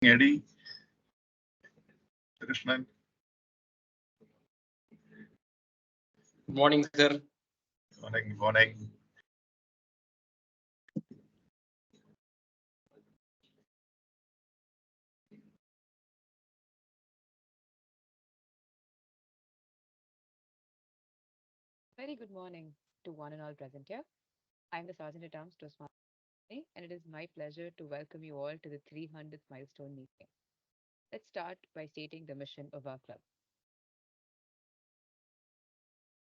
Eddie, Krishnan. Good morning, sir. Morning. Very good morning to one and all present here. I'm the Sergeant at Arms Toastmasters, and it is my pleasure to welcome you all to the 300th milestone meeting. Let's start by stating the mission of our club.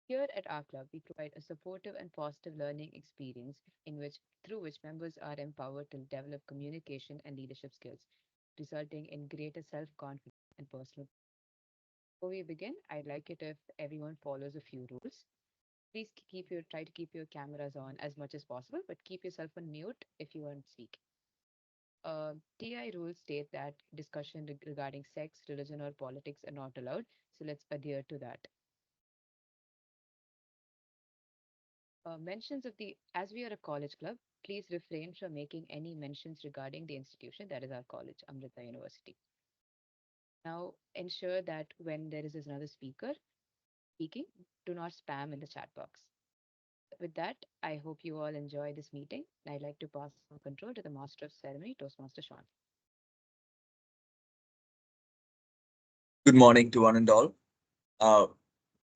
Here at our club, we provide a supportive and positive learning experience through which members are empowered to develop communication and leadership skills, resulting in greater self-confidence and personal. Before we begin, I'd like it if everyone follows a few rules. Please try to keep your cameras on as much as possible, but keep yourself on mute if you want to speak. TI rules state that discussion regarding sex, religion, or politics are not allowed, so let's adhere to that. Mentions of the As we are a college club, please refrain from making any mentions regarding the institution that is our college, Amrita University. Now, ensure that when there is another speaker speaking, do not spam in the chat box. With that, I hope you all enjoy this meeting. I'd like to pass on control to the Master of Ceremony, Toastmaster Sean. Good morning to one and all. Uh,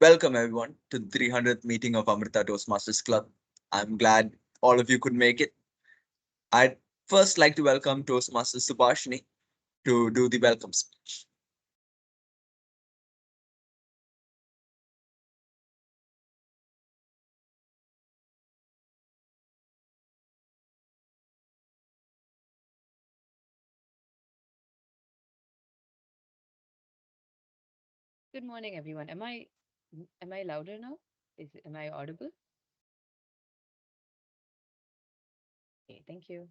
Welcome everyone to the 300th meeting of Amrita Toastmasters Club. I'm glad all of you could make it. I'd first like to welcome Toastmaster Subhashini to do the welcome speech. Good morning, everyone. Am I louder now? Am I audible? Okay, thank you.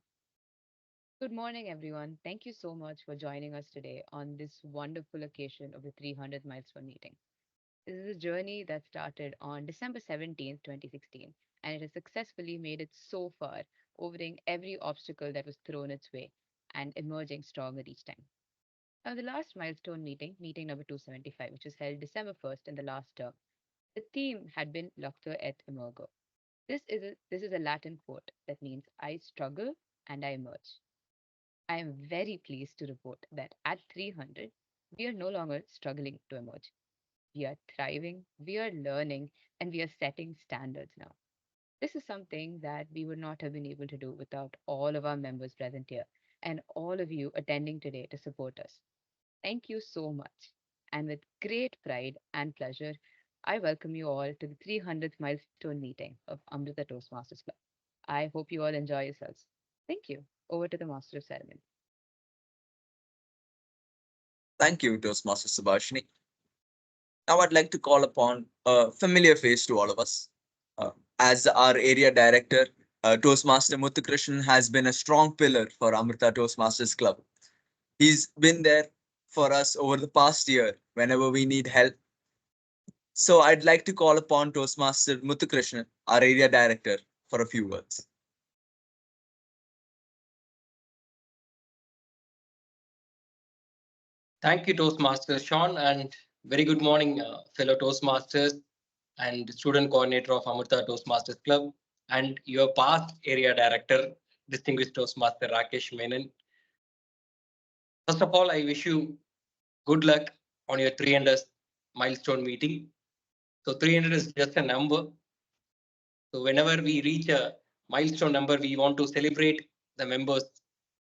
Good morning, everyone. Thank you so much for joining us today on this wonderful occasion of the 300th milestone meeting. This is a journey that started on December 17th, 2016, and it has successfully made it so far, overing every obstacle that was thrown its way and emerging stronger each time. Now, the last milestone meeting, meeting number 275, which was held December 1st in the last term, the theme had been Luctor et Emergo. This is a Latin quote that means I struggle and I emerge. I am very pleased to report that at 300, we are no longer struggling to emerge. We are thriving, we are learning, and we are setting standards now. This is something that we would not have been able to do without all of our members present here and all of you attending today to support us. Thank you so much. And with great pride and pleasure, I welcome you all to the 300th milestone meeting of Amrita Toastmasters Club. I hope you all enjoy yourselves. Thank you. Over to the Master of Ceremony. Thank you, Toastmaster Subhashini. Now I'd like to call upon a familiar face to all of us. As our area director, Toastmaster Muthukrishnan has been a strong pillar for Amrita Toastmasters Club. He's been there for us over the past year whenever we need help. So I'd like to call upon Toastmaster Muthukrishnan, our area director, for a few words. Thank you, Toastmaster Sean, and very good morning, fellow Toastmasters and student coordinator of Amrita Toastmasters Club, and your past area director, distinguished Toastmaster Rakesh Menon. First of all, I wish you good luck on your 300th milestone meeting. So 300 is just a number. So whenever we reach a milestone number, we want to celebrate the members'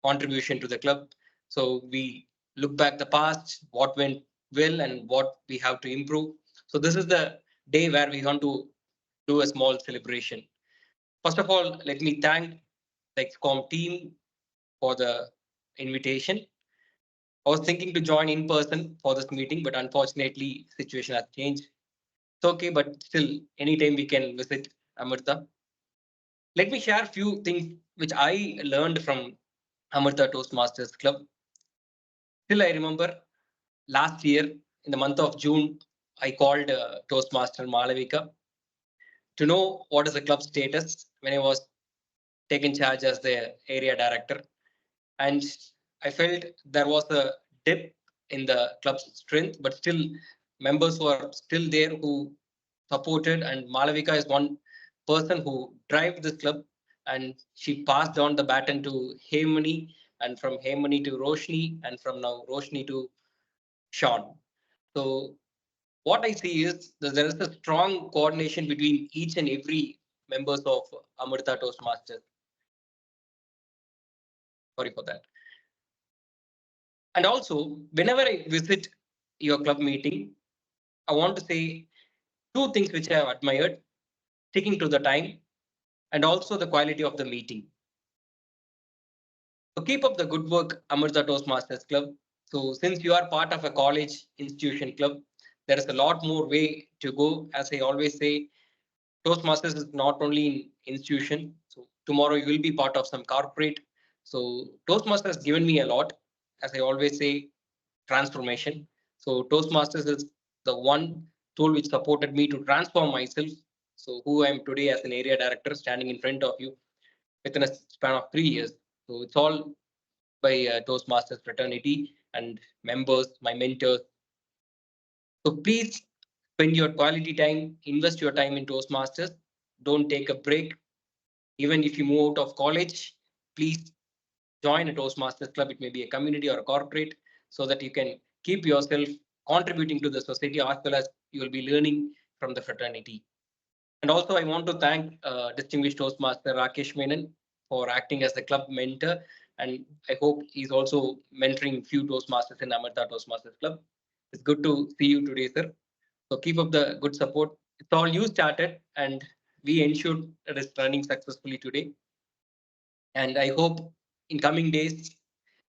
contribution to the club. So we look back the past, what went well and what we have to improve. So this is the day where we want to do a small celebration. First of all, let me thank the XCOM team for the invitation. I was thinking to join in person for this meeting, but unfortunately, situation has changed. It's okay, but still, anytime we can visit Amrita. Let me share a few things which I learned from Amrita Toastmasters Club. Still, I remember last year in the month of June, I called Toastmaster Malavika to know what is the club status when I was taken charge as the area director. And I felt there was a dip in the club's strength, but still members were still there who supported, and Malavika is one person who drive this club, and she passed on the baton to Hemani, and from Hemani to Roshni, and from now Roshni to Sean. So what I see is that there is a strong coordination between each and every members of Amrita Toastmasters. Sorry for that. And also, whenever I visit your club meeting, I want to say two things which I have admired: sticking to the time and also the quality of the meeting. So keep up the good work, Amrita Toastmasters Club. So since you are part of a college institution club, there is a lot more way to go. As I always say, Toastmasters is not only in institution. So tomorrow you will be part of some corporate. So Toastmasters has given me a lot. As I always say, transformation. So Toastmasters is the one tool which supported me to transform myself. So who I am today as an area director standing in front of you within a span of 3 years. So it's all by Toastmasters fraternity and members, my mentors. So please spend your quality time, invest your time in Toastmasters. Don't take a break. Even if you move out of college, please join a Toastmasters club. It may be a community or a corporate, so that you can keep yourself contributing to the society, as well as you will be learning from the fraternity. And also, I want to thank distinguished Toastmaster Rakesh Menon for acting as the club mentor. And I hope he's also mentoring few Toastmasters in Amrita Toastmasters Club. It's good to see you today, sir. So keep up the good support. It's all you started, and we ensured that it's running successfully today. And I hope in coming days,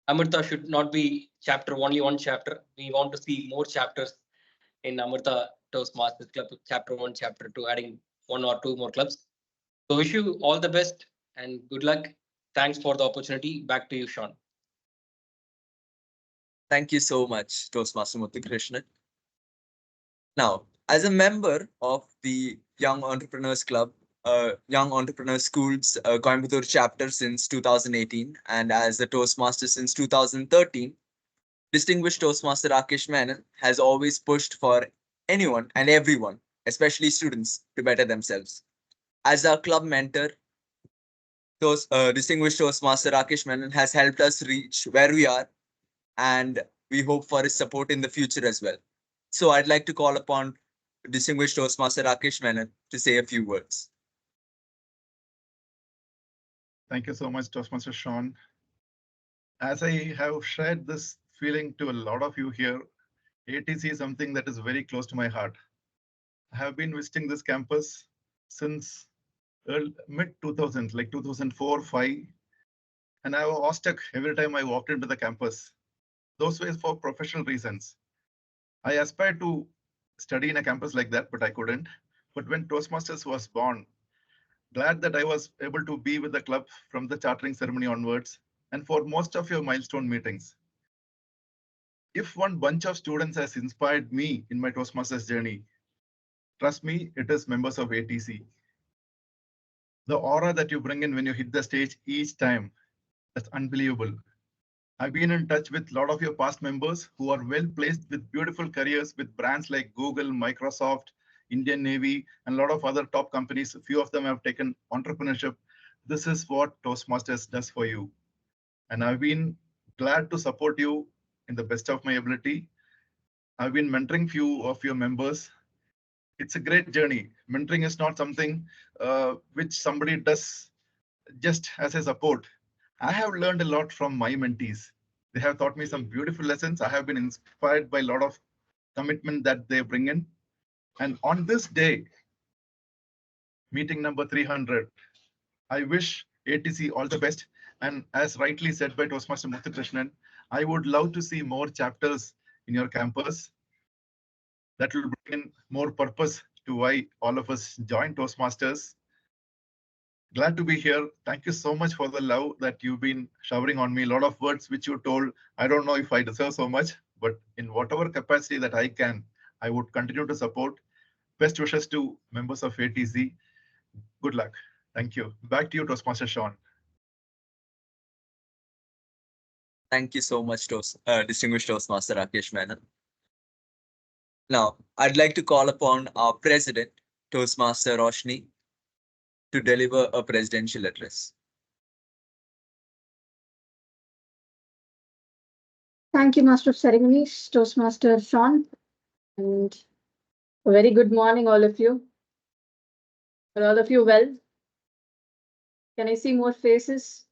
Amrita should not be chapter only one chapter. We want to see more chapters in Amrita Toastmasters Club, chapter one, chapter two, adding one or two more clubs. So wish you all the best and good luck. Thanks for the opportunity. Back to you, Sean. Thank you so much, Toastmaster Muthukrishnan. Now, as a member of the Young Entrepreneurs Club, Young Entrepreneur School's Coimbatore chapter since 2018, and as a Toastmaster since 2013, distinguished Toastmaster Rakesh Menon has always pushed for anyone and everyone, especially students, to better themselves. As our club mentor, distinguished Toastmaster Rakesh Menon has helped us reach where we are, and we hope for his support in the future as well. So I'd like to call upon distinguished Toastmaster Rakesh Menon to say a few words. Thank you so much, Toastmaster Sean. As I have shared this feeling to a lot of you here, ATC is something that is very close to my heart. I have been visiting this campus since mid 2000s, like 2004-5, and I was awestruck every time I walked into the campus. Those ways for professional reasons. I aspired to study in a campus like that, but I couldn't. But when Toastmasters was born, glad that I was able to be with the club from the chartering ceremony onwards, and for most of your milestone meetings. If one bunch of students has inspired me in my Toastmasters journey, trust me, it is members of ATC. The aura that you bring in when you hit the stage each time, that's unbelievable. I've been in touch with a lot of your past members who are well placed with beautiful careers with brands like Google, Microsoft, Indian Navy, and a lot of other top companies. A few of them have taken entrepreneurship. This is what Toastmasters does for you. And I've been glad to support you in the best of my ability. I've been mentoring few of your members. It's a great journey. Mentoring is not something which somebody does just as a support. I have learned a lot from my mentees. They have taught me some beautiful lessons. I have been inspired by a lot of commitment that they bring in. And on this day, meeting number 300, I wish ATC all the best. And as rightly said by Toastmaster Muthukrishnan, I would love to see more chapters in your campus that will bring in more purpose to why all of us join Toastmasters. Glad to be here. Thank you so much for the love that you've been showering on me. A lot of words which you told. I don't know if I deserve so much, but in whatever capacity that I can, I would continue to support. Best wishes to members of ATC. Good luck. Thank you. Back to you, Toastmaster Sean. Thank you so much, distinguished Toastmaster Rakesh Menon. Now, I'd like to call upon our president, Toastmaster Roshni, to deliver a presidential address. Thank you, Master of Ceremonies, Toastmaster Sean, and a very good morning, all of you. Are all of you well? Can I see more faces?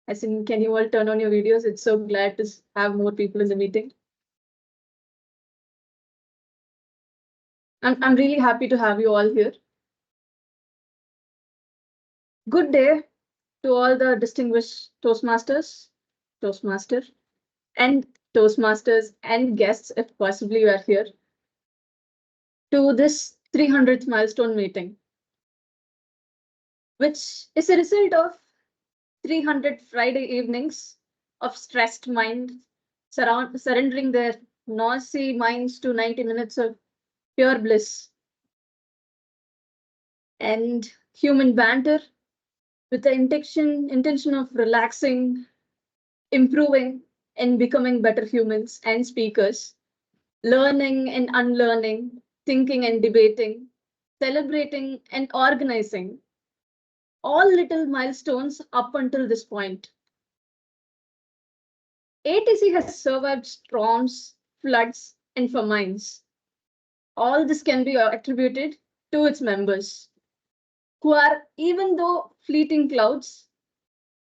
As in, can you all turn on your videos? It's so glad to have more people in the meeting. I'm really happy to have you all here. Good day to all the distinguished Toastmasters, Toastmaster, and Toastmasters and guests, if possibly you are here, to this 300th milestone meeting, which is a result of 300 Friday evenings of stressed mind, surrendering their noisy minds to 90 minutes of pure bliss and human banter with the intention of relaxing, improving, and becoming better humans and speakers, learning and unlearning, thinking and debating, celebrating and organizing, all little milestones up until this point. ATC has survived storms, floods, and famines. All this can be attributed to its members, who are, even though fleeting clouds,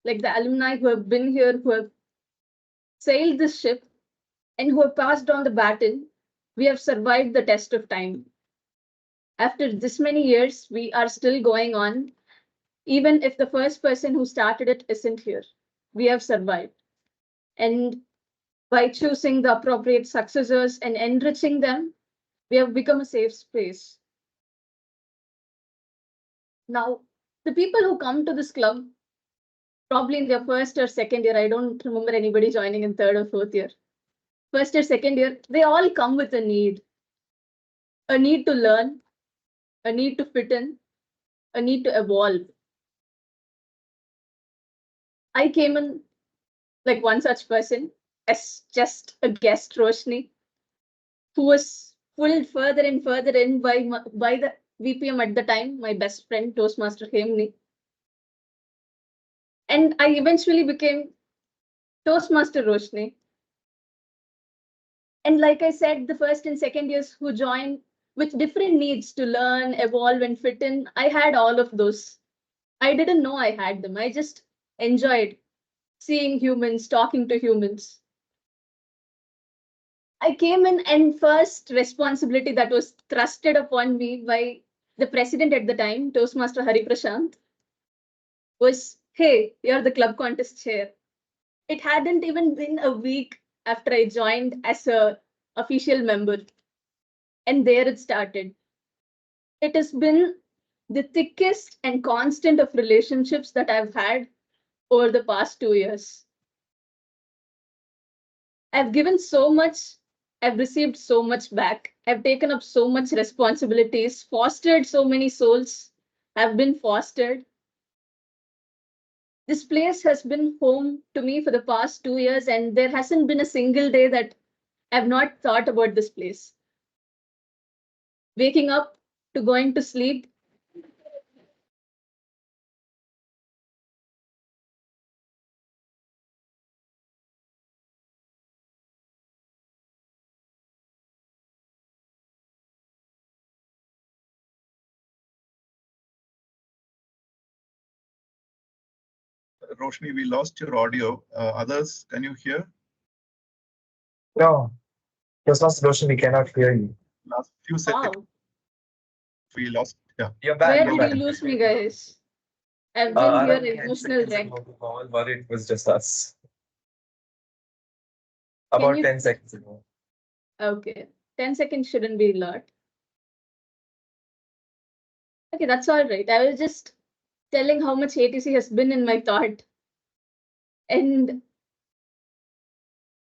like the alumni who have been here, who have sailed this ship, and who have passed on the baton, we have survived the test of time. After this many years, we are still going on, even if the first person who started it isn't here. We have survived. And by choosing the appropriate successors and enriching them, we have become a safe space. Now, the people who come to this club, probably in their first or second year, I don't remember anybody joining in third or fourth year. First or second year, they all come with a need to learn, a need to fit in, a need to evolve. I came in like one such person as just a guest, Roshni, who was pulled further and further in by the VPM at the time, my best friend, Toastmaster Hemni. And I eventually became Toastmaster Roshni. And like I said, the first and second years who joined with different needs to learn, evolve, and fit in, I had all of those. I didn't know I had them. I just enjoyed seeing humans, talking to humans. I came in, and first responsibility that was thrusted upon me by the president at the time, Toastmaster Hari Prashant, was, hey, you're the club contest chair. It hadn't even been a week after I joined as a official member. And there it started. It has been the thickest and constant of relationships that I've had over the past 2 years. I've given so much, I've received so much back. I've taken up so much responsibilities, fostered so many souls, have been fostered. This place has been home to me for the past 2 years, and there hasn't been a single day that I've not thought about this place. Waking up to going to sleep, Roshni, we lost your audio. Others, can you hear? No, Toastmaster Roshni, we cannot hear you. Last few seconds wow, we lost. Yeah. You're back. where You're did back. you lose me, guys? I've been here Around 10 emotional seconds wreck. ago the call, but it was just us. Can About you- 10 seconds ago. Okay, 10 seconds shouldn't be a lot. Okay, that's all right. I was just telling how much ATC has been in my thought. And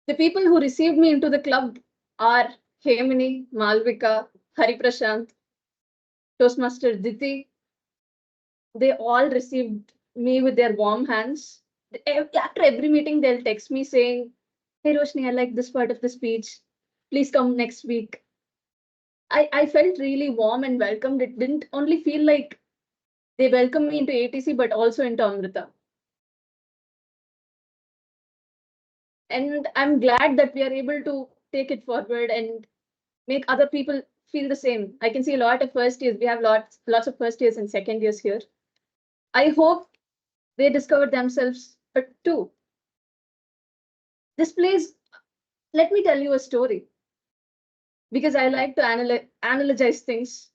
the people who received me into the club are Hemini, Malvika, Hari Prashant, Toastmaster Diti. They all received me with their warm hands. After every meeting, they'll text me saying, hey Roshni, I like this part of the speech. Please come next week. I felt really warm and welcomed. It didn't only feel like they welcomed me into ATC, but also into Amrita. And I'm glad that we are able to take it forward and make other people feel the same. I can see a lot of first years. We have lots of first years and second years here. I hope they discover themselves too. This place, let me tell you a story, because I like to analogize things.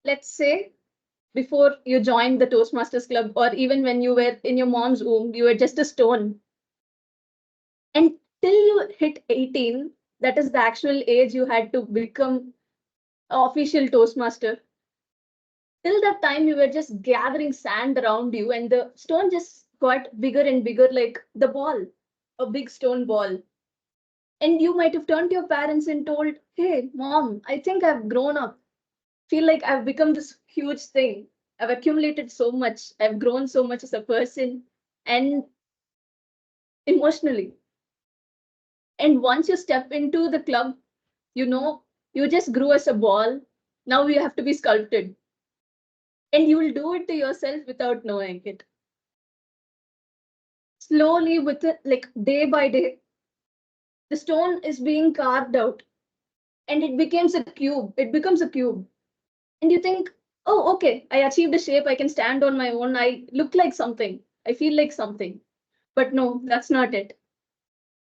Let's say before you joined the Toastmasters Club, or even when you were in your mom's womb, you were just a stone. And till you hit 18, that is the actual age you had to become an official Toastmaster. Till that time, you were just gathering sand around you, and the stone just got bigger and bigger, like the ball, a big stone ball. And you might have turned to your parents and told, hey, mom, I think I've grown up. Feel like I've become this huge thing. I've accumulated so much. I've grown so much as a person and emotionally. And once you step into the club, you know, you just grew as a ball. Now you have to be sculpted. And you will do it to yourself without knowing it. Slowly, with it, like day by day, the stone is being carved out and it becomes a cube. It becomes a cube. And you think, oh, okay, I achieved a shape. I can stand on my own. I look like something. I feel like something. But no, that's not it.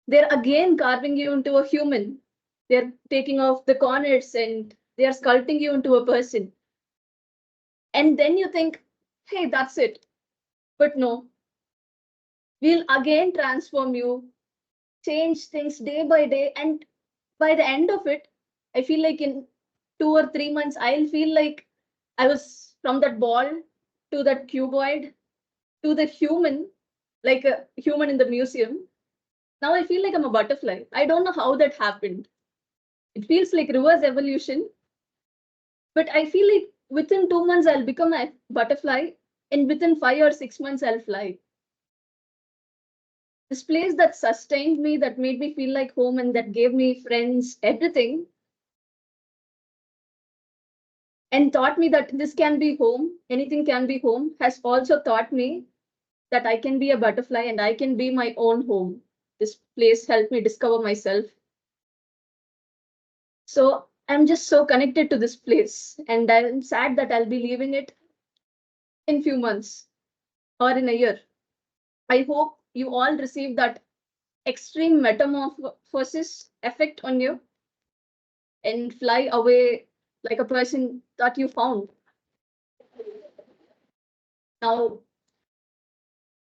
They're again carving you into a human. They're taking off the corners and they are sculpting you into a person. And then you think, hey, that's it. But no, we'll again transform you, change things day by day. And by the end of it, I feel like in 2 or 3 months, I'll feel like I was from that ball to that cuboid to the human, like a human in the museum. Now I feel like I'm a butterfly. I don't know how that happened. It feels like reverse evolution, but I feel like within 2 months I'll become a butterfly, and within 5 or 6 months I'll fly. This place that sustained me, that made me feel like home, and that gave me friends, everything, and taught me that this can be home, anything can be home, has also taught me that I can be a butterfly and I can be my own home. This place helped me discover myself. So I'm just so connected to this place, and I'm sad that I'll be leaving it in few months or in a year. I hope you all receive that extreme metamorphosis effect on you and fly away like a person that you found. Now,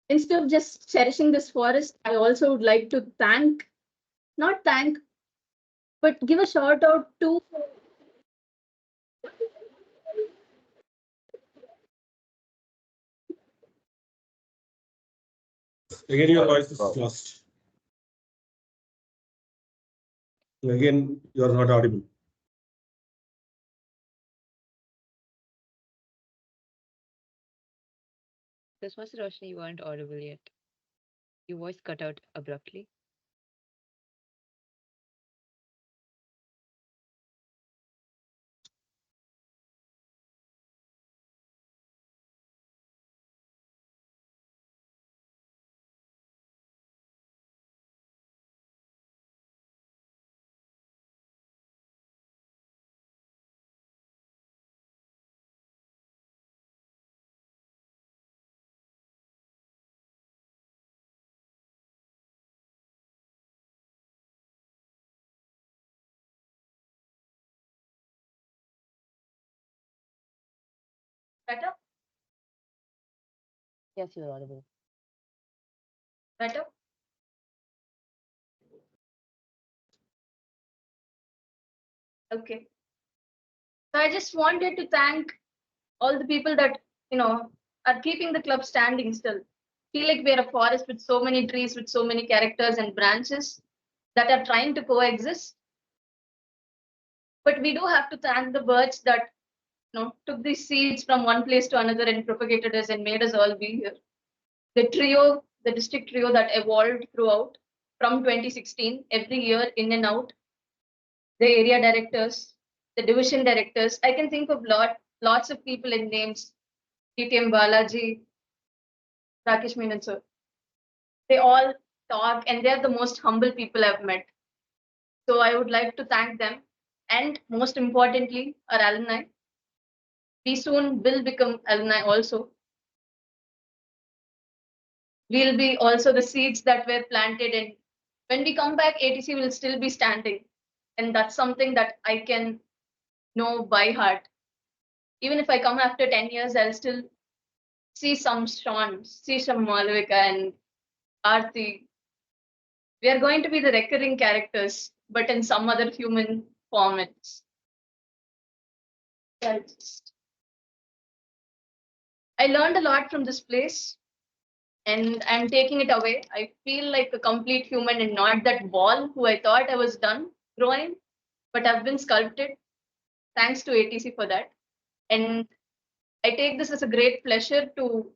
instead of just cherishing this forest, I also would like to not thank, but give a shout out to Again, your voice is lost. Again, you are not audible. This was Roshni, you weren't audible yet. Your voice cut out abruptly. better, Yes, you're audible. better. Okay. So I just wanted to thank all the people that are keeping the club standing still. Feel like we're a forest with so many trees, with so many characters and branches that are trying to coexist. But we do have to thank the birds that took these seeds from one place to another and propagated us and made us all be here. The trio, the district trio that evolved throughout. from 2016, every year in and out, the area directors, the division directors. I can think of lots of people in names. TTM Balaji, Rakesh Menon sir. They all talk and they're the most humble people I've met. So I would like to thank them. And most importantly, our alumni. We soon will become alumni also. We'll be also the seeds that were planted, and when we come back, ATC will still be standing. And that's something that I can know by heart. Even if I come after 10 years, I'll still see some Sean, see some Malvika and Aarti. We are going to be the recurring characters, but in some other human formats. I learned a lot from this place and I'm taking it away. I feel like a complete human and not that ball who I thought I was done growing, but I've been sculpted. Thanks to ATC for that. And I take this as a great pleasure to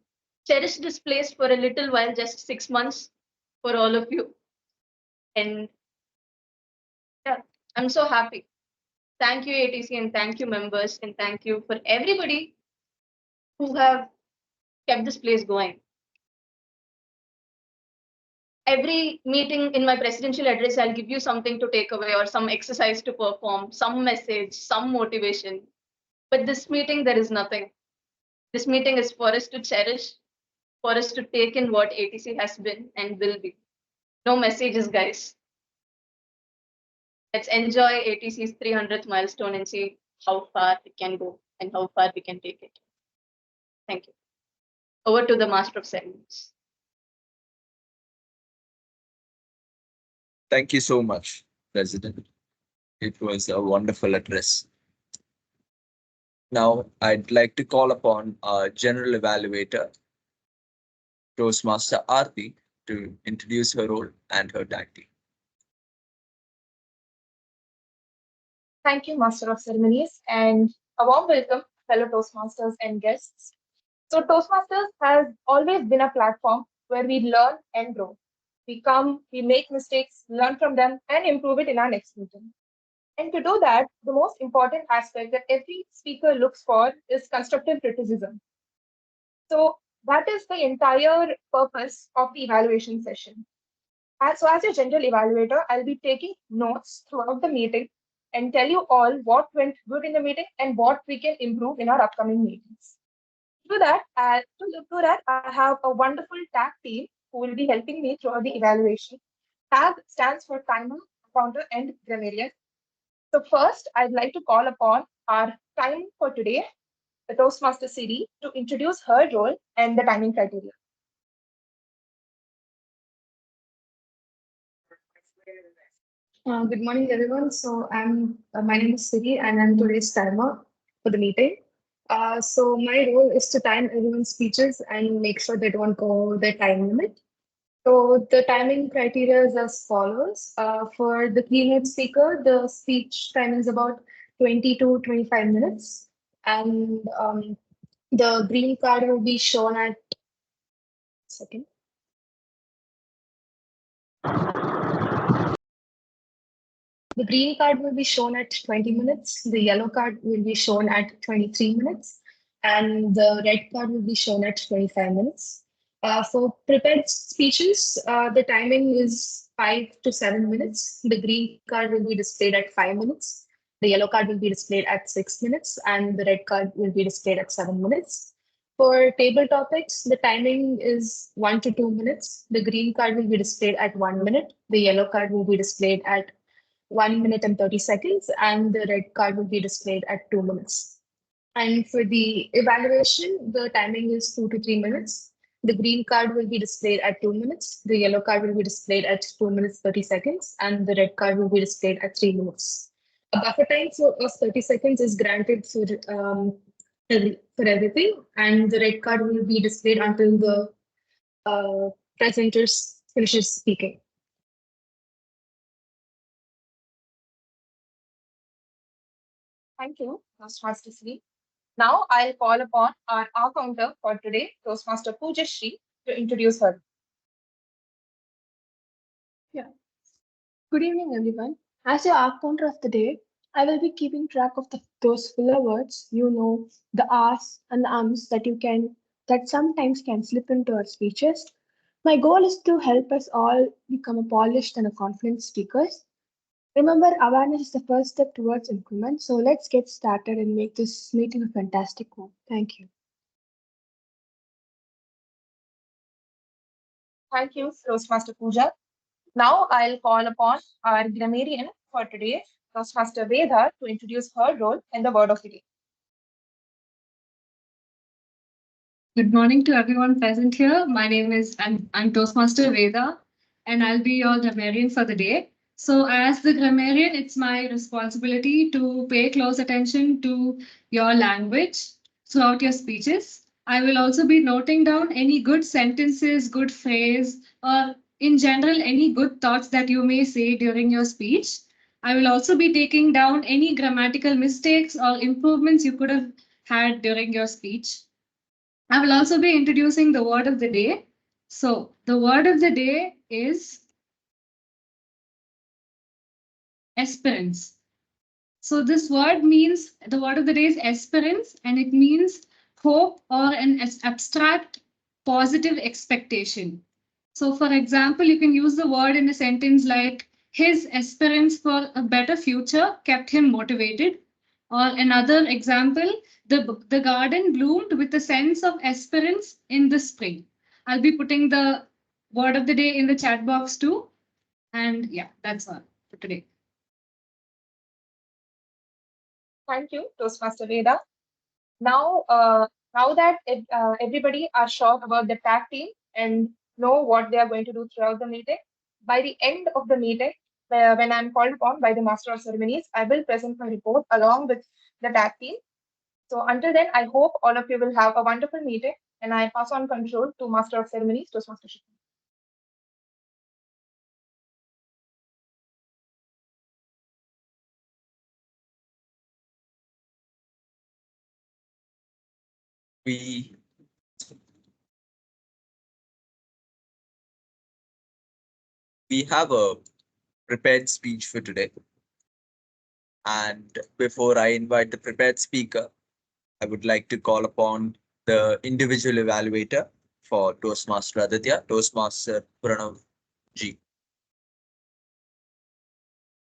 cherish this place for a little while, just 6 months for all of you. And yeah, I'm so happy. Thank you, ATC, and thank you, members, and thank you for everybody who have kept this place going. Every meeting in my presidential address, I'll give you something to take away or some exercise to perform, some message, some motivation. But this meeting, there is nothing. This meeting is for us to cherish, for us to take in what ATC has been and will be. No messages, guys. Let's enjoy ATC's 300th milestone and see how far it can go and how far we can take it. Thank you. Over to the Master of Ceremonies. Thank you so much, President. It was a wonderful address. Now, I'd like to call upon our General Evaluator, Toastmaster Aarti, to introduce her role and her tag team. Thank you, Master of Ceremonies, and a warm welcome, fellow Toastmasters and guests. So, Toastmasters has always been a platform where we learn and grow. We come, we make mistakes, learn from them, and improve it in our next meeting. And to do that, the most important aspect that every speaker looks for is constructive criticism. So, that is the entire purpose of the evaluation session. So, as a general evaluator, I'll be taking notes throughout the meeting and tell you all what went good in the meeting and what we can improve in our upcoming meetings. To do that, I have a wonderful tag team who will be helping me throughout the evaluation. TAG stands for Timer, Counter, and Grammarian. So first, I'd like to call upon our time for today, the Toastmaster Siri, to introduce her role and the timing criteria. Good morning, everyone. So my name is Siri, and I'm today's timer for the meeting. So my role is to time everyone's speeches and make sure they don't go over the time limit. So the timing criteria is as follows. For the keynote speaker, the speech time is about 20 to 25 minutes, and the green card will be shown at second. The green card will be shown at 20 minutes, the yellow card will be shown at 23 minutes, and the red card will be shown at 25 minutes. For prepared speeches, the timing is 5 to 7 minutes. The green card will be displayed at 5 minutes. The yellow card will be displayed at 6 minutes, and the red card will be displayed at 7 minutes. For table topics, the timing is 1 to 2 minutes. The green card will be displayed at 1 minute. The yellow card will be displayed at 1 minute and 30 seconds, and the red card will be displayed at 2 minutes. And for the evaluation, the timing is 2 to 3 minutes. The green card will be displayed at 2 minutes. The yellow card will be displayed at 2 minutes 30 seconds, and the red card will be displayed at 3 minutes. A buffer time of 30 seconds is granted for everything, and the red card will be displayed until the presenter finishes speaking. Thank you, Toastmaster Sri. Now I'll call upon our counter for today, Toastmaster Pooja Shri, to introduce her. Yeah. Good evening, everyone. As your arc counter of the day, I will be keeping track of those filler words, the R's and the ums that sometimes can slip into our speeches. My goal is to help us all become a polished and a confident speakers. Remember, awareness is the first step towards improvement. So let's get started and make this meeting a fantastic one. Thank you. Thank you, Toastmaster Pooja. Now I'll call upon our grammarian for today, Toastmaster Veda, to introduce her role in the word of the day. Good morning to everyone present here. My name is I'm Toastmaster Veda, and I'll be your grammarian for the day. So, as the grammarian, it's my responsibility to pay close attention to your language throughout your speeches. I will also be noting down any good sentences, good phrase, or in general, any good thoughts that you may say during your speech. I will also be taking down any grammatical mistakes or improvements you could have had during your speech. I will also be introducing the word of the day. So the word of the day is esperance. So this word means, the word of the day is esperance, and it means hope or an abstract positive expectation. So for example, you can use the word in a sentence like, his esperance for a better future kept him motivated. Or another example, the garden bloomed with a sense of esperance in the spring. I'll be putting the word of the day in the chat box too. And yeah, that's all for today. Thank you, Toastmaster Veda. Now, now that everybody are sure about the tag team and know what they are going to do throughout the meeting, by the end of the meeting, when I'm called upon by the Master of Ceremonies, I will present my report along with the tag team. So until then, I hope all of you will have a wonderful meeting, and I pass on control to Master of Ceremonies, Toastmaster Shikha. We we have a prepared speech for today. And before I invite the prepared speaker, I would like to call upon the individual evaluator for Toastmaster Aditya, Toastmaster Pranav Ji,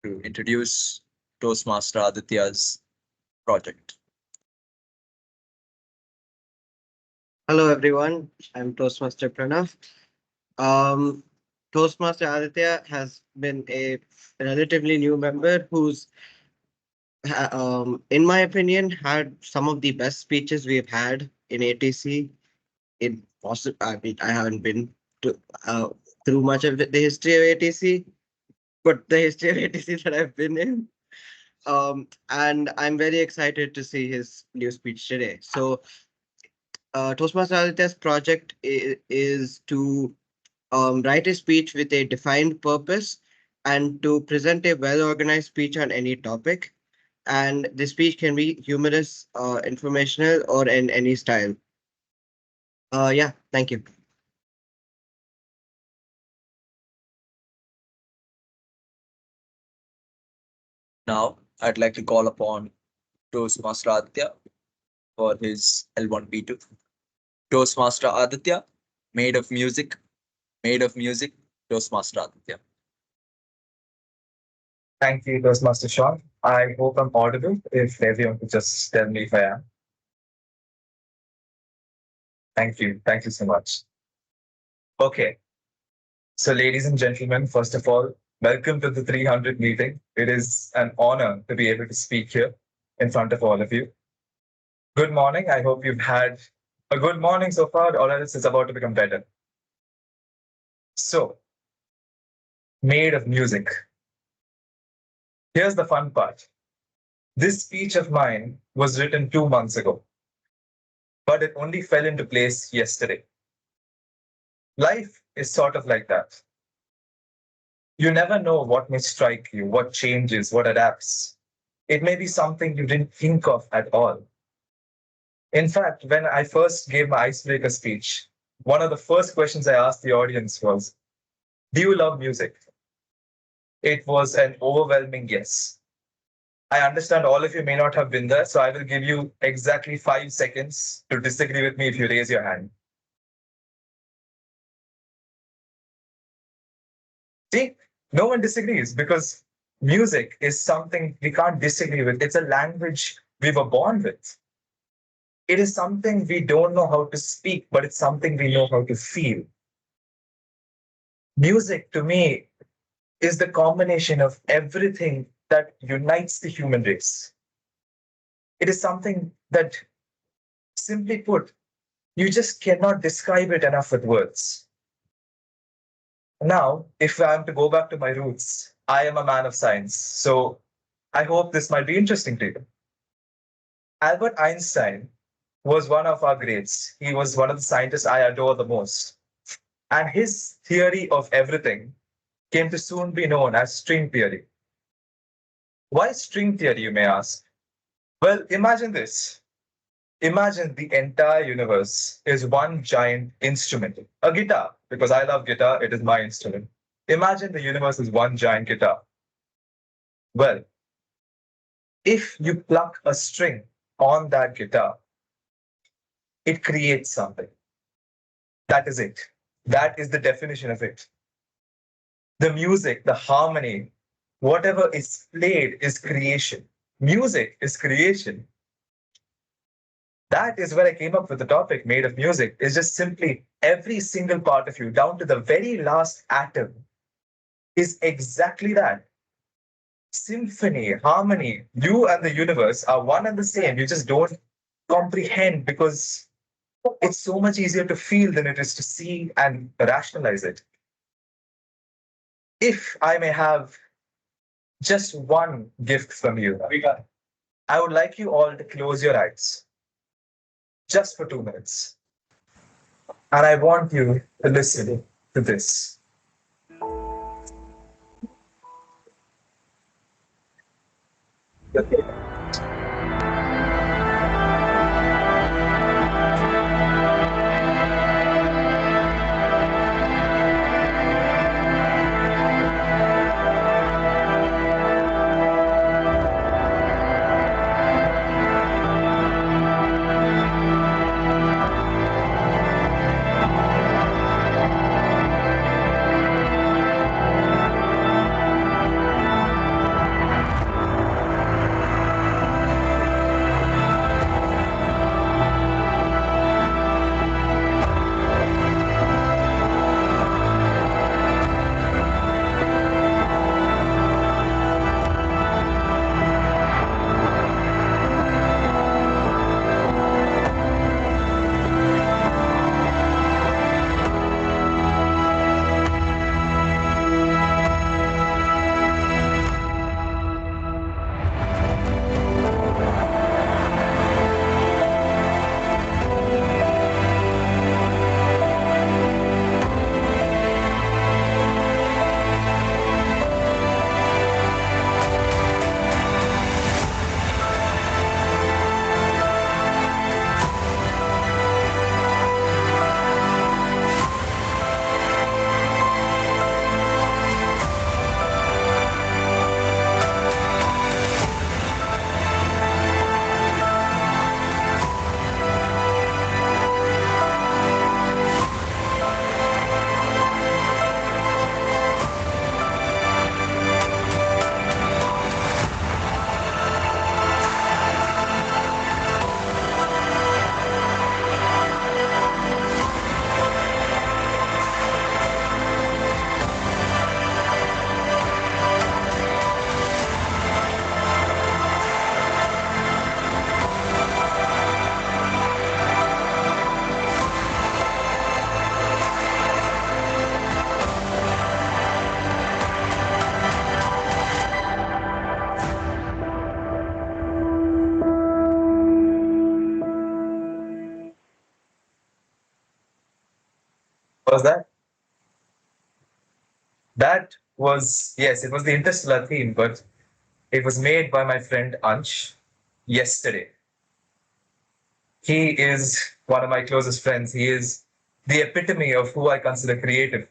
to introduce Toastmaster Aditya's project. Hello, everyone. I'm Toastmaster Pranav. Toastmaster Aditya has been a relatively new member who's, in my opinion, had some of the best speeches we've had in ATC. I mean, I haven't been to, through much of the history of ATC, but the history of ATC that I've been in. And I'm very excited to see his new speech today. So, Toastmaster Aditya's project is to write a speech with a defined purpose and to present a well-organized speech on any topic. And the speech can be humorous, informational, or in any style. Yeah, thank you. Now, I'd like to call upon Toastmaster Aditya for his L1P2. Toastmaster Aditya, made of music, Toastmaster Aditya. Thank you, Toastmaster Sean. I hope I'm audible. If everyone could just tell me if I am. Thank you. Thank you so much. Okay. So, ladies and gentlemen, first of all, welcome to the 300 meeting. It is an honor to be able to speak here in front of all of you. Good morning. I hope you've had a good morning so far, or else it's about to become better. So, made of music. Here's the fun part. This speech of mine was written 2 months ago, but it only fell into place yesterday. Life is sort of like that. You never know what may strike you, what changes, what adapts. It may be something you didn't think of at all. In fact, when I first gave my icebreaker speech, one of the first questions I asked the audience was, do you love music? It was an overwhelming yes. I understand all of you may not have been there, so I will give you exactly 5 seconds to disagree with me if you raise your hand. See, no one disagrees because music is something we can't disagree with. It's a language we were born with. It is something we don't know how to speak, but it's something we know how to feel. Music, to me, is the combination of everything that unites the human race. It is something that, simply put, you just cannot describe it enough with words. Now, if I am to go back to my roots, I am a man of science. So I hope this might be interesting to you. Albert Einstein was one of our greats. He was one of the scientists I adore the most. And his theory of everything came to soon be known as string theory. Why string theory, you may ask? Well, imagine this. Imagine the entire universe is one giant instrument, a guitar, because I love guitar, it is my instrument. Imagine the universe is one giant guitar. Well, if you pluck a string on that guitar, it creates something. That is it. That is the definition of it. The music, the harmony, whatever is played is creation. Music is creation. That is where I came up with the topic made of music. Is just simply every single part of you, down to the very last atom, is exactly that. Symphony, harmony, you and the universe are one and the same. You just don't comprehend because it's so much easier to feel than it is to see and rationalize it. If I may have just one gift from you, I would like you all to close your eyes just for 2 minutes. And I want you to listen to this. Was that? That was, yes, it was the Interstellar theme, but it was made by my friend Ansh yesterday. He is one of my closest friends. He is the epitome of who I consider creative.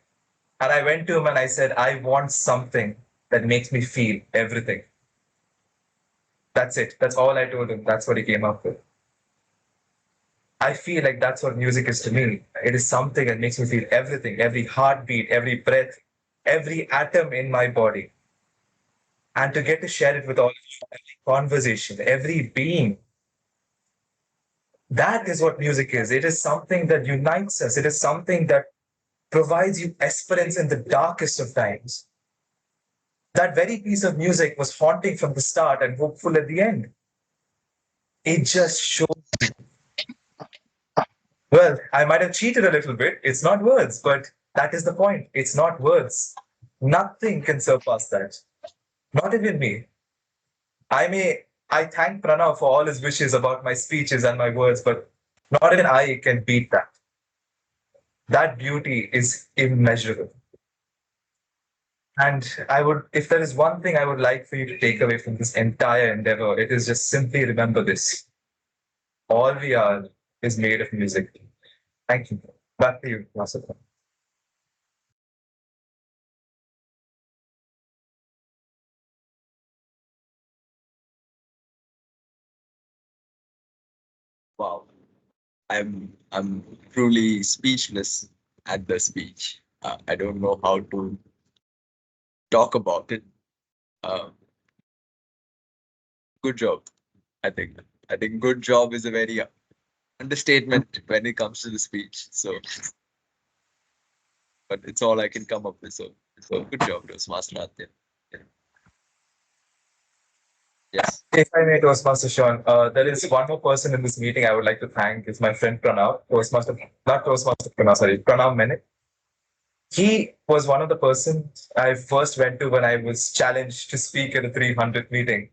And I went to him and I said, I want something that makes me feel everything. That's it. That's all I told him. That's what he came up with. I feel like that's what music is to me. It is something that makes me feel everything, every heartbeat, every breath, every atom in my body. And to get to share it with all of you, every conversation, every being, that is what music is. It is something that unites us. It is something that provides you esperance in the darkest of times. That very piece of music was haunting from the start and hopeful at the end. It just showed. Well, I might have cheated a little bit. It's not words, but that is the point. It's not words. Nothing can surpass that. Not even me. I thank Pranav for all his wishes about my speeches and my words, but not even I can beat that. That beauty is immeasurable. And I would, if there is one thing I would like for you to take away from this entire endeavor, it is just simply remember this. All we are is made of music. Thank you. Back to you, Masata. Wow. I'm truly speechless at the speech. I don't know how to talk about it. Uh, good job. I think I think good job is a very understatement when it comes to the speech. So, but it's all I can come up with. So good job, Toastmaster Aditya. Yeah. Yes. If I may, Toastmaster Sean, there is one more person in this meeting I would like to thank. Is my friend Pranav, not Toastmaster Pranav, sorry, Pranav Menek. He was one of the persons I first went to when I was challenged to speak at a 300 meeting.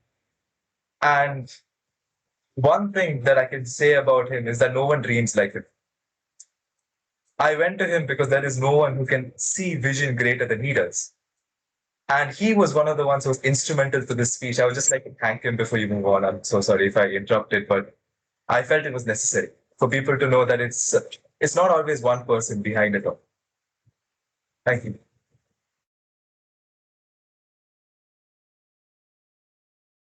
And one thing that I can say about him is that no one dreams like him. I went to him because there is no one who can see vision greater than he does. And he was one of the ones who was instrumental to this speech. I would just like to thank him before you move on. I'm so sorry if I interrupted, but I felt it was necessary for people to know that it's not always one person behind it all. Thank you.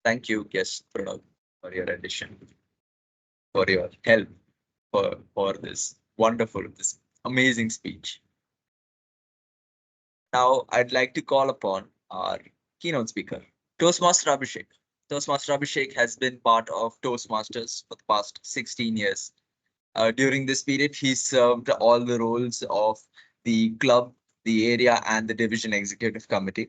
Thank you, yes, Pranav, for your addition, for your help, for this wonderful, this amazing speech. Now, I'd like to call upon our keynote speaker, Toastmaster Abhishek. Toastmaster Abhishek has been part of Toastmasters for the past 16 years. During this period, he served all the roles of the club, the area, and the division executive committee.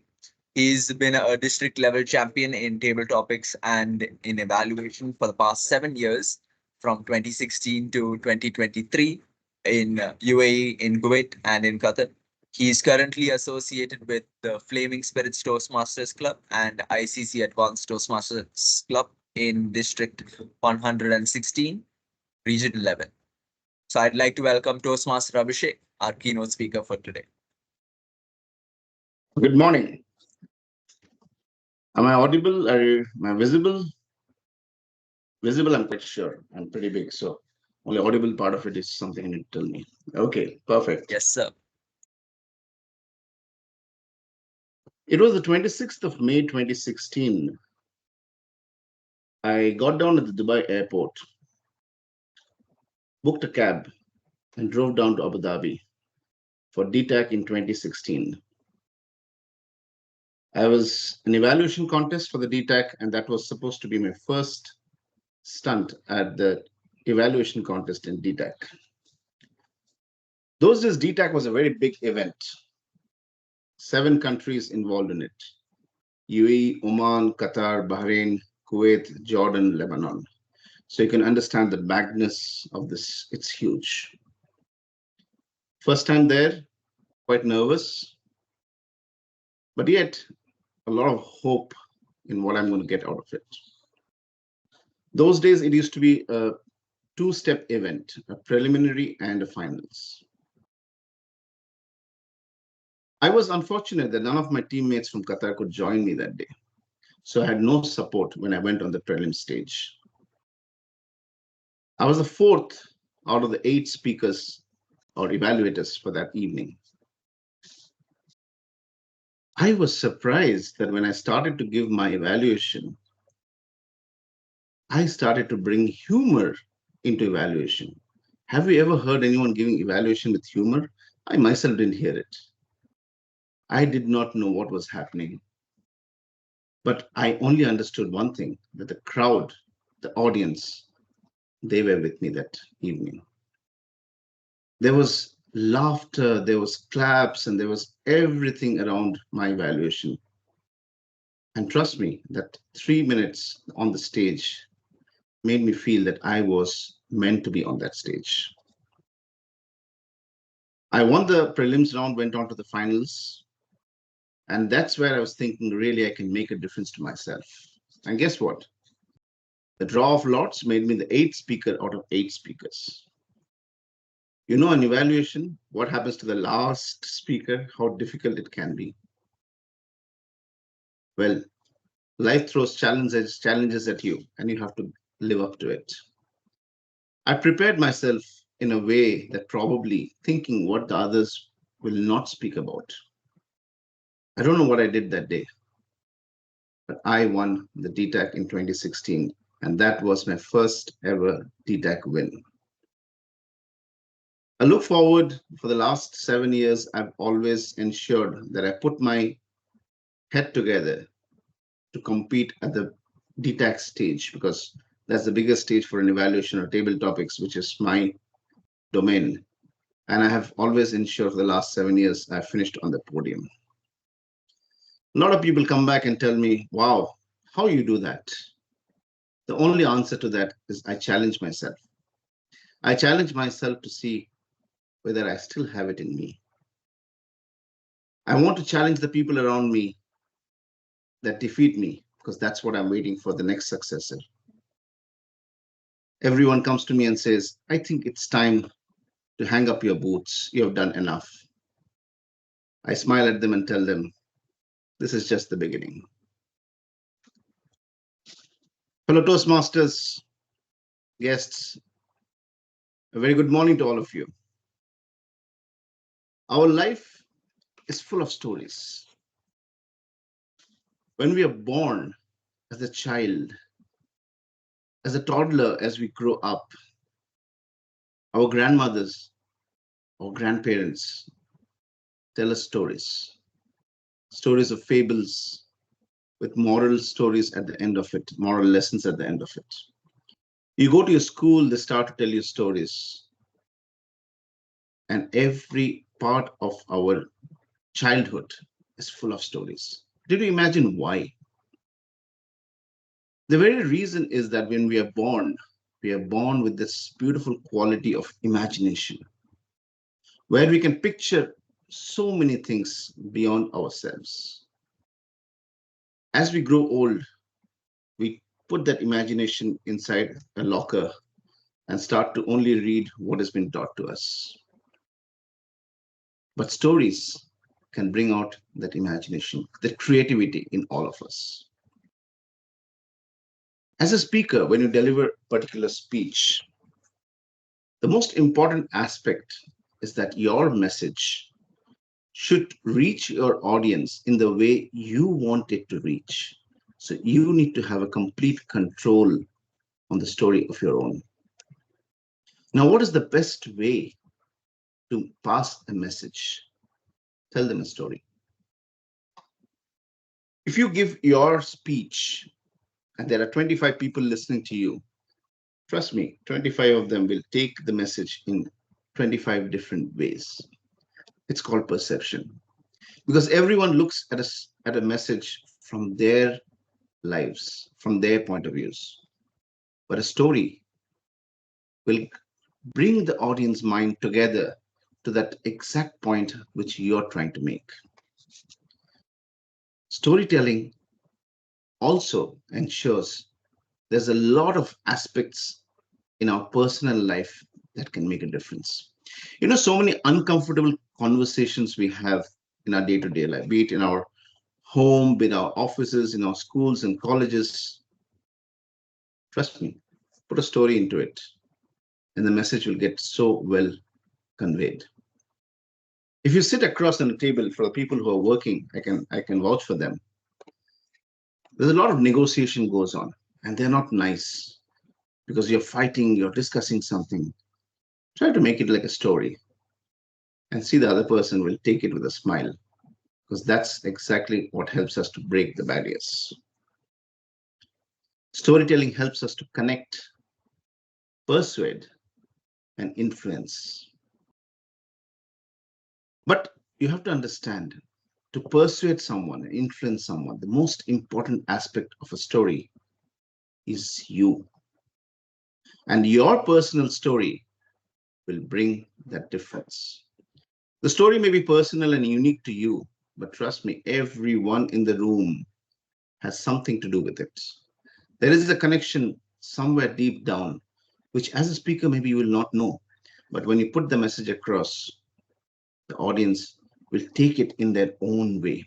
He's been a district level champion in table topics and in evaluation for the past 7 years, from 2016 to 2023 in UAE, in Kuwait, and in Qatar. He is currently associated with the Flaming Spirits Toastmasters Club and ICC Advanced Toastmasters Club in District 116, Region 11. So I'd like to welcome Toastmaster Abhishek, our keynote speaker for today. Good morning. Am I audible? Am I visible? Visible, I'm quite sure. I'm pretty big, so only audible part of it is something you need to tell me. Okay, perfect. Yes, sir. It was the 26th of May, 2016. I got down at the Dubai airport, booked a cab, and drove down to Abu Dhabi for DTAC in 2016. I was an evaluation contest for the DTAC, and that was supposed to be my first stunt at the evaluation contest in DTAC. Those days, DTAC was a very big event. 7 countries involved in it: UAE, Oman, Qatar, Bahrain, Kuwait, Jordan, Lebanon. So you can understand the magnus of this. It's huge. First time there, quite nervous, but yet a lot of hope in what I'm going to get out of it. Those days, it used to be a 2-step event, a preliminary and a finals. I was unfortunate that none of my teammates from Qatar could join me that day. So I had no support when I went on the prelim stage. I was the 4th out of the 8 speakers or evaluators for that evening. I was surprised that when I started to give my evaluation, I started to bring humor into evaluation. Have you ever heard anyone giving evaluation with humor? I myself didn't hear it. I did not know what was happening. But I only understood one thing, that the crowd, the audience, they were with me that evening. There was laughter, there was claps, and there was everything around my evaluation. And trust me, that 3 minutes on the stage made me feel that I was meant to be on that stage. I won the prelims round, went on to the finals. And that's where I was thinking, really, I can make a difference to myself. And guess what? The draw of lots made me the 8th speaker out of 8 speakers. You know, an evaluation, what happens to the last speaker, how difficult it can be. Well, life throws challenges at you, and you have to live up to it. I prepared myself in a way that probably thinking what the others will not speak about. I don't know what I did that day, but I won the DTAC in 2016, and that was my first ever DTAC win. I look forward. For the last 7 years, I've always ensured that I put my head together to compete at the DTAC stage, because that's the biggest stage for an evaluation or table topics, which is my domain. And I have always ensured for the last 7 years, I finished on the podium. A lot of people come back and tell me, wow, how you do that? The only answer to that is I challenge myself. I challenge myself to see whether I still have it in me. I want to challenge the people around me that defeat me, because that's what I'm waiting for, the next successor. Everyone comes to me and says, I think it's time to hang up your boots. You have done enough. I smile at them and tell them, this is just the beginning. Fellow Toastmasters, guests, a very good morning to all of you. Our life is full of stories. When we are born as a child, as a toddler, as we grow up, our grandmothers or grandparents tell us stories, stories of fables with moral stories at the end of it, moral lessons at the end of it. You go to your school, they start to tell you stories. And every part of our childhood is full of stories. Did you imagine why? The very reason is that when we are born with this beautiful quality of imagination, where we can picture so many things beyond ourselves. As we grow old, we put that imagination inside a locker and start to only read what has been taught to us. But stories can bring out that imagination, that creativity in all of us. As a speaker, when you deliver a particular speech, the most important aspect is that your message should reach your audience in the way you want it to reach. So you need to have a complete control on the story of your own. Now, what is the best way to pass a message? Tell them a story. If you give your speech and there are 25 people listening to you, trust me, 25 of them will take the message in 25 different ways. It's called perception, because everyone looks at a message from their lives, from their point of views. But a story will bring the audience mind together to that exact point which you're trying to make. Storytelling also ensures there's a lot of aspects in our personal life that can make a difference. You know, so many uncomfortable conversations we have in our day-to-day life, be it in our home, be it our offices, in our schools and colleges. Trust me, put a story into it, and the message will get so well conveyed. If you sit across on a table, for the people who are working, I can vouch for them. There's a lot of negotiation goes on, and they're not nice because you're fighting, you're discussing something. Try to make it like a story and see the other person will take it with a smile, because that's exactly what helps us to break the barriers. Storytelling helps us to connect, persuade, and influence. But you have to understand, to persuade someone, influence someone, the most important aspect of a story is you. And your personal story will bring that difference. The story may be personal and unique to you, but trust me, everyone in the room has something to do with it. There is a connection somewhere deep down, which as a speaker, maybe you will not know. But when you put the message across, the audience will take it in their own way.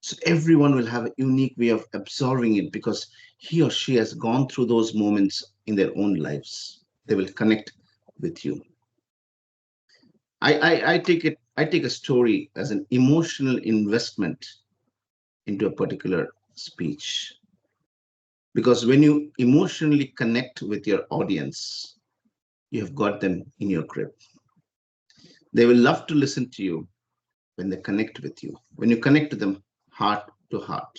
So everyone will have a unique way of absorbing it because he or she has gone through those moments in their own lives. They will connect with you. I take a story as an emotional investment into a particular speech. Because when you emotionally connect with your audience, you have got them in your grip. They will love to listen to you when they connect with you, when you connect to them heart to heart.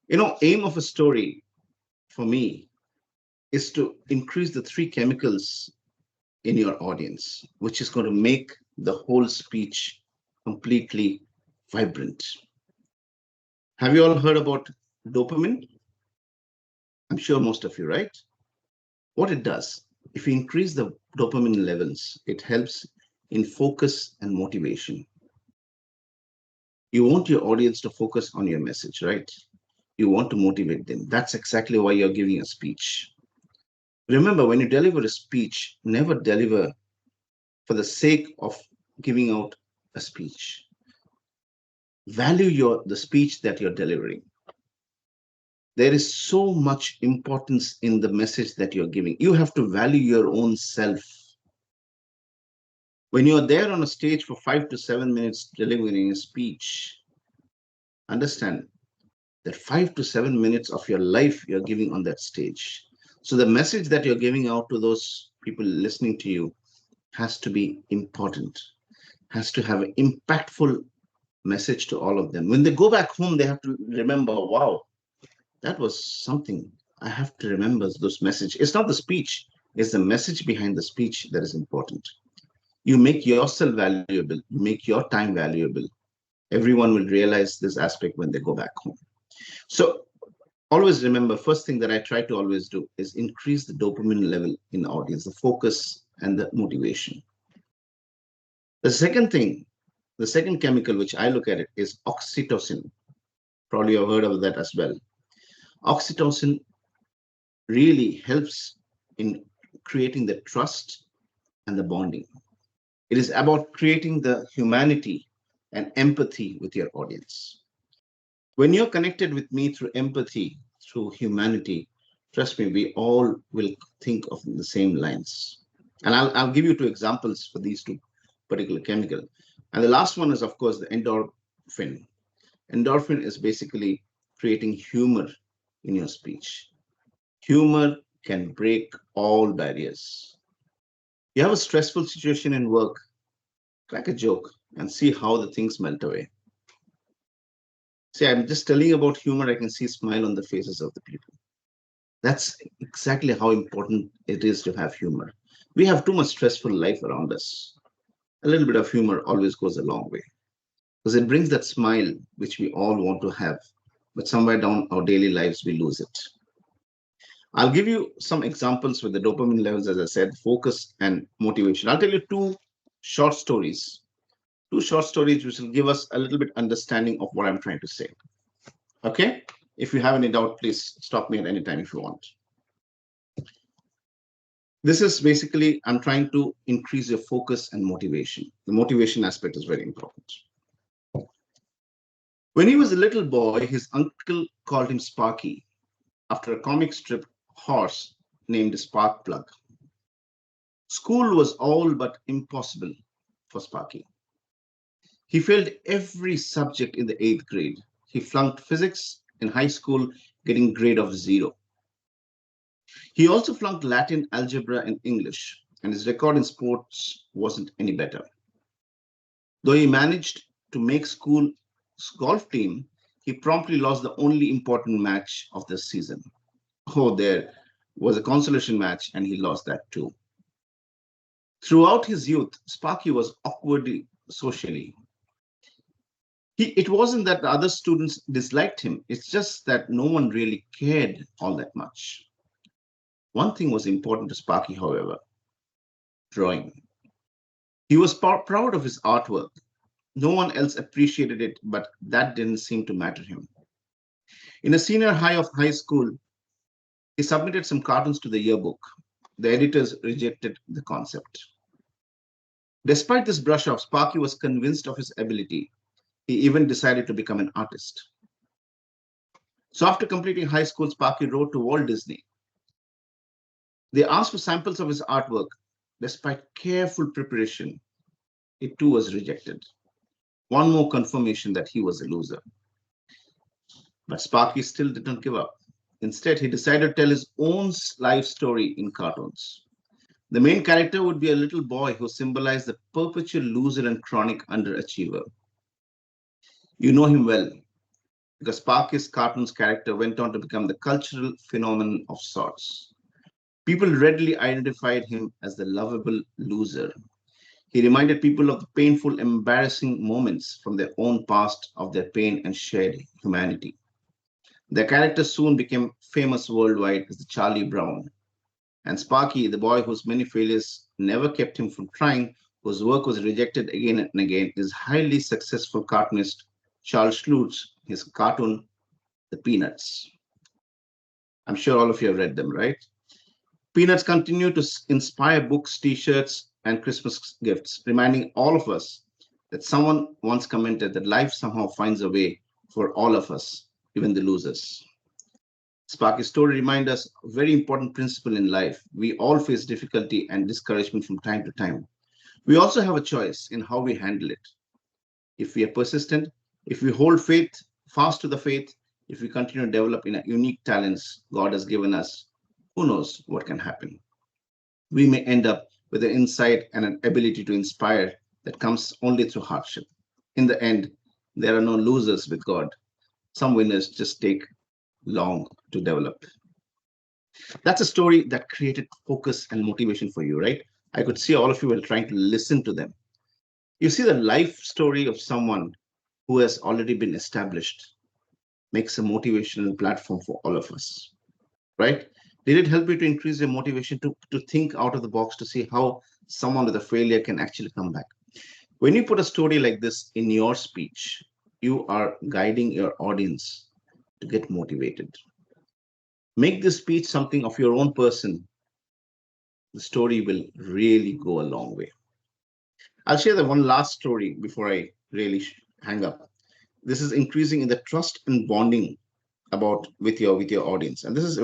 Aim of a story for me is to increase the three chemicals in your audience, which is going to make the whole speech completely vibrant. Have you all heard about dopamine? I'm sure most of you, right? What it does, if you increase the dopamine levels, it helps in focus and motivation. You want your audience to focus on your message, right? You want to motivate them. That's exactly why you're giving a speech. Remember, when you deliver a speech, never deliver for the sake of giving out a speech. Value the speech that you're delivering. There is so much importance in the message that you're giving. You have to value your own self. When you're there on a stage for 5 to 7 minutes delivering a speech, understand that 5 to 7 minutes of your life you're giving on that stage. So the message that you're giving out to those people listening to you has to be important, has to have an impactful message to all of them. When they go back home, they have to remember, wow, that was something. I have to remember those messages. It's not the speech, it's the message behind the speech that is important. You make yourself valuable, you make your time valuable. Everyone will realize this aspect when they go back home. So always remember, first thing that I try to always do is increase the dopamine level in the audience, the focus and the motivation. The second thing, the second chemical which I look at it is oxytocin. Probably you've heard of that as well. Oxytocin really helps in creating the trust and the bonding. It is about creating the humanity and empathy with your audience. When you're connected with me through empathy, through humanity, trust me, we all will think of the same lines. And I'll give you two examples for these two particular chemical. And the last one is, of course, the endorphin. Endorphin is basically creating humor in your speech. Humor can break all barriers. You have a stressful situation in work, crack a joke and see how the things melt away. See, I'm just telling you about humor. I can see a smile on the faces of the people. That's exactly how important it is to have humor. We have too much stressful life around us. A little bit of humor always goes a long way because it brings that smile which we all want to have, but somewhere down our daily lives, we lose it. I'll give you some examples with the dopamine levels, as I said, focus and motivation. I'll tell you two short stories which will give us a little bit understanding of what I'm trying to say. Okay? If you have any doubt, please stop me at any time if you want. This is basically, I'm trying to increase your focus and motivation. The motivation aspect is very important. When he was a little boy, his uncle called him Sparky after a comic strip horse named Sparkplug. School was all but impossible for Sparky. He failed every subject in the 8th grade. He flunked physics in high school, getting grade of 0. He also flunked Latin, algebra, and English, and his record in sports wasn't any better. Though he managed to make school's golf team, he promptly lost the only important match of the season. Oh, there was a consolation match, and he lost that too. Throughout his youth, Sparky was awkwardly socially. It wasn't that the other students disliked him, it's just that no one really cared all that much. One thing was important to Sparky, however: drawing. He was proud of his artwork. No one else appreciated it, but that didn't seem to matter him. In a senior high of high school, he submitted some cartoons to the yearbook. The editors rejected the concept. Despite this brush off, Sparky was convinced of his ability. He even decided to become an artist. So after completing high school, Sparky wrote to Walt Disney. They asked for samples of his artwork. Despite careful preparation, it too was rejected. One more confirmation that he was a loser. But Sparky still did not give up. Instead, he decided to tell his own life story in cartoons. The main character would be a little boy who symbolized the perpetual loser and chronic underachiever. You know him well, because Sparky's cartoons character went on to become the cultural phenomenon of sorts. People readily identified him as the lovable loser. He reminded people of the painful, embarrassing moments from their own past, of their pain and shared humanity. The character soon became famous worldwide as the Charlie Brown. And Sparky, the boy whose many failures never kept him from trying, whose work was rejected again and again, is highly successful cartoonist Charles Schulz, his cartoon, The Peanuts. I'm sure all of you have read them, right? Peanuts continue to inspire books, t-shirts, and Christmas gifts, reminding all of us that someone once commented that life somehow finds a way for all of us, even the losers. Sparky's story reminds us a very important principle in life. We all face difficulty and discouragement from time to time. We also have a choice in how we handle it. If we are persistent, if we hold faith, fast to the faith, if we continue to develop in unique talents God has given us, who knows what can happen? We may end up with an insight and an ability to inspire that comes only through hardship. In the end, there are no losers with God. Some winners just take long to develop. That's a story that created focus and motivation for you, right? I could see all of you were trying to listen to them. You see, the life story of someone who has already been established makes a motivational platform for all of us, right? Did it help you to increase your motivation to think out of the box, to see how someone with a failure can actually come back? When you put a story like this in your speech, you are guiding your audience to get motivated. Make this speech something of your own person. The story will really go a long way. I'll share the one last story before I really hang up. This is increasing in the trust and bonding with your audience. And this is a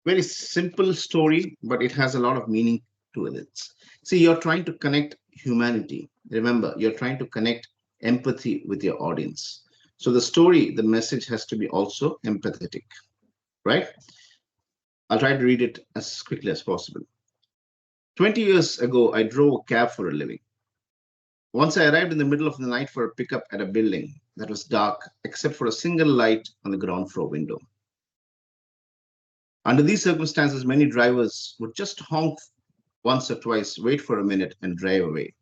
very simple story, but it has a lot of meaning to it. See, you're trying to connect humanity. Remember, you're trying to connect empathy with your audience. So the story, the message has to be also empathetic, right? I'll try to read it as quickly as possible. 20 years ago, I drove a cab for a living. Once I arrived in the middle of the night for a pickup at a building that was dark, except for a single light on the ground floor window. Under these circumstances, many drivers would just honk once or twice, wait for a minute, and drive away.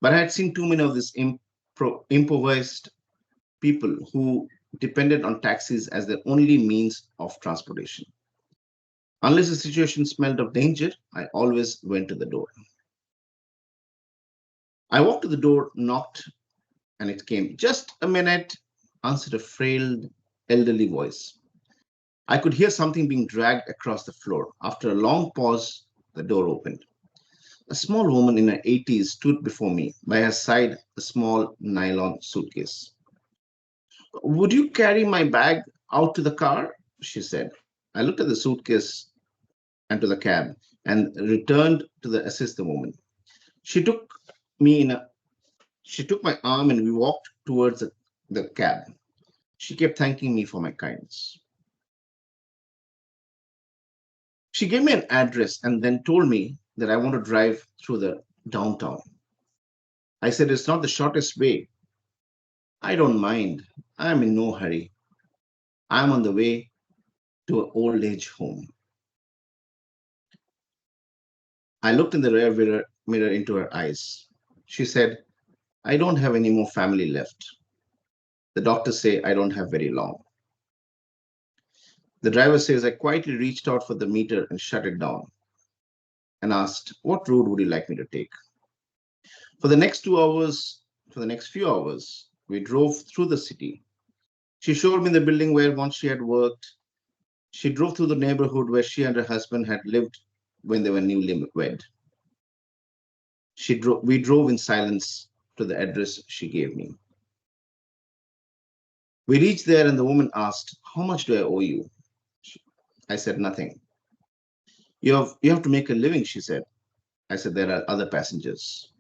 But I had seen too many of these improvised people who depended on taxis as their only means of transportation. Unless the situation smelled of danger, I always went to the door. I walked to the door, knocked, and it came. "Just a minute," answered a frail, elderly voice. I could hear something being dragged across the floor. After a long pause, the door opened. A small woman in her 80s stood before me, by her side a small nylon suitcase. "Would you carry my bag out to the car?" she said. I looked at the suitcase and to the cab. and returned to assist the woman. She took me in a she took my arm and we walked towards the cab. She kept thanking me for my kindness. She gave me an address and then told me that I want to drive through the downtown. I said it's not the shortest way. I don't mind. I'm in no hurry. I'm on the way to an old age home. I looked in the rear mirror into her eyes. She said, I don't have any more family left. The doctors say I don't have very long. The driver says I quietly reached out for the meter and shut it down and asked, what route would you like me to take? For the next 2 hours, for the next few hours, we drove through the city. She showed me the building where once she had worked. She drove through the neighborhood where she and her husband had lived when they were newly wed. We drove in silence to the address she gave me. We reached there and the woman asked, how much do I owe you? I said, nothing. You have to make a living, she said. I said, there are other passengers.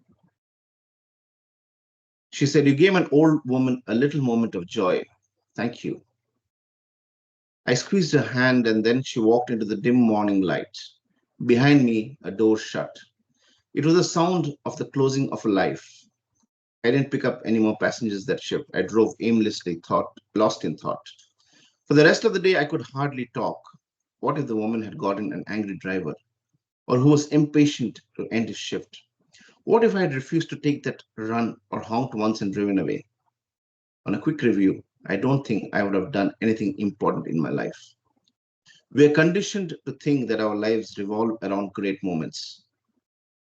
She said, you gave an old woman a little moment of joy. Thank you. I squeezed her hand and then she walked into the dim morning light. Behind me, a door shut. It was the sound of the closing of a life. I didn't pick up any more passengers that shift. I drove aimlessly, lost in thought. For the rest of the day, I could hardly talk. What if the woman had gotten an angry driver or who was impatient to end his shift? What if I had refused to take that run or honked once and driven away? On a quick review, I don't think I would have done anything important in my life. We are conditioned to think that our lives revolve around great moments,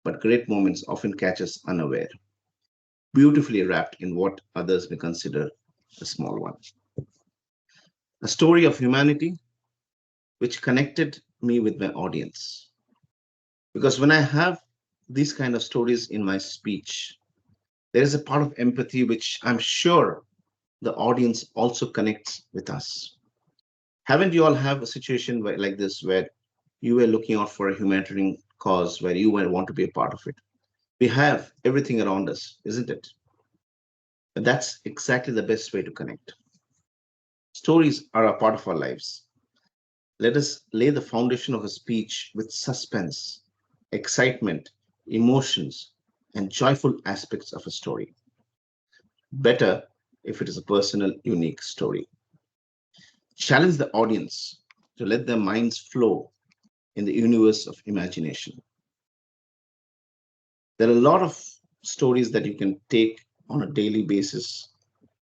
but great moments often catch us unaware, beautifully wrapped in what others may consider a small one. A story of humanity which connected me with my audience. Because when I have these kind of stories in my speech, there is a part of empathy which I'm sure the audience also connects with us. Haven't you all have a situation like this where you were looking out for a humanitarian cause where you might want to be a part of it? We have everything around us, isn't it? But that's exactly the best way to connect. Stories are a part of our lives. Let us lay the foundation of a speech with suspense, excitement, emotions, and joyful aspects of a story. Better if it is a personal, unique story. Challenge the audience to let their minds flow in the universe of imagination. There are a lot of stories that you can take on a daily basis.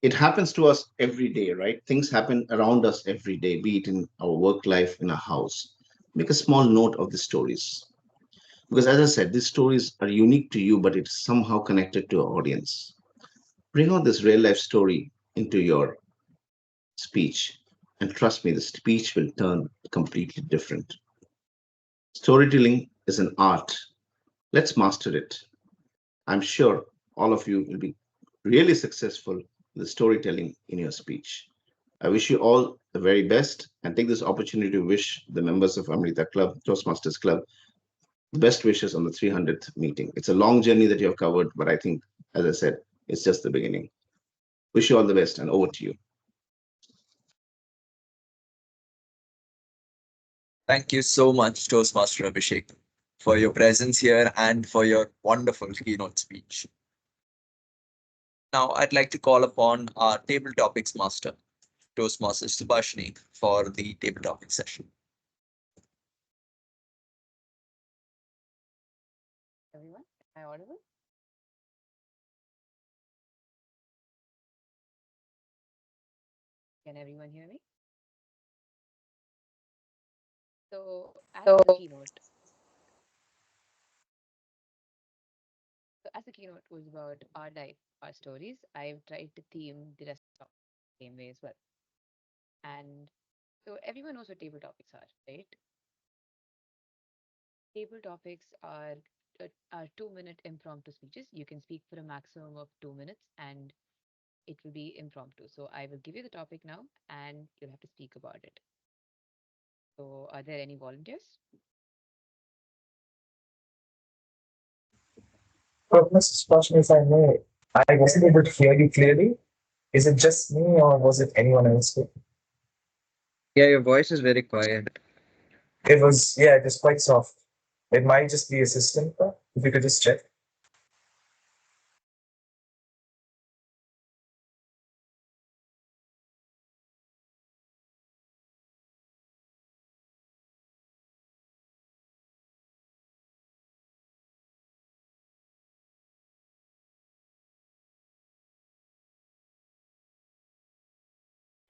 It happens to us every day, right? Things happen around us every day, be it in our work life, in our house. Make a small note of the stories. Because as I said, these stories are unique to you, but it's somehow connected to our audience. Bring out this real life story into your speech. And trust me, the speech will turn completely different. Storytelling is an art. Let's master it. I'm sure all of you will be really successful with the storytelling in your speech. I wish you all the very best and take this opportunity to wish the members of Amrita Club, Toastmasters Club, the best wishes on the 300th meeting. It's a long journey that you have covered, but I think, as I said, it's just the beginning. Wish you all the best and over to you. Thank you so much, Toastmaster Abhishek, for your presence here and for your wonderful keynote speech. Now, I'd like to call upon our table topics master, Toastmaster Subhashini, for the table topic session. Everyone, am I audible? Can everyone hear me? So, as the keynote was about our life, our stories, I've tried to theme the rest of the same way as well. And so everyone knows what table topics are, right? Table topics are 2 minute impromptu speeches. You can speak for a maximum of 2 minutes and it will be impromptu. So I will give you the topic now and you'll have to speak about it. So are there any volunteers? Mrs. Roshni, if I may, I wasn't able to hear you clearly. Is it just me or was it anyone else? Yeah, your voice is very quiet. It was, yeah, it was quite soft. It might just be a system, if you could just check.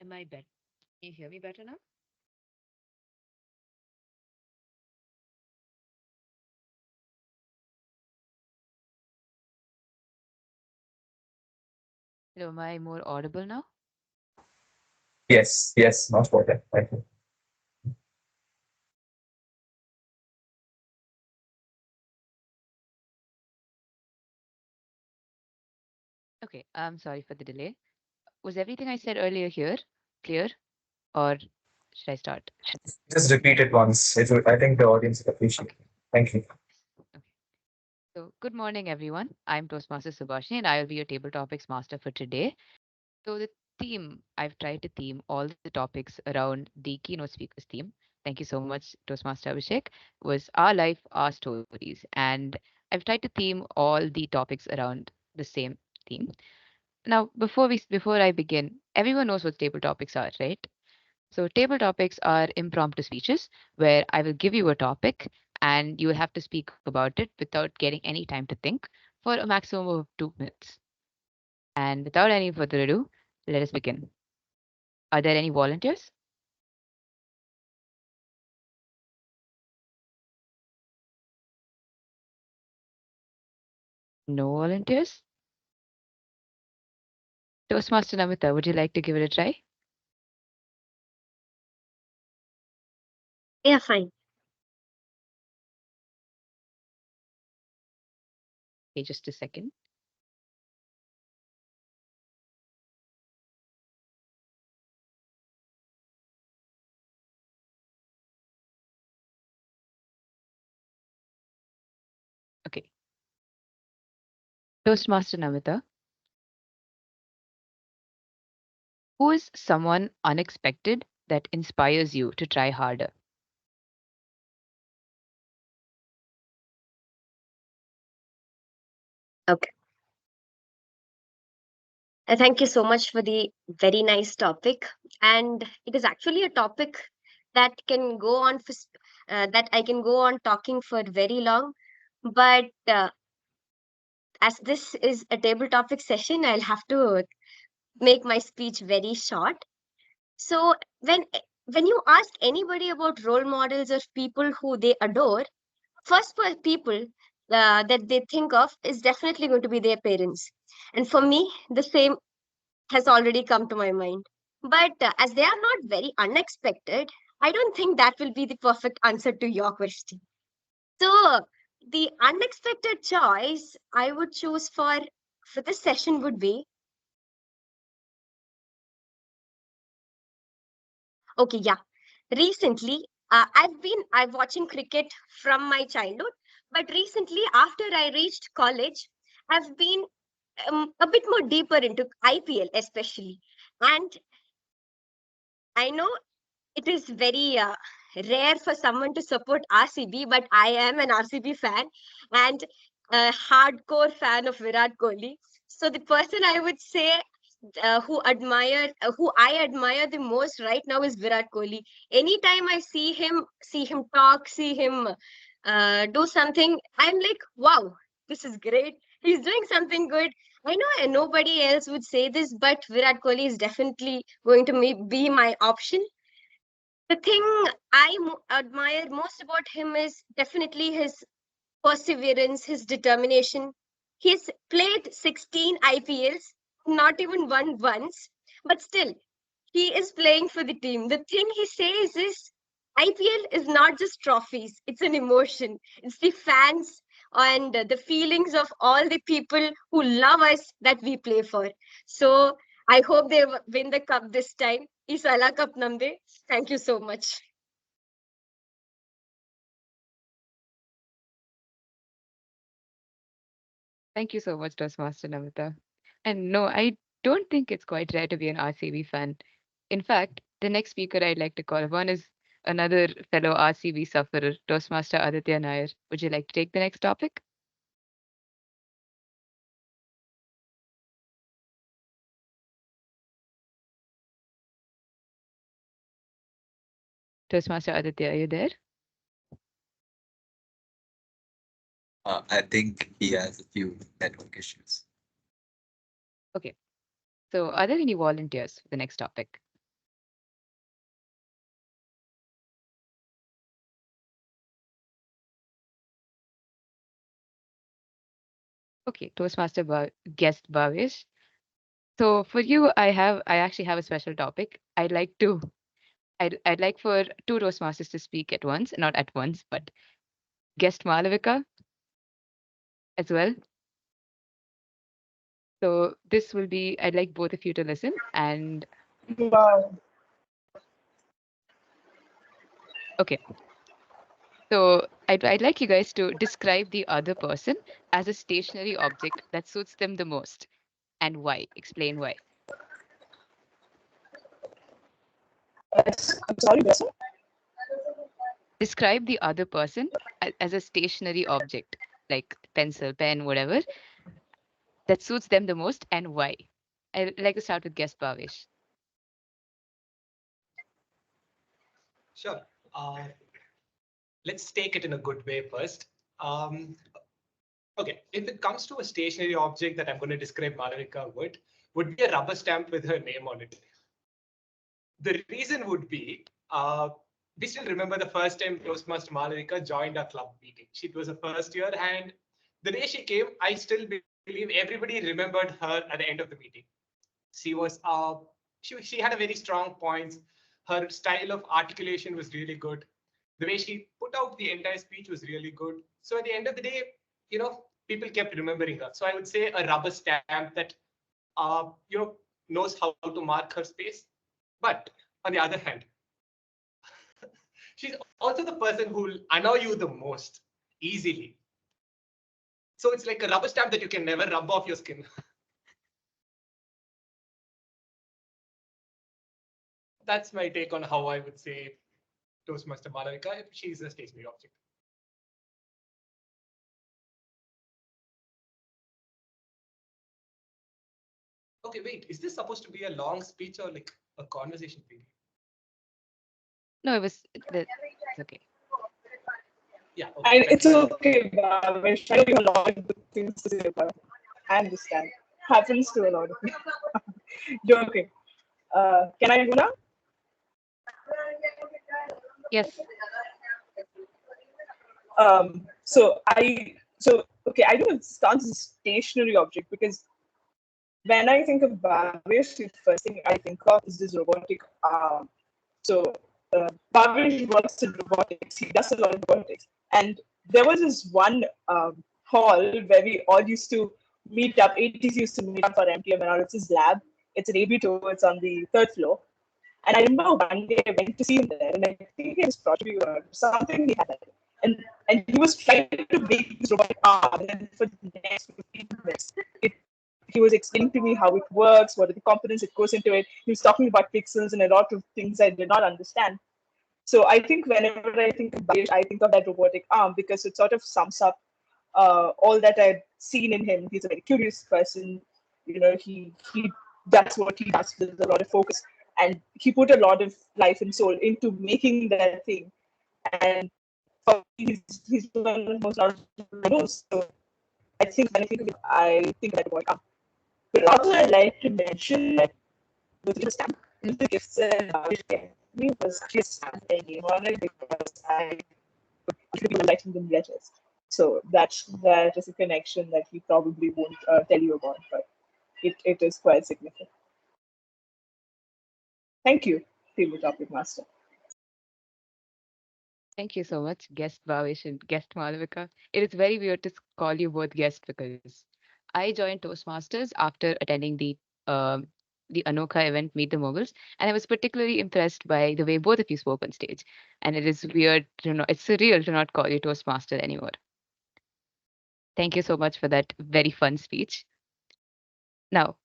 Am I better? Can you hear me better now? Hello, am I more audible now? Yes, yes, much better. Thank you. Okay, I'm sorry for the delay. Was everything I said earlier here clear, or should I start? Just repeat it once. I think the audience will appreciate it. Thank you. Okay. So, good morning, everyone. I'm Toastmaster Subhashini, and I will be your table topics master for today. So, the theme, I've tried to theme all the topics around the keynote speakers theme. Thank you so much, Toastmaster Abhishek. Was our life, our stories, and I've tried to theme all the topics around the same theme. Now, before I begin, everyone knows what table topics are, right? So, table topics are impromptu speeches where I will give you a topic and you will have to speak about it without getting any time to think for a maximum of 2 minutes. And without any further ado, let us begin. Are there any volunteers? No volunteers? Toastmaster Namita, would you like to give it a try? Yeah, fine. Okay, just a second. Okay. Toastmaster Namita, who is someone unexpected that inspires you to try harder? Okay. Thank you so much for the very nice topic. And it is actually a topic that can go on for, that I can go on talking for very long. But as this is a table topic session, I'll have to make my speech very short. So when you ask anybody about role models or people who they adore, first people that they think of is definitely going to be their parents. And for me, the same has already come to my mind. But as they are not very unexpected, I don't think that will be the perfect answer to your question. So the unexpected choice I would choose for this session would be, okay, yeah. Recently, I've watching cricket from my childhood, but recently after I reached college, I've been a bit more deeper into IPL especially, and I know it is very rare for someone to support RCB, but I am an RCB fan and a hardcore fan of Virat Kohli. So the person I would say who I admire the most right now is Virat Kohli. Anytime I see him talk, see him do something, I'm like, wow, this is great. He's doing something good. I know nobody else would say this, but Virat Kohli is definitely going to be my option. The thing admire most about him is definitely his perseverance, his determination. He's played 16 IPLs, not even won once, but still, he is playing for the team. The thing he says is IPL is not just trophies, it's an emotion. It's the fans and the feelings of all the people who love us that we play for. So I hope they win the cup this time. Isala Cup Namde. Thank you so much. Thank you so much, Toastmaster Namita. And no, I don't think it's quite rare to be an RCB fan. In fact, the next speaker I'd like to call upon is another fellow RCB sufferer, Toastmaster Aditya Nair. Would you like to take the next topic? Toastmaster Aditya, are you there? I think he has a few network issues. Okay. So, are there any volunteers for the next topic? Okay, Toastmaster guest Bhavesh. So for you, I actually have a special topic. I'd like for two Toastmasters to speak at once, not at once, but guest Malavika as well. So this will be, I'd like both of you to listen. And Wow. okay, so I'd like you guys to describe the other person as a stationary object that suits them the most and why. Explain why. I'm sorry, Bessie. Describe the other person as a stationary object, like pencil, pen, whatever, that suits them the most and why. I'd like to start with guest Bhavesh. Sure. Uh, let's take it in a good way first. Okay, if it comes to a stationary object that I'm going to describe Malavika would be a rubber stamp with her name on it. The reason would be, we still remember the first time Toastmaster Malavika joined our club meeting. She was a first year, and the day she came, I still believe everybody remembered her at the end of the meeting. She was she had a very strong points. Her style of articulation was really good. The way she put out the entire speech was really good. So at the end of the day, people kept remembering her. So I would say a rubber stamp that knows how to mark her space. But on the other hand, she's also the person who will annoy you the most easily. So it's like a rubber stamp that you can never rub off your skin. That's my take on how I would say Toastmaster Malavika if she's a stationary object. Okay, wait, is this supposed to be a long speech or like a conversation period? No, it's okay. Yeah. Okay, and it's okay, Bhavesh. I know you have a lot of good things to say about it. I understand. Happens to a lot of people. Joking. Can I go now? Yes. So okay, I don't stance as a stationary object because when I think of Bhavesh, the first thing I think of is this robotic arm. So Bhavesh works in robotics. He does a lot of robotics. And there was this one hall where we all used to meet up. ATC used to meet up for MTM and all. It's his lab. It's an AB2. It's on the third floor. And I remember one day I went to see him there, and I think his project or something he had. And he was trying to make this robotic arm. And for the next 15 minutes, he was explaining to me how it works, what are the components that goes into it. He was talking about pixels and a lot of things I did not understand. So I think whenever I think of Bayesh, I think of that robotic arm because it sort of sums up all that I've seen in him. He's a very curious person. He that's what he does with a lot of focus, and he put a lot of life and soul into making that thing. And for me, he's one of the most knowledgeable I know. So I think when I think that robotic arm. But also, I'd like to mention that the stamp in the gifts and me was just something you wanted because I could be writing them letters. So that is a connection that he probably won't tell you about, but it is quite significant. Thank you, Table Topic Master. Thank you so much, guest Bhavesh and guest Malavika. It is very weird to call you both guests because I joined Toastmasters after attending the Anokha event, Meet the Moguls, and I was particularly impressed by the way both of you spoke on stage. And it is weird to know, it's surreal to not call you Toastmaster anymore. Thank you so much for that very fun speech. Now,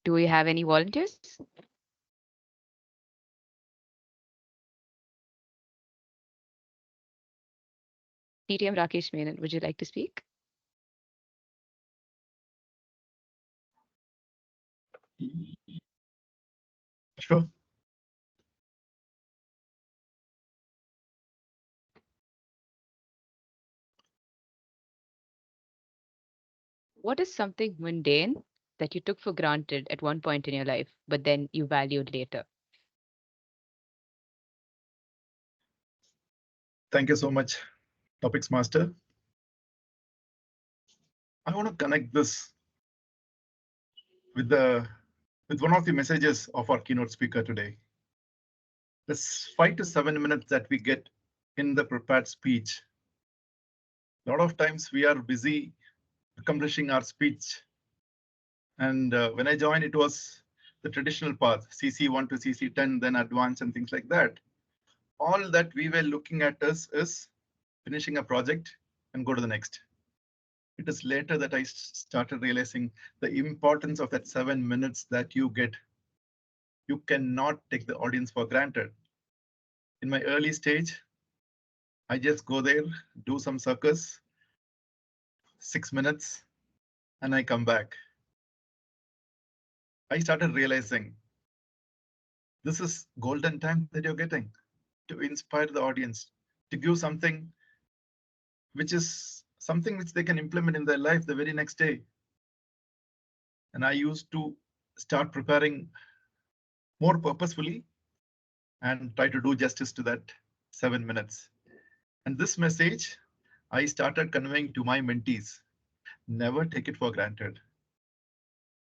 do we have any volunteers? TTM Rakesh Menon, would you like to speak? Sure. What is something mundane that you took for granted at one point in your life, but then you valued later? Thank you so much, Topics Master. I want to connect this with one of the messages of our keynote speaker today. This 5 to 7 minutes that we get in the prepared speech. A lot of times we are busy accomplishing our speech. And when I joined, it was the traditional path, CC1 to CC10, then advance and things like that. All that we were looking at is finishing a project and go to the next. It is later that I started realizing the importance of that 7 minutes that you get. You cannot take the audience for granted. In my early stage, I just go there, do some circus, 6 minutes, and I come back. I started realizing this is golden time that you're getting to inspire the audience, to give something which is something which they can implement in their life the very next day. And I used to start preparing more purposefully and try to do justice to that 7 minutes. And this message I started conveying to my mentees. Never take it for granted.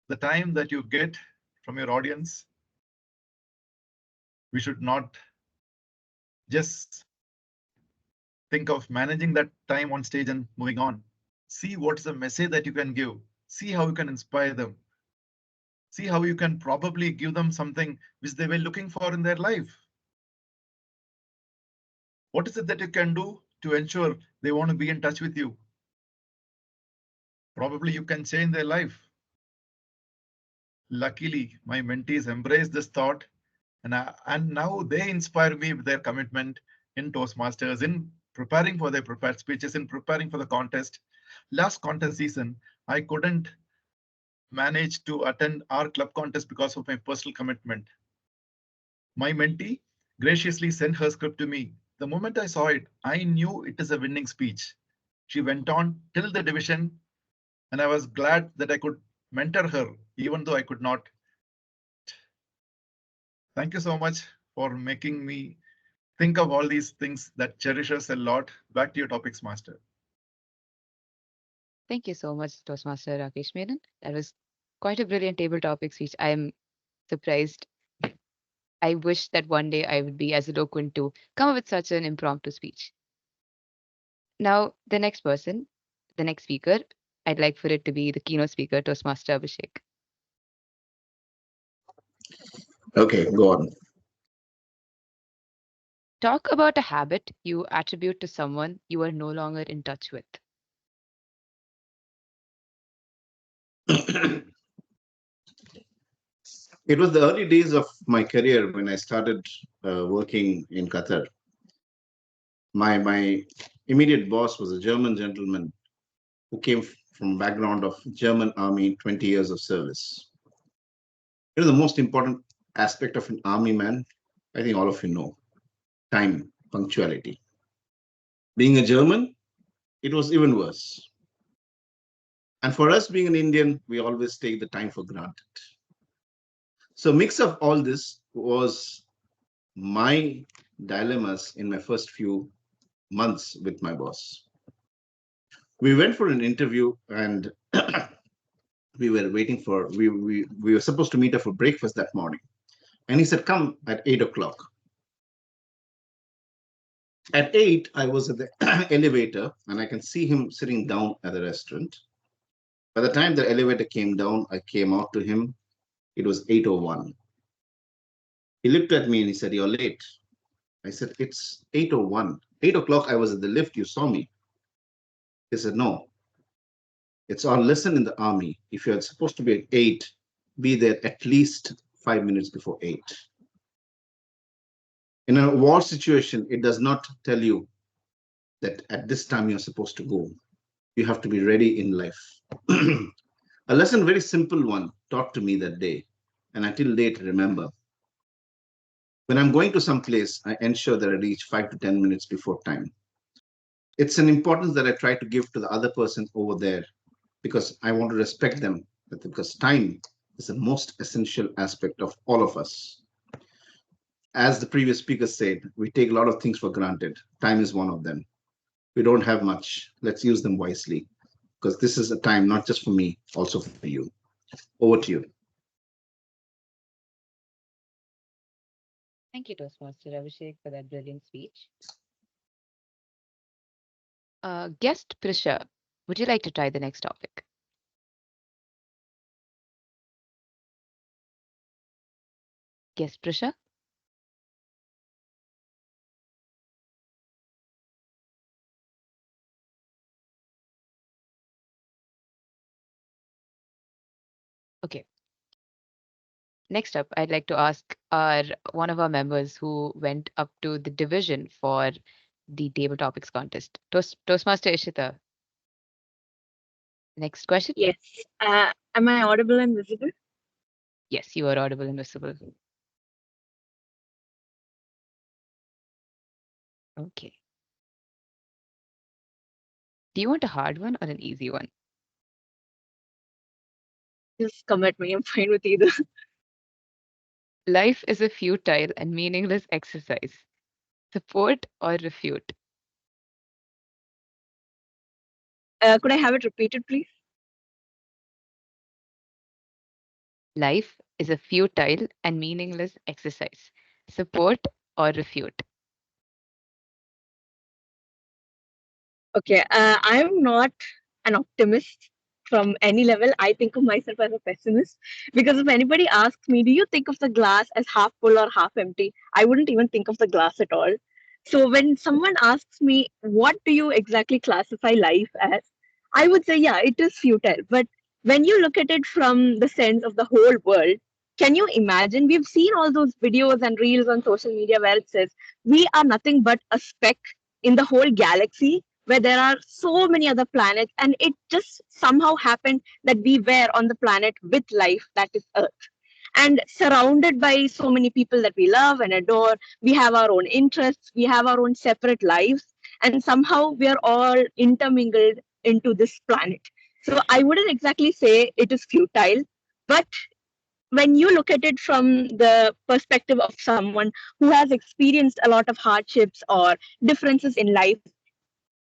The time that you get from your audience, we should not just think of managing that time on stage and moving on. See what's the message that you can give. See how you can inspire them. See how you can probably give them something which they were looking for in their life. What is it that you can do to ensure they want to be in touch with you? Probably you can change their life. Luckily, my mentees embrace this thought, and now they inspire me with their commitment in Toastmasters, in preparing for their prepared speeches, in preparing for the contest. Last contest season, I couldn't manage to attend our club contest because of my personal commitment. My mentee graciously sent her script to me. The moment I saw it, I knew it is a winning speech. She went on till the division, and I was glad that I could mentor her, even though I could not. Thank you so much for making me think of all these things that cherishes a lot. Back to your topics, Master. Thank you so much, Toastmaster Rakesh Menon. That was quite a brilliant table topic speech. I am surprised. I wish that one day I would be as eloquent to come up with such an impromptu speech. Now, the next person, the next speaker, I'd like for it to be the keynote speaker, Toastmaster Abhishek. Okay, go on. Talk about a habit you attribute to someone you are no longer in touch with. It was the early days of my career when I started working in Qatar. My immediate boss was a German gentleman who came from a background of German army, 20 years of service. You know, the most important aspect of an army man, I think all of you know, time, punctuality. Being a German, it was even worse. And for us being an Indian, we always take the time for granted. So mix of all this was my dilemmas in my first few months with my boss. We went for an interview and we were waiting for, we were supposed to meet up for breakfast that morning. And he said, come at 8 o'clock. At 8, I was at the elevator and I can see him sitting down at the restaurant. By the time the elevator came down, I came out to him. It was 8:01. He looked at me and he said, you're late. I said, it's 8:01. 8 o'clock, I was at the lift. You saw me. He said, no, it's our lesson in the army. If you're supposed to be at 8, be there at least 5 minutes before 8. In a war situation, it does not tell you that at this time you're supposed to go. You have to be ready in life. A lesson, very simple one, taught to me that day, and until date, remember. When I'm going to some place, I ensure that I reach 5 to 10 minutes before time. It's an importance that I try to give to the other person over there because I want to respect them, because time is the most essential aspect of all of us. As the previous speaker said, we take a lot of things for granted. Time is one of them. We don't have much. Let's use them wisely, because this is a time not just for me, also for you. Over to you. Thank you, Toastmaster Abhishek, for that brilliant speech. Guest Prisha, would you like to try the next topic? Guest Prisha? Okay. Next up, I'd like to ask one of our members who went up to the division for the table topics contest. Toastmaster Ishita. Next question. Yes. Am I audible and visible? Yes, you are audible and visible. Okay. Do you want a hard one or an easy one? Just come at me. I'm fine with either. Life is a futile and meaningless exercise. Support or refute? Could I have it repeated, please? Life is a futile and meaningless exercise. Support or refute? Okay. I'm not an optimist from any level. I think of myself as a pessimist because if anybody asks me, do you think of the glass as half full or half empty? I wouldn't even think of the glass at all. So when someone asks me, what do you exactly classify life as? I would say, yeah, it is futile. But when you look at it from the sense of the whole world, can you imagine? We've seen all those videos and reels on social media where it says we are nothing but a speck in the whole galaxy where there are so many other planets, and it just somehow happened that we were on the planet with life, that is Earth. And surrounded by so many people that we love and adore, we have our own interests, we have our own separate lives, and somehow we are all intermingled into this planet. So I wouldn't exactly say it is futile, but when you look at it from the perspective of someone who has experienced a lot of hardships or differences in life,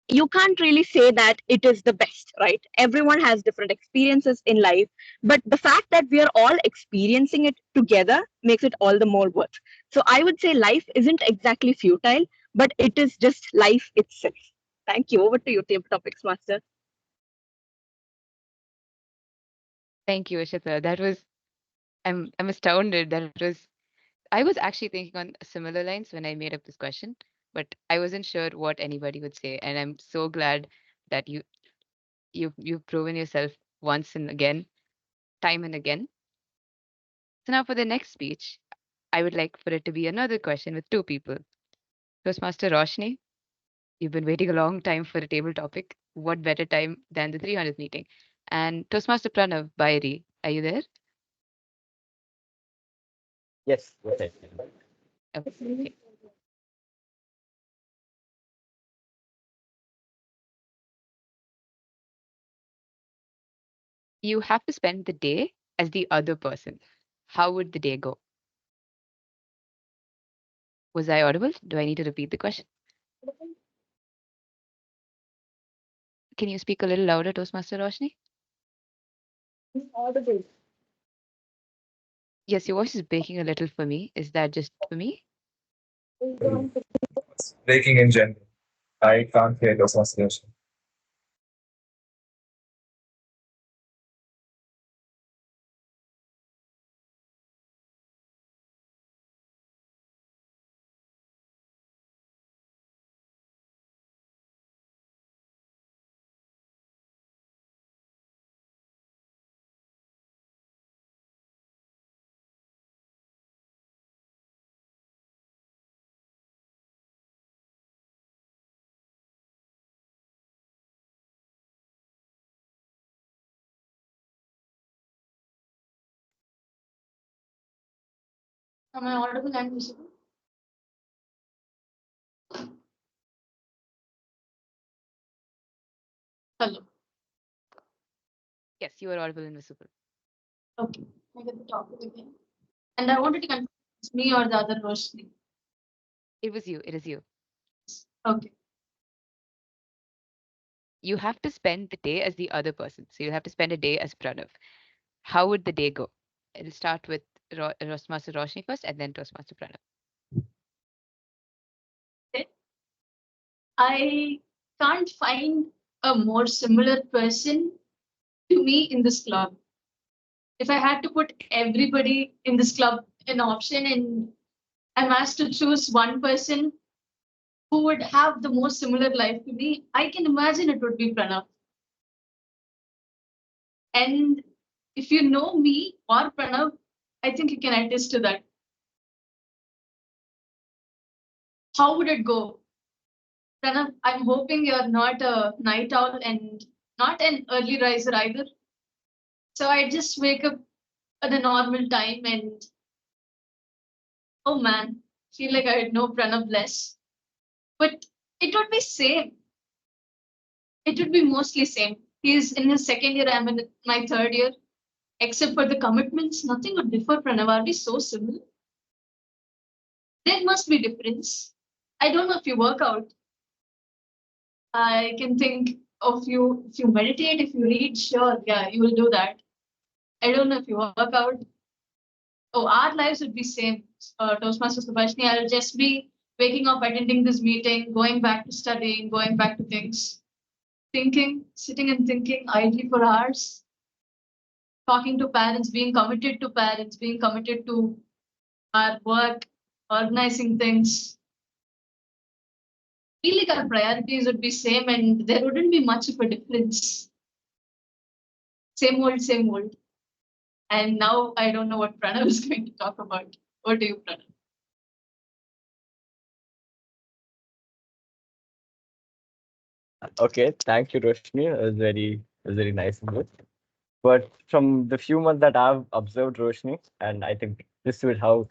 you can't really say that it is the best, right? Everyone has different experiences in life, but the fact that we are all experiencing it together makes it all the more worth. So I would say life isn't exactly futile, but it is just life itself. Thank you. Over to you, Table Topics Master. Thank you, Ishita. I'm astounded that it was. I was actually thinking on similar lines when I made up this question, but I wasn't sure what anybody would say. And I'm so glad that you've proven yourself once and again, time and again. So now for the next speech, I would like for it to be another question with two people. Toastmaster Roshni, you've been waiting a long time for a table topic. What better time than the 300th meeting? And Toastmaster Pranav Bayari, are you there? Yes. Okay. You have to spend the day as the other person. How would the day go? Was I audible? Do I need to repeat the question? Can you speak a little louder, Toastmaster Roshni? Audible. Yes, your voice is breaking a little for me. Is that just for me? Breaking in general. I can't hear those translation. Am I audible and visible? Hello. Yes, you are audible and visible. Okay, I get the topic again. And I wanted to confirm it's me or the other Roshni. It was you. It is you. Okay. You have to spend the day as the other person. So you have to spend a day as Pranav. How would the day go? It'll start with Toastmaster Roshni first and then Toastmaster Pranav. Okay. I can't find a more similar person to me in this club. If I had to put everybody in this club an option and I'm asked to choose one person who would have the most similar life to me, I can imagine it would be Pranav. And if you know me or Pranav, I think you can attest to that. How would it go? Pranav, I'm hoping you're not a night owl and not an early riser either. So I just wake up at a normal time and oh man, feel like I know Pranav less. But it would be same. It would be mostly same. He's in his second year, I'm in my third year. Except for the commitments, nothing would differ, Pranav. Are we so similar? There must be difference. I don't know if you work out. I can think of you if you meditate, if you read, sure, yeah, you will do that. I don't know if you work out. Oh, our lives would be same. Toastmaster Subhashni, I'll just be waking up, attending this meeting, going back to studying, going back to things, thinking, sitting and thinking idly for hours, talking to parents, being committed to our work, organizing things. Feel like our priorities would be same and there wouldn't be much of a difference. Same old, same old. And now I don't know what Pranav is going to talk about. What do you, Pranav? Okay, thank you, Roshni. It was very nice of you. But from the few months that I've observed Roshni, and I think this is how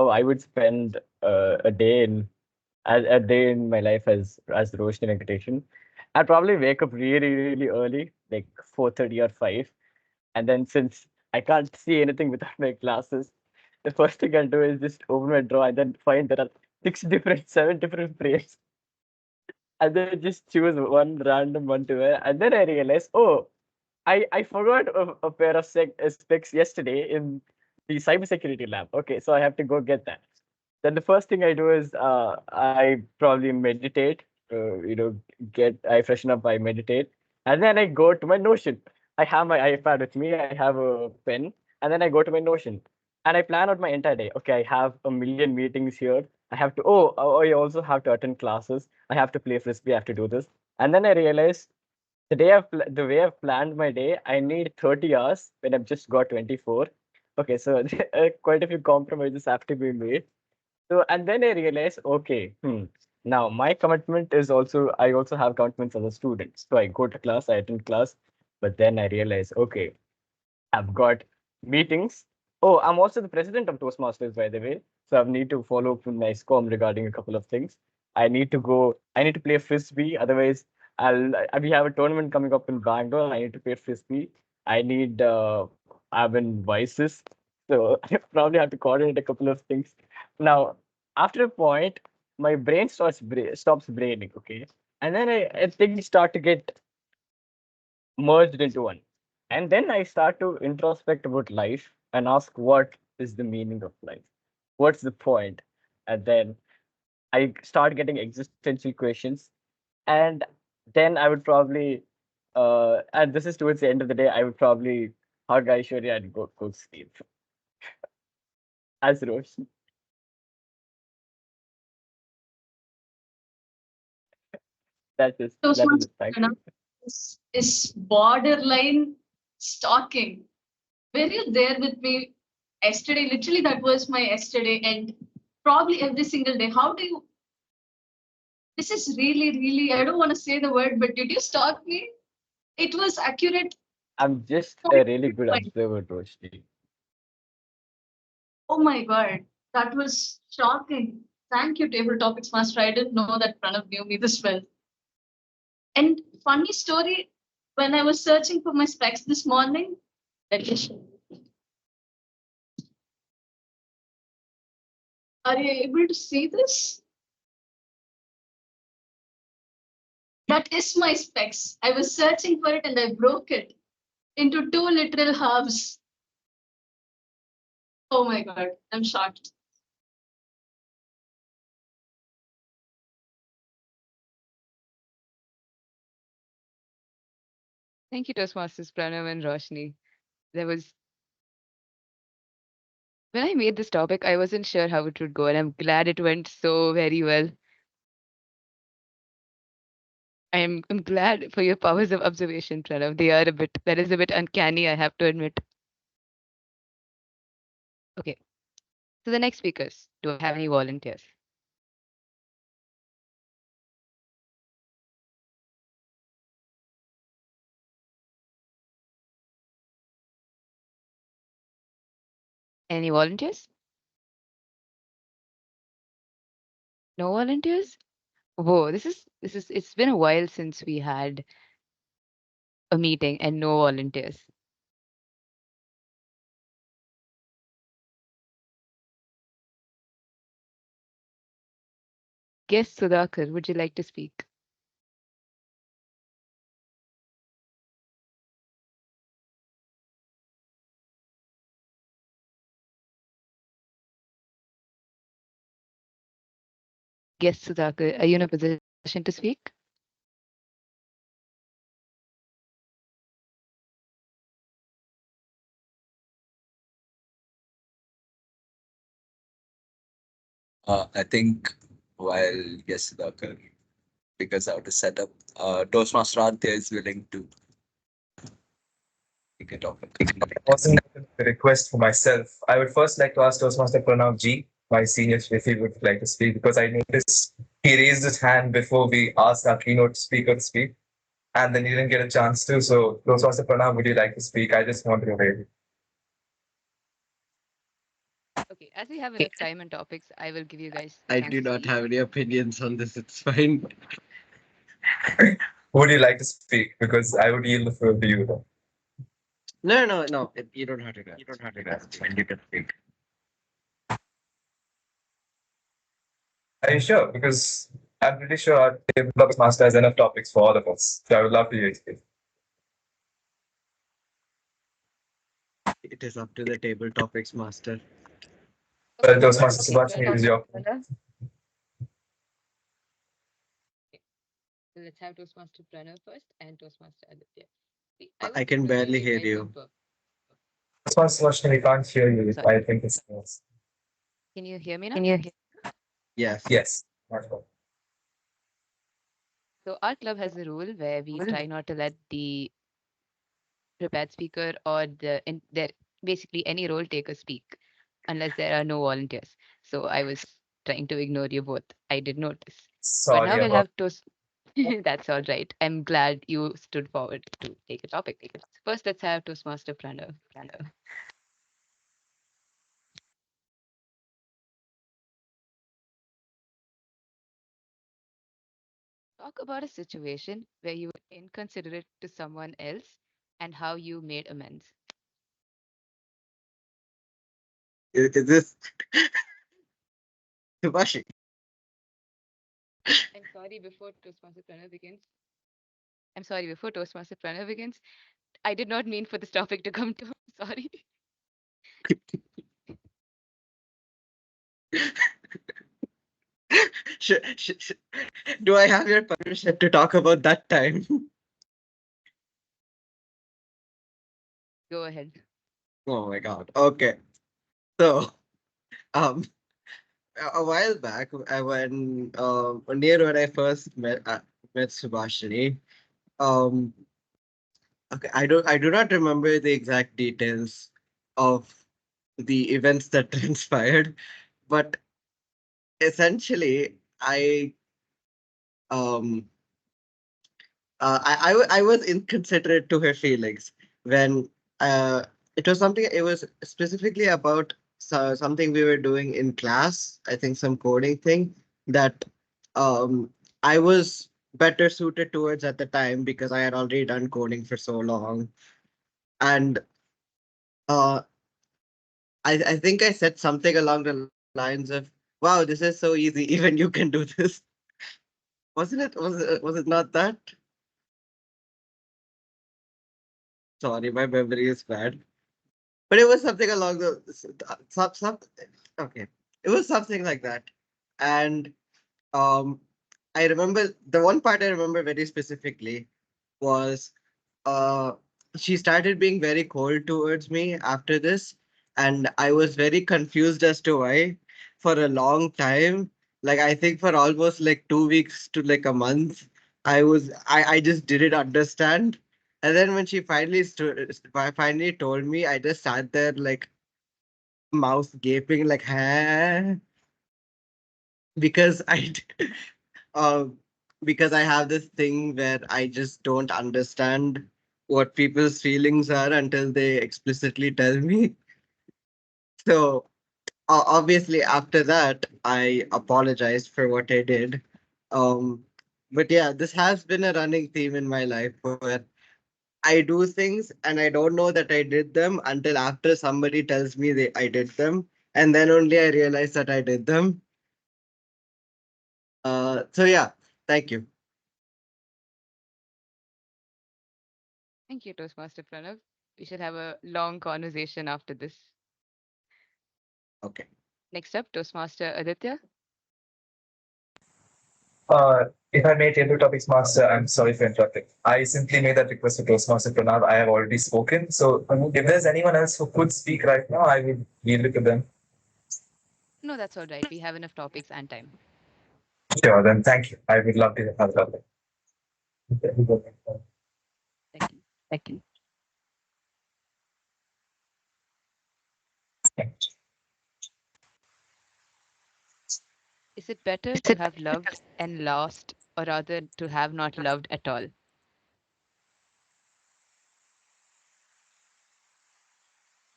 I would spend a day in my life as Roshni Venkateshan. I'd probably wake up really, really early, like 4:30 or 5. And then since I can't see anything without my glasses, the first thing I'll do is just open my drawer and then find there are 7 different frames. And then just choose one random one to wear. And then I realize, oh, I forgot a pair of specs yesterday in the cybersecurity lab. Okay, so I have to go get that. Then the first thing I do is I probably meditate. I freshen up, I meditate, and then I go to my Notion. I have my iPad with me. I have a pen, and then I go to my Notion, and I plan out my entire day. Okay, I have a million meetings here. I have to. I also have to attend classes. I have to play frisbee. I have to do this, and then I realize the way I've planned my day, I need 30 hours when I've just got 24. Okay, so quite a few compromises have to be made. So and then I realized, okay, now my commitment is I also have commitments as a student. So I go to class, I attend class, but then I realize, okay, I've got meetings. Oh, I'm also the president of Toastmasters, by the way. So I need to follow up with my SCOM regarding a couple of things. I need to play frisbee. Otherwise, we have a tournament coming up in Bangalore. I need to play frisbee. I'm in Vices. So I probably have to coordinate a couple of things. Now, after a point, my brain stops braining, okay? And then things start to get merged into one. And then I start to introspect about life and ask what is the meaning of life? What's the point? And then I start getting existential questions. And then I would probably, and this is towards the end of the day, I would probably hug Aishwarya and go sleep. As Rosh. That is it. Thank you. Is borderline stalking. Were you there with me yesterday? Literally, that was my yesterday, and probably every single day. How do you? This is really, really. I don't want to say the word, but did you stalk me? It was accurate. I'm just a really good observer, Roshni. Oh my god. That was shocking. Thank you, Table Topics Master. I didn't know that Pranav knew me this well. And funny story, when I was searching for my specs this morning, let me show you. Are you able to see this? That is my specs. I was searching for it and I broke it into two literal halves. Oh my God, I'm shocked. Thank you, Toastmasters Pranav and Roshni. There was When I made this topic, I wasn't sure how it would go, and I'm glad it went so very well. I'm glad for your powers of observation, Pranav. That is a bit uncanny, I have to admit. Okay, so the next speakers. Do I have any volunteers? Any volunteers? No volunteers? Whoa, it's been a while since we had a meeting and no volunteers. Guest Sudhakar, would you like to speak? Guest Sudhakar, are you in a position to speak? I think while yes, Sudhakar figures out a setup, Toastmaster Aditya is willing to take a topic. Wasn't a request for myself. I would first like to ask Toastmaster Pranav G, my senior, if he would like to speak, because I noticed he raised his hand before we asked our keynote speaker to speak, and then he didn't get a chance to. So, Toastmaster Pranav, would you like to speak? I just wanted to hear you. Okay, as we have enough time and topics, I will give you guys. I do not have any opinions on this. It's fine. Would you like to speak? Because I would yield the floor to you. Though. No. You don't have to. You don't have to. You can speak. Are you sure? Because I'm pretty sure our table topics master has enough topics for all of us. So I would love to hear you speak. It is up to the table topics master. Well, Toastmaster Sebastian is your. Let's have Toastmaster Pranav first and Toastmaster Aditya. I can barely hear you. Toastmaster Sebastian, we can't hear you. I think it's yours. Can you hear me now? Yes. Yes. So our club has a rule where we try not to let the prepared speaker or basically any role taker speak unless there are no volunteers. So I was trying to ignore you both. I did notice. Sorry but now we'll about- have Toast. That's all right. I'm glad you stood forward to take a topic. First, let's have Toastmaster Pranav. Talk about a situation where you were inconsiderate to someone else and how you made amends. Is this Subashi? I'm sorry before Toastmaster Pranav begins. I did not mean for this topic to come to. Sorry. Do I have your permission to talk about that time? Go ahead. Oh my God. Okay. So, a while back, when I first met Subhashini, okay, I do not remember the exact details of the events that transpired, but essentially, um I was inconsiderate to her feelings when it was something. It was specifically about something we were doing in class. I think some coding thing that I was better suited towards at the time because I had already done coding for so long. And uh, I think I said something along the lines of, "Wow, this is so easy. Even you can do this." Wasn't it? Was it not that? Sorry, my memory is bad. But it was something along the some okay. It was something like that. And um I remember the one part I remember very specifically was uh she started being very cold towards me after this, and I was very confused as to why for a long time. Like I think for almost like 2 weeks to like a month, I just didn't understand. And then when she finally told me, I just sat there like mouth gaping, like, huh? Because um, because I have this thing where I just don't understand what people's feelings are until they explicitly tell me. So obviously, after that, I apologized for what I did. Um, but yeah, this has been a running theme in my life where I do things and I don't know that I did them until after somebody tells me I did them, and then only I realize that I did them. So yeah, thank you. Thank you, Toastmaster Pranav. We should have a long conversation after this. Okay. Next up, Toastmaster Aditya. If I may tell you topics master, I'm sorry for interrupting. I simply made that request to Toastmaster Pranav. I have already spoken. So if there's anyone else who could speak right now, I will yield it to them. No, that's all right. We have enough topics and time. Sure, then thank you. I would love to have that. Thank you. Thank you. Is it better to have loved and lost, or rather to have not loved at all?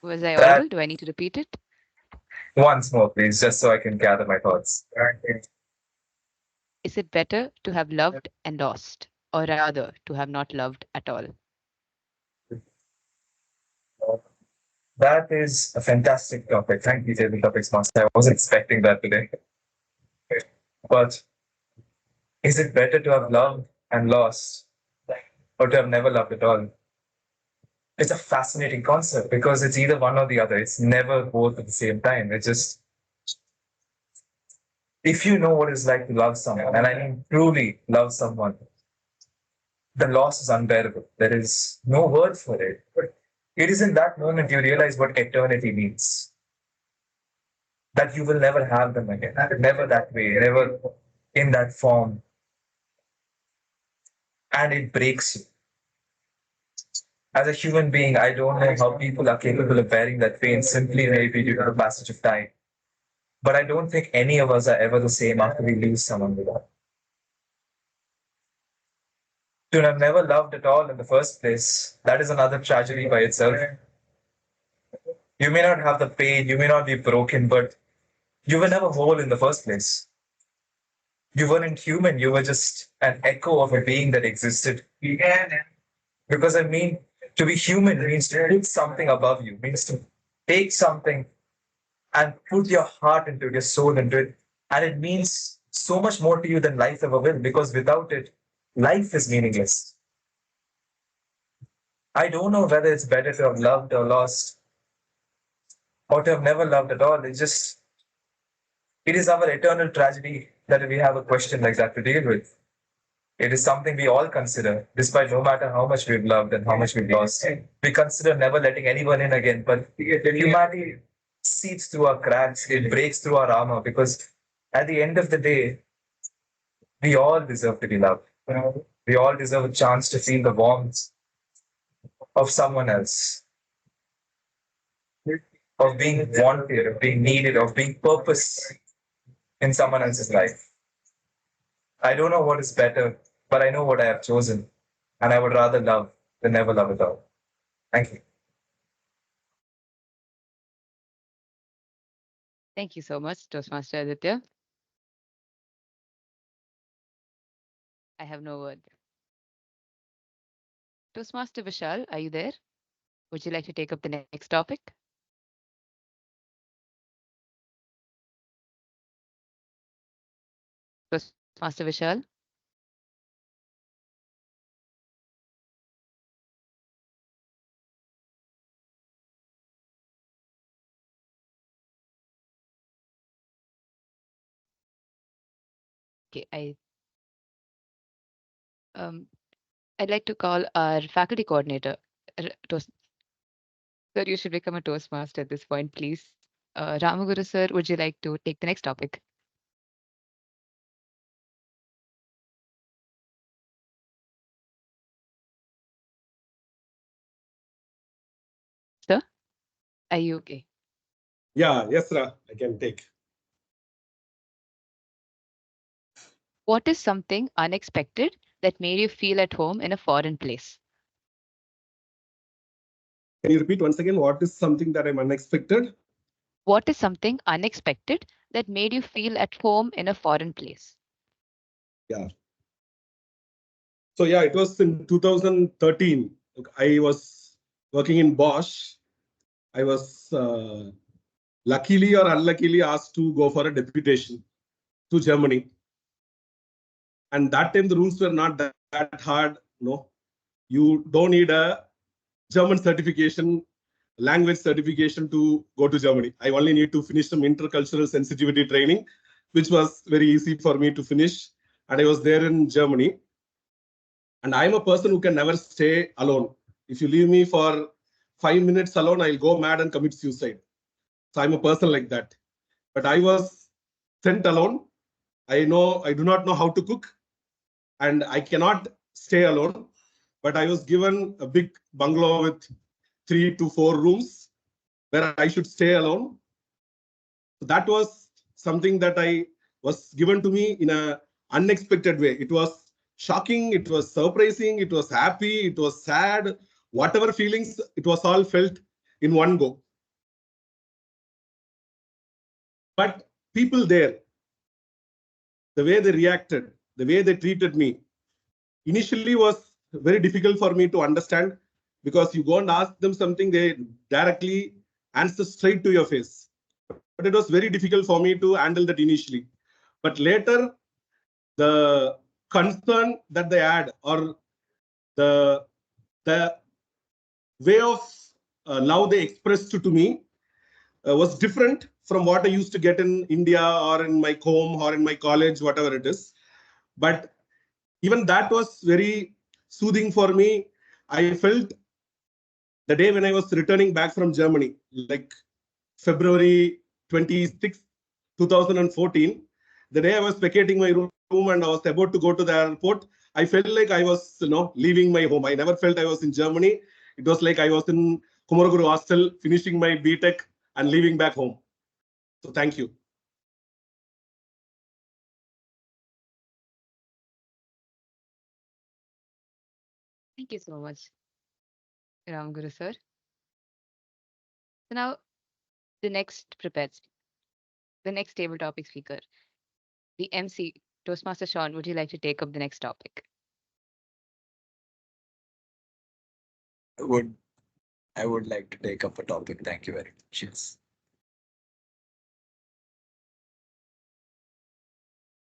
Was I That audible? Do I need to repeat it? once more, please, just so I can gather my thoughts. Is it better to have loved and lost, or rather to have not loved at all? That is a fantastic topic. Thank you, Table Topics Master. I wasn't expecting that today. But is it better to have loved and lost, or to have never loved at all? It's a fascinating concept because it's either one or the other. It's never both at the same time. It's just, if you know what it's like to love someone, and I mean truly love someone, the loss is unbearable. There is no word for it. But it is in that moment you realize what eternity means. That you will never have them again. Never that way, never in that form. And it breaks you. As a human being, I don't know how people are capable of bearing that pain simply maybe due to the passage of time. But I don't think any of us are ever the same after we lose someone we love. To have never loved at all in the first place, that is another tragedy by itself. You may not have the pain, you may not be broken, but you were never whole in the first place. You weren't human, you were just an echo of a being that existed. Because I mean, to be human means to put something above you, means to take something and put your heart into it, your soul into it. And it means so much more to you than life ever will, because without it, life is meaningless. I don't know whether it's better to have loved or lost, or to have never loved at all. It is our eternal tragedy that we have a question like that to deal with. It is something we all consider, despite no matter how much we've loved and how much we've lost. We consider never letting anyone in again, but humanity seeps through our cracks, it breaks through our armor, because at the end of the day, we all deserve to be loved. We all deserve a chance to feel the warmth of someone else, of being wanted, of being needed, of being purpose in someone else's life. I don't know what is better, but I know what I have chosen, and I would rather love than never love at all. Thank you. Thank you so much, Toastmaster Aditya. I have no word. Toastmaster Vishal, are you there? Would you like to take up the next topic? Toastmaster Vishal? Okay, I'd like to call our faculty coordinator. Toast, sir, you should become a Toastmaster at this point, please. Ramaguru sir, would you like to take the next topic? Sir, are you okay? Yeah, yes, Ra, I can take. What is something unexpected that made you feel at home in a foreign place? Can you repeat once again? What is something that I'm unexpected? What is something unexpected that made you feel at home in a foreign place? Yeah. So yeah, it was in 2013. I was working in Bosch. I was luckily or unluckily asked to go for a deputation to Germany. And that time the rules were not that hard. No, you don't need a German certification, language certification to go to Germany. I only need to finish some intercultural sensitivity training, which was very easy for me to finish. And I was there in Germany. And I'm a person who can never stay alone. If you leave me for 5 minutes alone, I'll go mad and commit suicide. So I'm a person like that. But I was sent alone. I do not know how to cook, and I cannot stay alone. But I was given a big bungalow with 3 to 4 rooms where I should stay alone. So that was something that I was given to me in an unexpected way. It was shocking, it was surprising, it was happy, it was sad, whatever feelings, it was all felt in one go. But people there, the way they reacted, the way they treated me, initially was very difficult for me to understand, because you go and ask them something, they directly answer straight to your face. But it was very difficult for me to handle that initially. But later, the concern that they had, or the way of love they expressed to me was different from what I used to get in India or in my home or in my college, whatever it is. But even that was very soothing for me. I felt the day when I was returning back from Germany, like February 26, 2014, the day I was vacating my room and I was about to go to the airport, I felt like I was, leaving my home. I never felt I was in Germany. It was like I was in Kumaraguru hostel, finishing my BTech and leaving back home. So thank you. Thank you so much, Ramaguru sir. So now the next the next table topic speaker, the MC, Toastmaster Sean, would you like to take up the next topic? I would like to take up a topic. Thank you very much. Yes.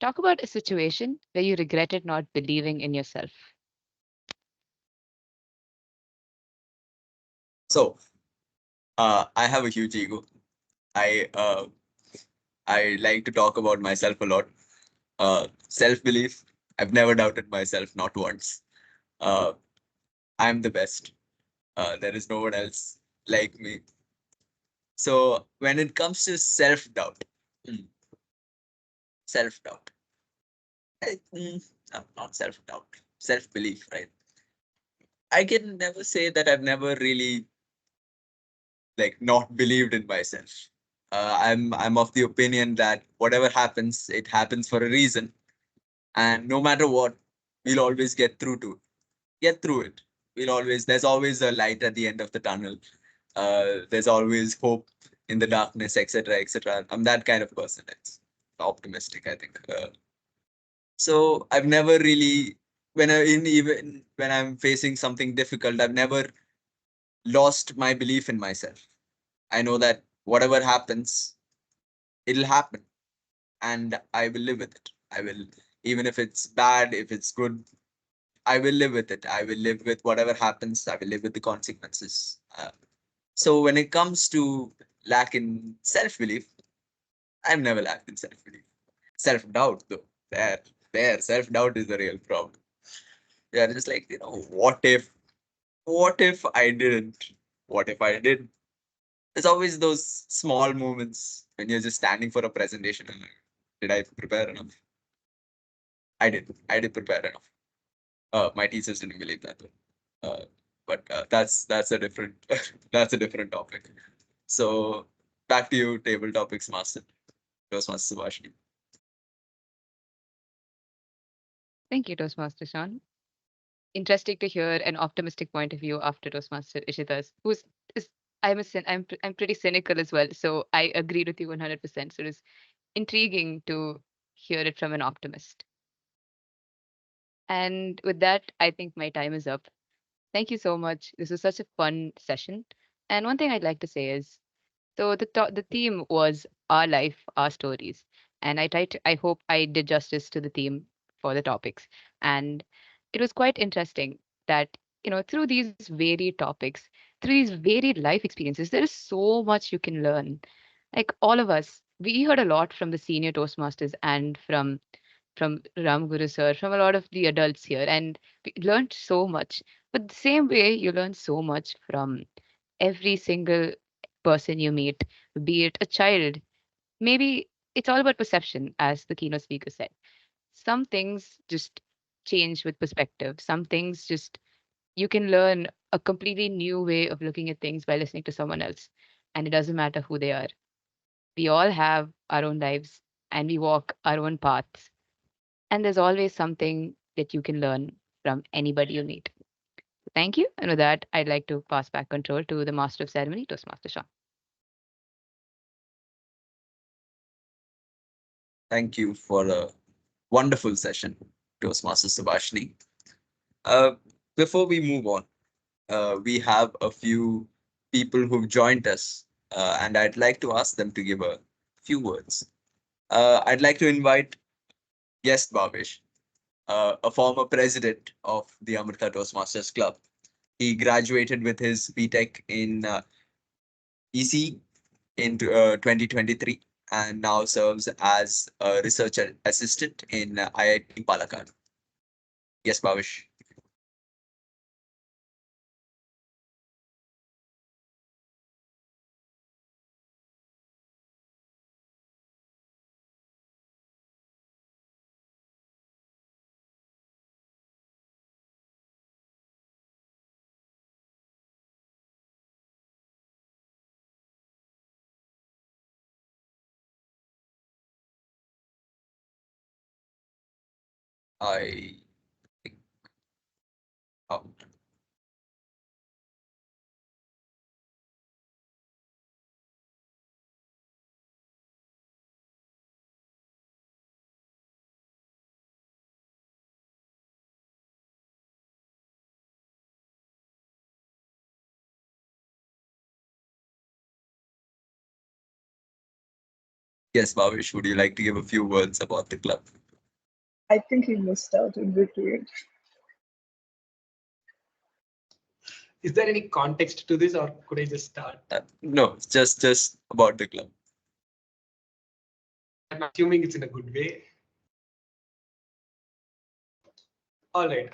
Talk about a situation where you regretted not believing in yourself. So, I have a huge ego. I like to talk about myself a lot. Self-belief. I've never doubted myself, not once. I'm the best. There is no one else like me. So when it comes to self-doubt, self-doubt, not self-doubt, self-belief, right? I can never say that I've never really not believed in myself. I'm of the opinion that whatever happens, it happens for a reason, and no matter what, we'll always get through it. There's always a light at the end of the tunnel. There's always hope in the darkness, etc., etc. I'm that kind of person. It's optimistic, I think. So I've never really, even when I'm facing something difficult, I've never lost my belief in myself. I know that whatever happens, it'll happen, and I will live with it. I will, even if it's bad, if it's good, I will live with it. I will live with whatever happens. I will live with the consequences. So when it comes to lack in self-belief, I've never lacked in self-belief. Self-doubt, though, there, self-doubt is the real problem. Yeah, just like, what if I didn't? What if I did? There's always those small moments when you're just standing for a presentation and like, did I prepare enough? I did. I did prepare enough. My teachers didn't believe that. But that's a different that's a different topic. So back to you, table topics master, Toastmaster Subhashini. Thank you, Toastmaster Sean. Interesting to hear an optimistic point of view after Toastmaster Ishita's, who's is I'm pretty cynical as well, so I agreed with you 100%. So it is intriguing to hear it from an optimist. And with that, I think my time is up. Thank you so much. This was such a fun session. And one thing I'd like to say is, so the theme was our life, our stories, and I hope I did justice to the theme for the topics. And it was quite interesting that through these varied topics, through these varied life experiences, there is so much you can learn. Like all of us, we heard a lot from the senior Toastmasters and from Ram Guru sir, from a lot of the adults here, and we learned so much. But the same way, you learn so much from every single person you meet, be it a child. Maybe it's all about perception, as the keynote speaker said. Some things just change with perspective. Some things just you can learn a completely new way of looking at things by listening to someone else. And it doesn't matter who they are. We all have our own lives and we walk our own paths. And there's always something that you can learn from anybody you meet. Thank you. And with that, I'd like to pass back control to the Master of Ceremony, Toastmaster Sean. Thank you for a wonderful session, Toastmaster Subhashini. Before we move on, we have a few people who've joined us, and I'd like to ask them to give a few words. I'd like to invite guest Bhavesh, a former president of the Amrita Toastmasters Club. He graduated with his BTech in EC in 2023 and now serves as a research assistant in IIT Palakkad. Yes, Bhavesh. I think. Oh. Yes, Bhavesh, would you like to give a few words about the club? I think he missed out in between. Is there any context to this, or could I just start? No, just about the club. I'm assuming it's in a good way. All right.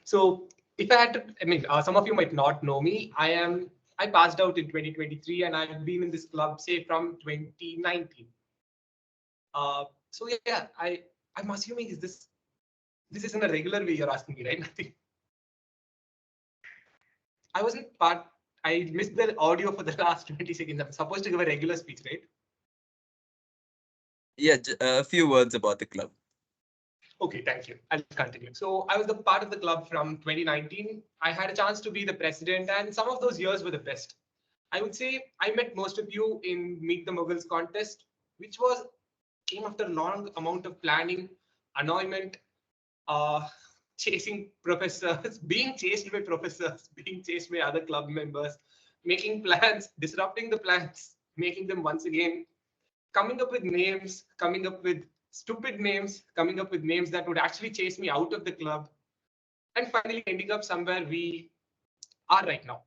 So if I had to, I mean, some of you might not know me. I passed out in 2023, and I've been in this club, say, from 2019. So yeah, I'm assuming this isn't a regular way you're asking me, right? Nothing. I wasn't part. I missed the audio for the last 20 seconds. I'm supposed to give a regular speech, right? Yeah, a few words about the club. Okay, thank you. I'll continue. So I was the part of the club from 2019. I had a chance to be the president, and some of those years were the best. I would say I met most of you in Meet the Mughals contest, which came after a long amount of planning, annoyment, uh, chasing professors, being chased by professors, being chased by other club members, making plans, disrupting the plans, making them once again, coming up with names, coming up with stupid names, coming up with names that would actually chase me out of the club, and finally ending up somewhere we are right now.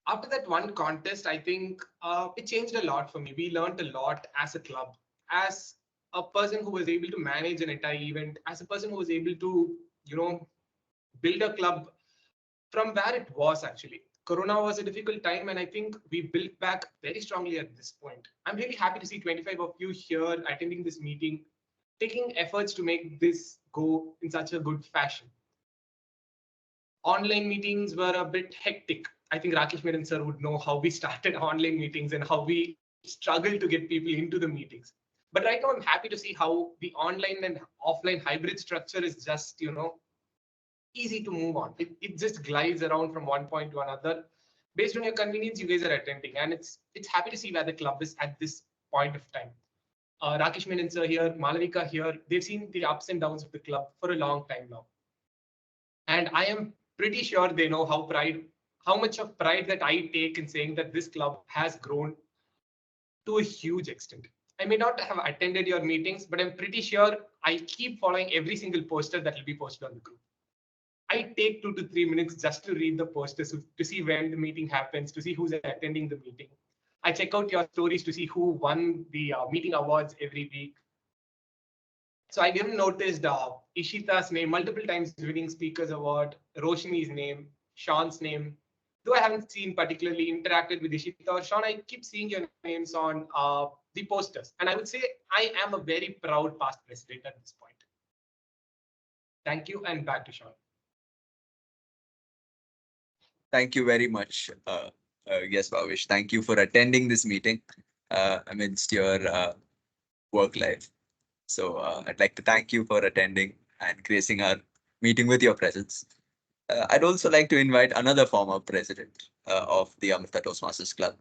After that one contest, I think it changed a lot for me. We learned a lot as a club, as a person who was able to manage an entire event, as a person who was able to, build a club from where it was actually. Corona was a difficult time, and I think we built back very strongly at this point. I'm really happy to see 25 of you here attending this meeting, taking efforts to make this go in such a good fashion. Online meetings were a bit hectic. I think Rakesh Menon sir would know how we started online meetings and how we struggled to get people into the meetings. But right now, I'm happy to see how the online and offline hybrid structure is just, easy to move on. It just glides around from one point to another. Based on your convenience, you guys are attending, and it's happy to see where the club is at this point of time. Rakesh Menon sir here, Malavika here, they've seen the ups and downs of the club for a long time now. And I am pretty sure they know how much of pride that I take in saying that this club has grown to a huge extent. I may not have attended your meetings, but I'm pretty sure I keep following every single poster that will be posted on the group. I take 2 to 3 minutes just to read the posters to see when the meeting happens, to see who's attending the meeting. I check out your stories to see who won the meeting awards every week. So I even noticed Ishita's name multiple times winning Speakers Award, Roshni's name, Sean's name. Though I haven't seen particularly interacted with Ishita or Sean, I keep seeing your names on the posters. And I would say I am a very proud past president at this point. Thank you, and back to Sean. Thank you very much. Yes, Bhavish, thank you for attending this meeting amidst your work life. So I'd like to thank you for attending and gracing our meeting with your presence. I'd also like to invite another former president of the Amrita Toastmasters Club.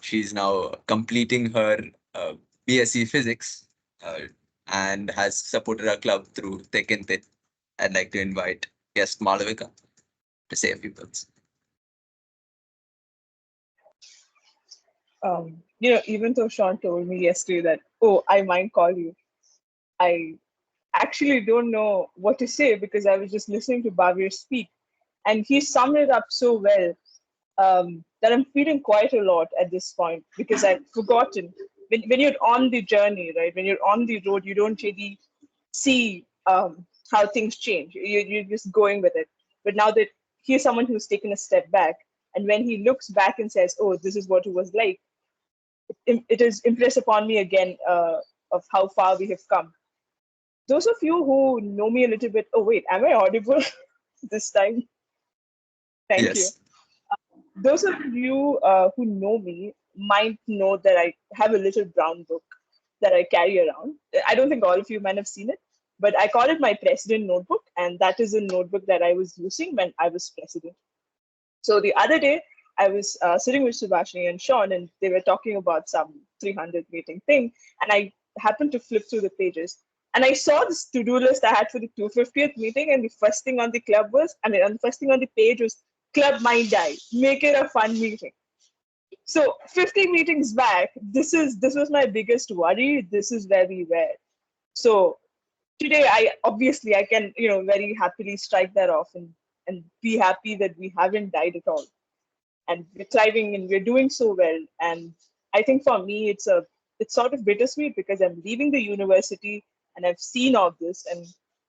She's now completing her BSc Physics and has supported our club through thick and thin. I'd like to invite guest Malavika to say a few words. Even though Sean told me yesterday that, oh, I might call you, I actually don't know what to say because I was just listening to Bhavir speak, and he summed it up so well that I'm feeling quite a lot at this point because I've forgotten. When you're on the journey, right? When you're on the road, you don't really see how things change. You're just going with it. But now that he's someone who's taken a step back, and when he looks back and says, oh, this is what it was like, it is impressed upon me again of how far we have come. Those of you who know me a little bit, oh wait, am I audible this time? Thank you. Those of you who know me might know that I have a little brown book that I carry around. I don't think all of you might have seen it, but I call it my president notebook, and that is a notebook that I was using when I was president. So the other day, I was sitting with Subhashini and Sean, and they were talking about some 300 meeting thing, and I happened to flip through the pages. And I saw this to-do list I had for the 250th meeting, and the first thing on the club was, the first thing on the page was, club might die, make it a fun meeting. So 50 meetings back, this was my biggest worry. This is where we were. So today, I can, very happily strike that off and be happy that we haven't died at all. And we're thriving and we're doing so well. And I think for me, it's sort of bittersweet because I'm leaving the university and I've seen all this, and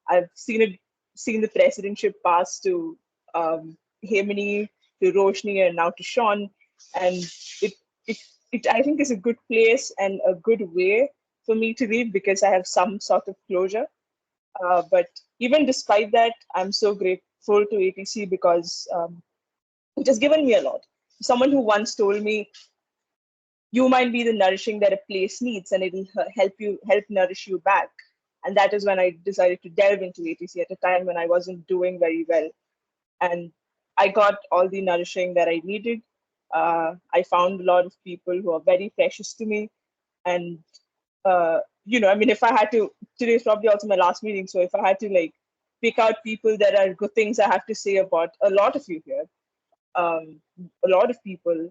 I've seen the presidentship pass to Hemini, to Roshni, and now to Sean. And it I think is a good place and a good way for me to leave because I have some sort of closure. But even despite that, I'm so grateful to ATC because it has given me a lot. Someone who once told me, you might be the nourishing that a place needs, and it'll help nourish you back. And that is when I decided to delve into ATC at a time when I wasn't doing very well. And I got all the nourishing that I needed. I found a lot of people who are very precious to me. And, I mean, if I had to, today is probably also my last meeting. So if I had to like pick out people that are good things I have to say about a lot of you here, a lot of people,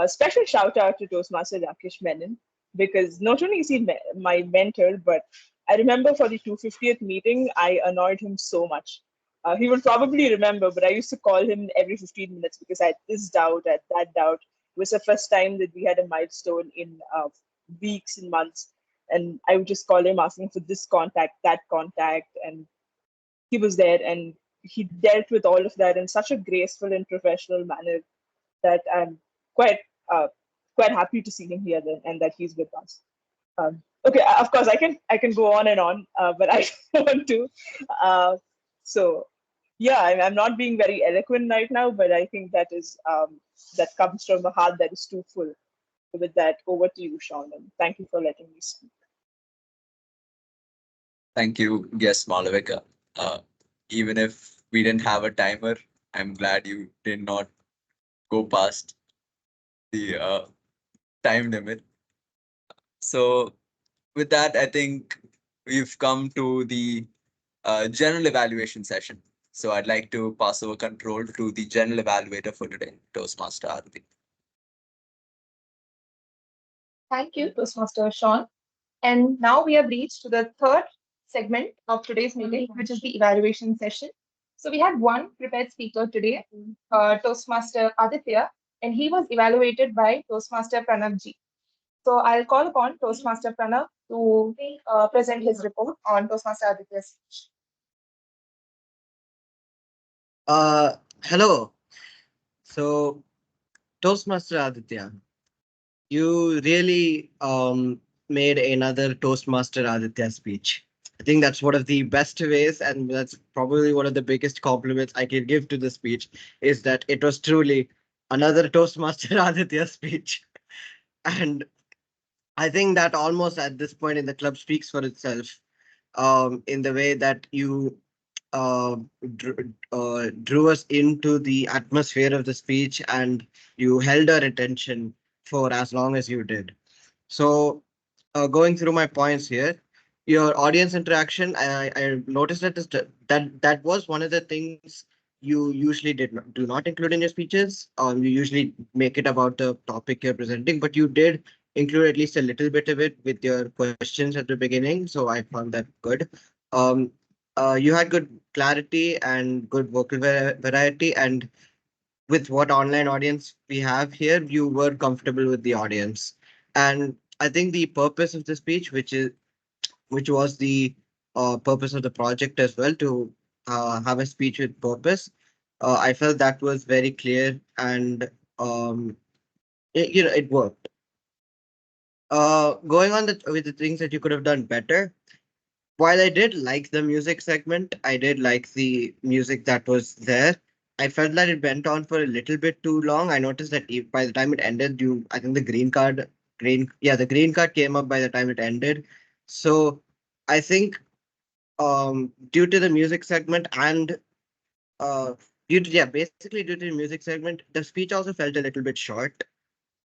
special shout out to Toastmaster Rakesh Menon, because not only is he my mentor, but I remember for the 250th meeting, I annoyed him so much. He will probably remember, but I used to call him every 15 minutes because I had this doubt, I had that doubt. It was the first time that we had a milestone in weeks and months. And I would just call him asking for this contact, that contact. And he was there and he dealt with all of that in such a graceful and professional manner that I'm quite quite happy to see him here and that he's with us. Okay, of course I can go on and on, but I don't want to. So yeah, I'm not being very eloquent right now, but I think that is that comes from a heart that is too full. With that, over to you, Sean, and thank you for letting me speak. Thank you, yes, Malavika. Even if we didn't have a timer, I'm glad you did not go past the time limit. So with that, I think we've come to the general evaluation session. So I'd like to pass over control to the general evaluator for today, Toastmaster Arati. Thank you, Toastmaster Sean. And now we have reached to the third segment of today's meeting, which is the evaluation session. So we had one prepared speaker today, Toastmaster Aditya, and he was evaluated by Toastmaster Pranavji. So I'll call upon Toastmaster Pranav to present his report on Toastmaster Aditya's speech. Hello. So, Toastmaster Aditya, you really made another Toastmaster Aditya speech. I think that's one of the best ways, and that's probably one of the biggest compliments I can give to the speech, is that it was truly another Toastmaster Aditya speech. And I think that almost at this point in the club speaks for itself, in the way that you uh, drew us into the atmosphere of the speech and you held our attention for as long as you did. So, going through my points here, your audience interaction, I noticed that that was one of the things you usually do not include in your speeches. You usually make it about the topic you're presenting, but you did include at least a little bit of it with your questions at the beginning. So I found that good. Um, you had good clarity and good vocal variety, and with what online audience we have here, you were comfortable with the audience. And I think the purpose of the speech, which was the purpose of the project as well, to have a speech with purpose, I felt that was very clear and it worked. Going on with the things that you could have done better. While I did like the music segment, I did like the music that was there. I felt that it went on for a little bit too long. I noticed that by the time it ended, I think the green card came up by the time it ended. So I think due to the music segment and uh, basically due to the music segment, the speech also felt a little bit short.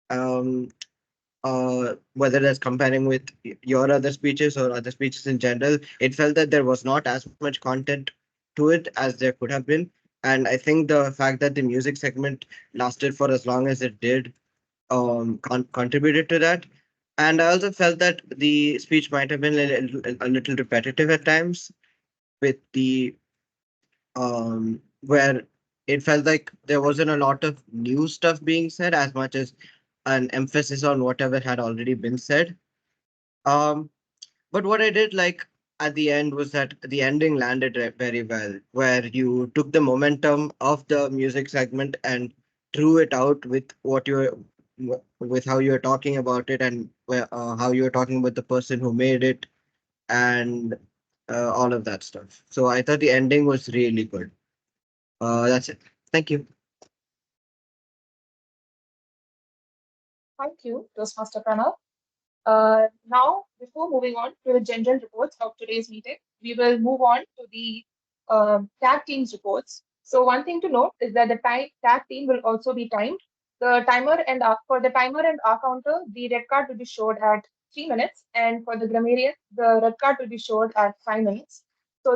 Um, Whether that's comparing with your other speeches or other speeches in general, it felt that there was not as much content to it as there could have been. And I think the fact that the music segment lasted for as long as it did contributed to that. And I also felt that the speech might have been a little repetitive at times, with the where it felt like there wasn't a lot of new stuff being said as much as an emphasis on whatever had already been said. Um, but what I did like at the end was that the ending landed very well, where you took the momentum of the music segment and drew it out with with how you were talking about it and how you were talking about the person who made it and all of that stuff. So I thought the ending was really good. That's it. Thank you. Thank you, Toastmaster Pranav. Now, before moving on to the general reports of today's meeting, we will move on to the tag teams reports. So one thing to note is that the tag team will also be timed. For the timer and R counter, the red card will be showed at 3 minutes, and for the grammarian, the red card will be showed at 5 minutes. So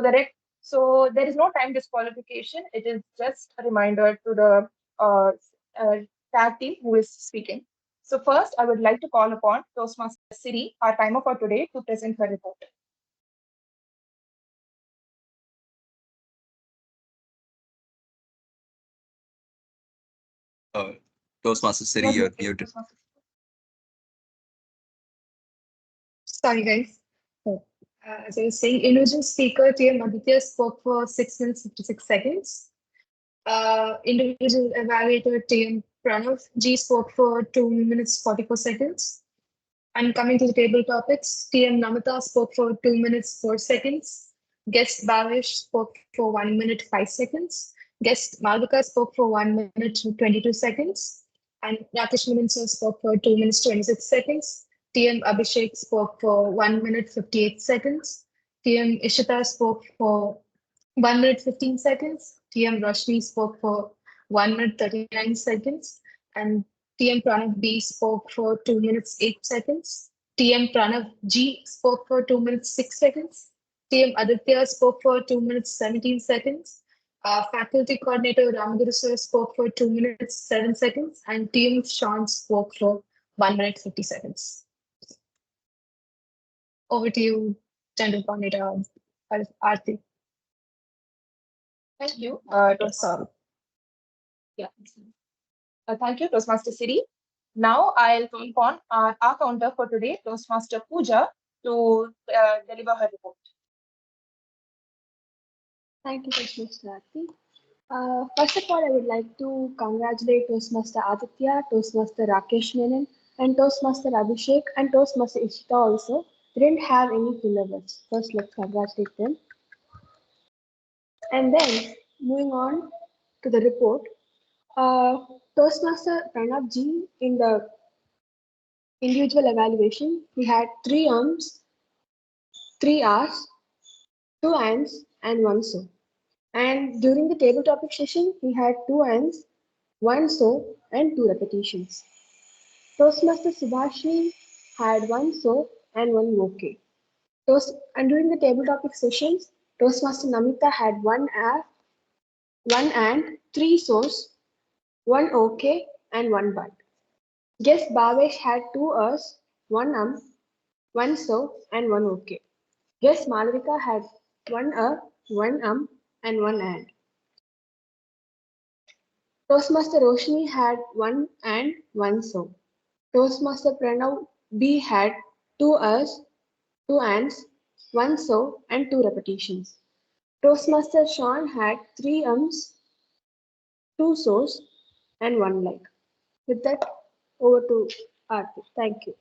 there is no time disqualification. It is just a reminder to the tag team who is speaking. So first, I would like to call upon Toastmaster Siri, our timer for today, to present her report. Toastmaster Siri, you're muted. Sorry, guys. As I was saying, individual speaker TM Aditya spoke for 6 minutes 56 seconds. Individual evaluator TM Pranav G spoke for 2 minutes 44 seconds. And coming to the table topics, TM Namita spoke for 2 minutes 4 seconds. Guest Bhavesh spoke for 1 minute 5 seconds. Guest Malvika spoke for 1 minute 22 seconds. And Rakesh Minensha spoke for 2 minutes 26 seconds. TM Abhishek spoke for 1 minute 58 seconds. TM Ishita spoke for 1 minute 15 seconds. TM Roshni spoke for 1 minute 39 seconds. And TM Pranav B spoke for 2 minutes 8 seconds. TM Pranav G spoke for 2 minutes 6 seconds. TM Aditya spoke for 2 minutes 17 seconds. Faculty coordinator Ramguru sir spoke for 2 minutes 7 seconds. And TM Sean spoke for 1 minute 50 seconds. Over to you, General Coordinator Aarti. Thank you. Sorry. Yeah. Thank you, Toastmaster Siri. Now I'll call upon our counter for today, Toastmaster Pooja, to deliver her report. Thank you, Toastmaster Aarti. First of all, I would like to congratulate Toastmaster Aditya, Toastmaster Rakesh Menon, and Toastmaster Abhishek, and Toastmaster Ishita also. They didn't have any filler words. First, let's congratulate them. And then, moving on to the report, Toastmaster Pranav Ji, in the individual evaluation, he had 3 arms, 3 R's, 2 ands, and 1 so. And during the table topic session, he had 2 ands, 1 so, and 2 repetitions. Toastmaster Subhashini had 1 so and 1 okay. And during the table topic sessions, Toastmaster Namita had 1 R, 1 and, 3 so's, 1 okay, and 1 but. Guest Bhavesh had 2 R's, 1 1 so, and 1 okay. Guest Malavika had 1 1 and 1 and. Toastmaster Roshni had 1 and 1 so. Toastmaster Pranav B had 2 R's, 2 ands, 1 so, and 2 repetitions. Toastmaster Sean had 3 2 so's, and 1 like. With that, over to Aarti. Thank you.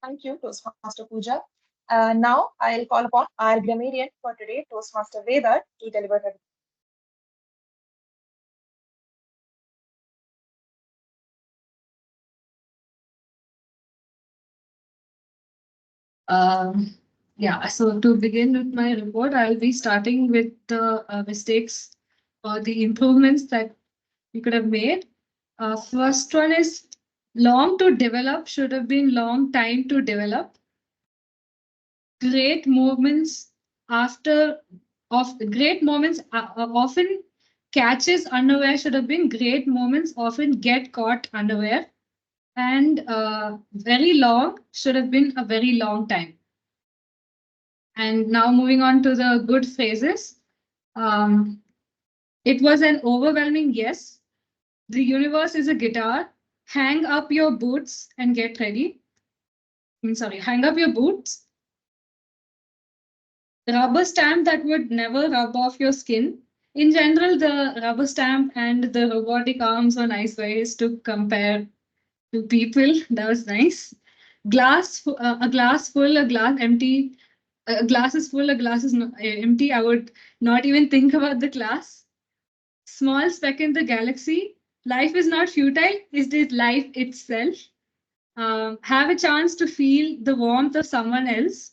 Thank you, Toastmaster Pooja. Now I'll call upon our grammarian for today, Toastmaster Veda, to deliver her. Yeah, so to begin with my report, I'll be starting with the mistakes or the improvements that you could have made. First one is long to develop should have been long time to develop. Great moments often catches unaware should have been great moments often get caught unaware. And very long should have been a very long time. And now moving on to the good phrases. It was an overwhelming yes. The universe is a guitar. Hang up your boots and get ready. Hang up your boots. The rubber stamp that would never rub off your skin. In general, the rubber stamp and the robotic arms are nice ways to compare to people. That was nice. A glass full, a glass empty. A glass is full, a glass is empty. I would not even think about the glass. Small speck in the galaxy. Life is not futile. It is life itself. Have a chance to feel the warmth of someone else.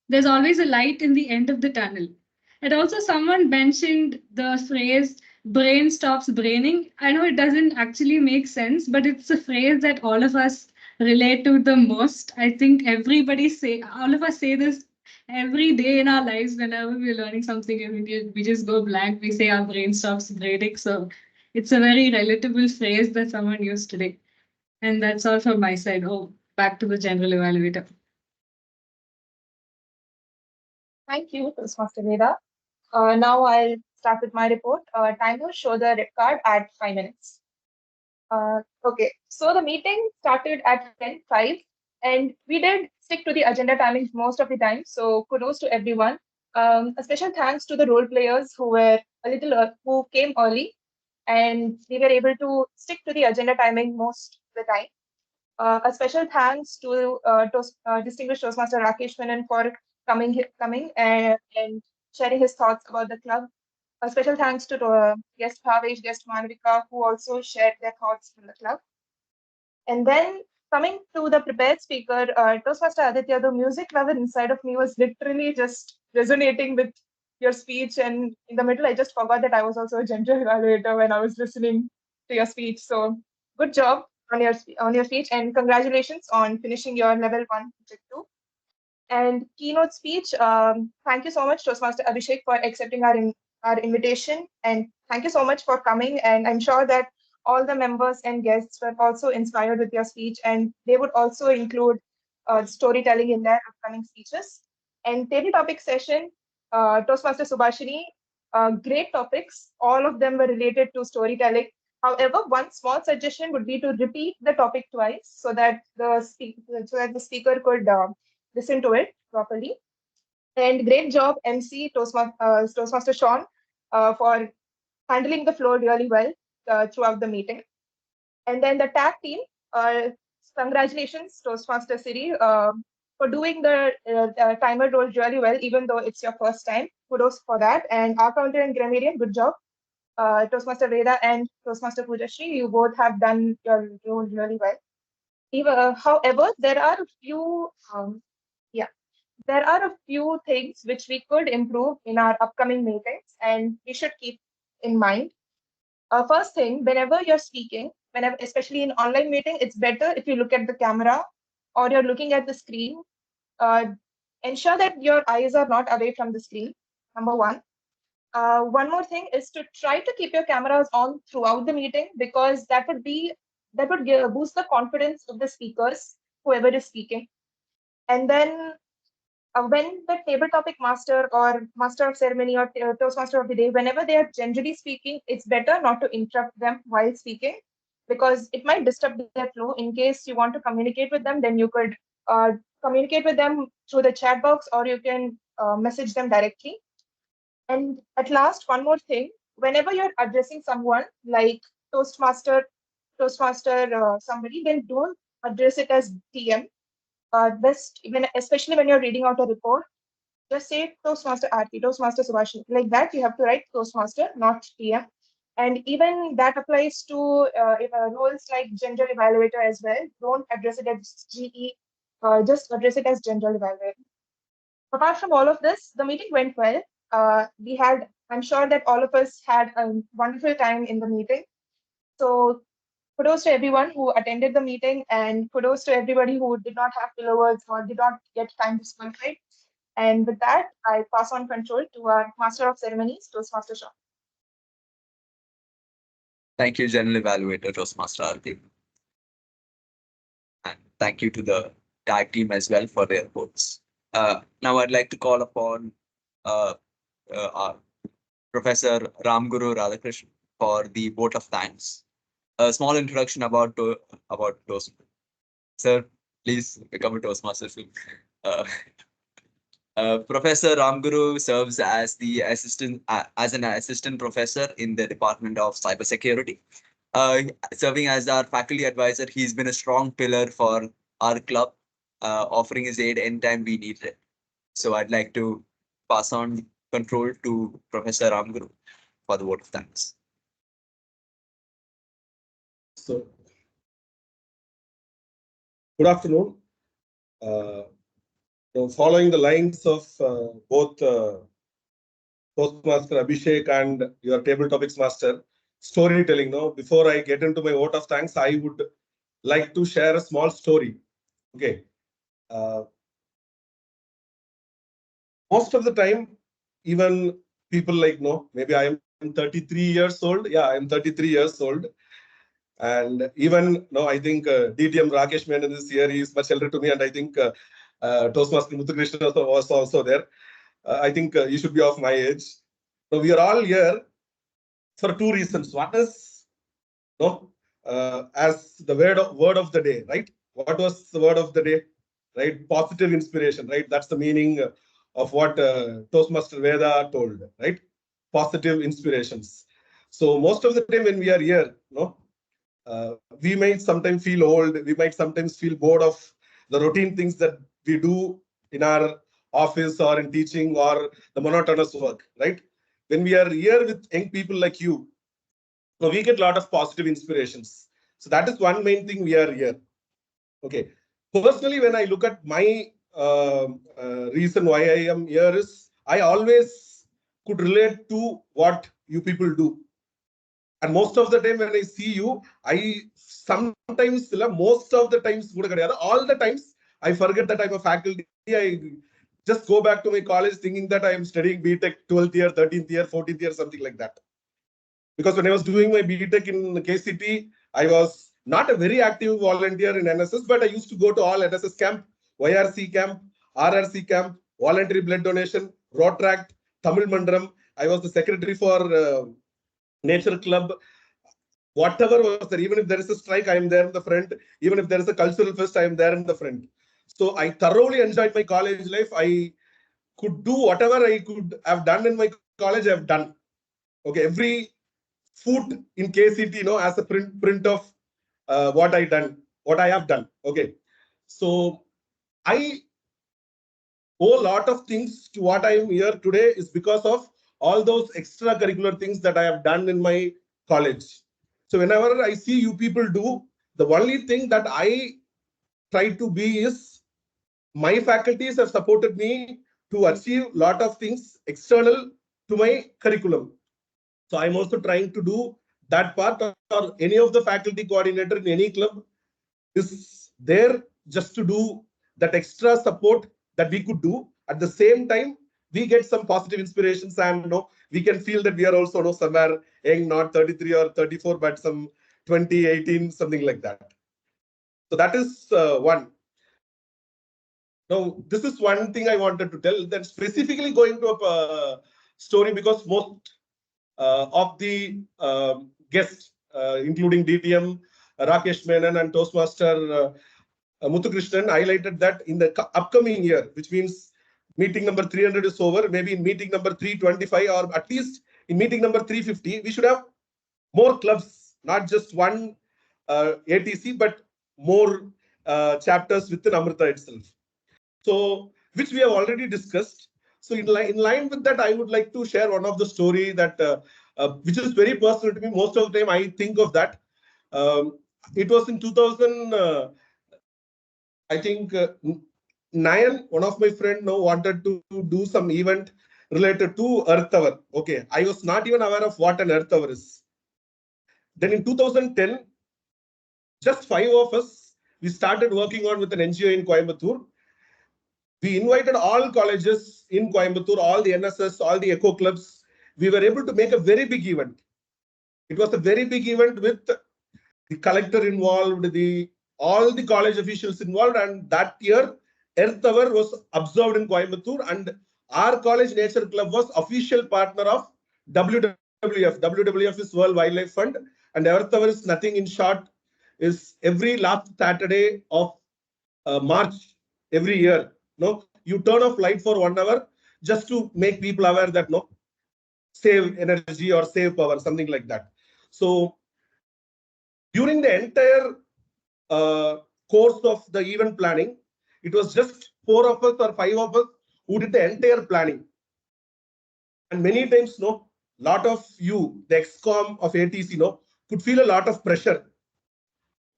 There's always a light in the end of the tunnel. And also someone mentioned the phrase, brain stops braining. I know it doesn't actually make sense, but it's a phrase that all of us relate to the most. I think all of us say this every day in our lives whenever we're learning something and we just go blank. We say our brain stops braining. So it's a very relatable phrase that someone used today. And that's all from my side. Oh, back to the general evaluator. Thank you, Toastmaster Veda. Now I'll start with my report. Time will show the red card at 5 minutes. Okay, so the meeting started at 10:05, and we did stick to the agenda timings most of the time. So kudos to everyone. A special thanks to the role players who came early, and we were able to stick to the agenda timing most of the time. A special thanks to distinguished Toastmaster Rakesh Menon for coming and sharing his thoughts about the club. A special thanks to guest Bhavesh, guest Manvika, who also shared their thoughts from the club. And then coming to the prepared speaker, Toastmaster Aditya, the music lover inside of me was literally just resonating with your speech. And in the middle, I just forgot that I was also a gender evaluator when I was listening to your speech. So good job on your speech, and congratulations on finishing your level 1 project 2. And keynote speech, thank you so much, Toastmaster Abhishek, for accepting our invitation, and thank you so much for coming. And I'm sure that all the members and guests were also inspired with your speech, and they would also include storytelling in their upcoming speeches. And table topic session, Toastmaster Subhashini, great topics. All of them were related to storytelling. However, one small suggestion would be to repeat the topic twice so that the speaker could listen to it properly. And great job, MC Toastmaster Sean, for handling the flow really well throughout the meeting. And then the tag team, congratulations, Toastmaster Siri, for doing the timer role really well, even though it's your first time. Kudos for that. And our counter and grammarian, good job. Toastmaster Veda and Toastmaster Pujashri, you both have done your role really well. However, there are a few things which we could improve in our upcoming meetings, and we should keep in mind. First thing, whenever you're speaking, especially in online meeting, it's better if you look at the camera or you're looking at the screen. Ensure that your eyes are not away from the screen, number one. One more thing is to try to keep your cameras on throughout the meeting, because that would boost the confidence of the speakers, whoever is speaking. And then when the table topic master or master of ceremony or Toastmaster of the day, whenever they are generally speaking, it's better not to interrupt them while speaking, because it might disturb their flow. In case you want to communicate with them, then you could communicate with them through the chat box, or you can message them directly. And at last, one more thing, whenever you're addressing someone like Toastmaster somebody, then don't address it as TM. Especially when you're reading out a report, just say Toastmaster Aarti, Toastmaster Subhashini. Like that, you have to write Toastmaster, not TM. And even that applies to roles like general evaluator as well. Don't address it as GE, just address it as general evaluator. Apart from all of this, the meeting went well. I'm sure that all of us had a wonderful time in the meeting. So kudos to everyone who attended the meeting, and kudos to everybody who did not have pillow words or did not get time to speak. And with that, I pass on control to our Master of Ceremonies, Toastmaster Shaw. Thank you, General Evaluator Toastmaster Aarti. And thank you to the tag team as well for their votes. Now I'd like to call upon our Professor Ramguru Radhakrishnan for the vote of thanks. A small introduction about Toastmasters. Sir, please become a Toastmaster soon. Professor Ramguru serves as an assistant professor in the Department of Cybersecurity. Serving as our faculty advisor, he's been a strong pillar for our club, offering his aid anytime we needed it. So I'd like to pass on control to Professor Ramguru for the vote of thanks. So, good afternoon. Following the lines of both Toastmaster Abhishek and your table topics master, storytelling. No, before I get into my vote of thanks, I would like to share a small story. Okay. Most of the time, even people like, no, maybe I am 33 years old. Yeah, I'm 33 years old. And even, no, I think DTM Rakesh Menon is here. He is much elder to me. And I think Toastmaster Muthukrishnan was also there. I think you should be of my age. So we are all here for two reasons. One is, no, as the word of the day, right? What was the word of the day? Right? Positive inspiration, right? That's the meaning of what Toastmaster Veda told, right? Positive inspirations. So most of the time when we are here, no, we might sometimes feel old. We might sometimes feel bored of the routine things that we do in our office or in teaching or the monotonous work, right? When we are here with young people like you, so we get a lot of positive inspirations. So that is one main thing we are here. Okay. Personally, when I look at my reason why I am here is I always could relate to what you people do. And most of the time when I see you, I sometimes, most of the times, all the times, I forget that I'm a faculty. I just go back to my college thinking that I am studying BTech 12th year, 13th year, 14th year, something like that. Because when I was doing my BTech in KCT, I was not a very active volunteer in NSS, but I used to go to all NSS camp, YRC camp, RRC camp, voluntary blood donation, Rotract, Tamil Mandram. I was the secretary for Nature Club. Whatever was there, even if there is a strike, I am there in the front. Even if there is a cultural fest, I am there in the front. So I thoroughly enjoyed my college life. I could do whatever I could have done in my college, I have done. Okay, every foot in KCT, as a print of what I have done. Okay, so I owe a lot of things to what I am here today is because of all those extracurricular things that I have done in my college. So whenever I see you people do, the only thing that I try to be is my faculties have supported me to achieve a lot of things external to my curriculum. So I'm also trying to do that part, or any of the faculty coordinator in any club is there just to do that extra support that we could do. At the same time, we get some positive inspirations and we can feel that we are also somewhere young, not 33 or 34, but some 20, 18, something like that. So that is one. Now, this is one thing I wanted to tell. Then specifically going to a story, because most of the guests, including DTM, Rakesh Menon and Toastmaster Muthukrishnan, highlighted that in the upcoming year, which means meeting number 300 is over, maybe in meeting number 325 or at least in meeting number 350, we should have more clubs, not just one ATC, but more chapters within Amrita itself. So, which we have already discussed. So in line with that, I would like to share one of the story that which is very personal to me. Most of the time, I think of that. It was in 2000, I think, 9. One of my friends wanted to do some event related to Earth Hour. Okay, I was not even aware of what an Earth Hour is. Then in 2010, just 5 of us, we started working on with an NGO in Coimbatore. We invited all colleges in Coimbatore, all the NSS, all the eco clubs. We were able to make a very big event. It was a very big event with the collector involved, all the college officials involved. And that year, Earth Hour was observed in Coimbatore, and our college nature club was official partner of WWF. WWF is World Wildlife Fund, and Earth Hour is nothing in short, is every last Saturday of March every year. You turn off light for 1 hour just to make people aware that save energy or save power, something like that. So during the entire course of the event planning, it was just 4 of us or 5 of us who did the entire planning. And many times, lot of you, the ExCom of ATC, could feel a lot of pressure.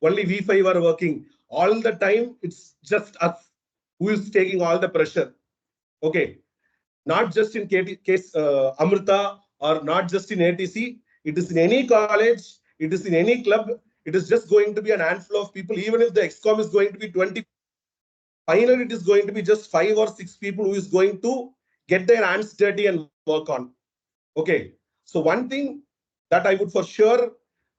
Only we 5 are working. All the time, it's just us who is taking all the pressure. Okay. not just in case Amrita or not just in ATC. It is in any college, it is in any club. It is just going to be an handful of people. Even if the ExCom is going to be 20, finally it is going to be just 5 or 6 people who is going to get their hands dirty and work on. Okay. So one thing that I would for sure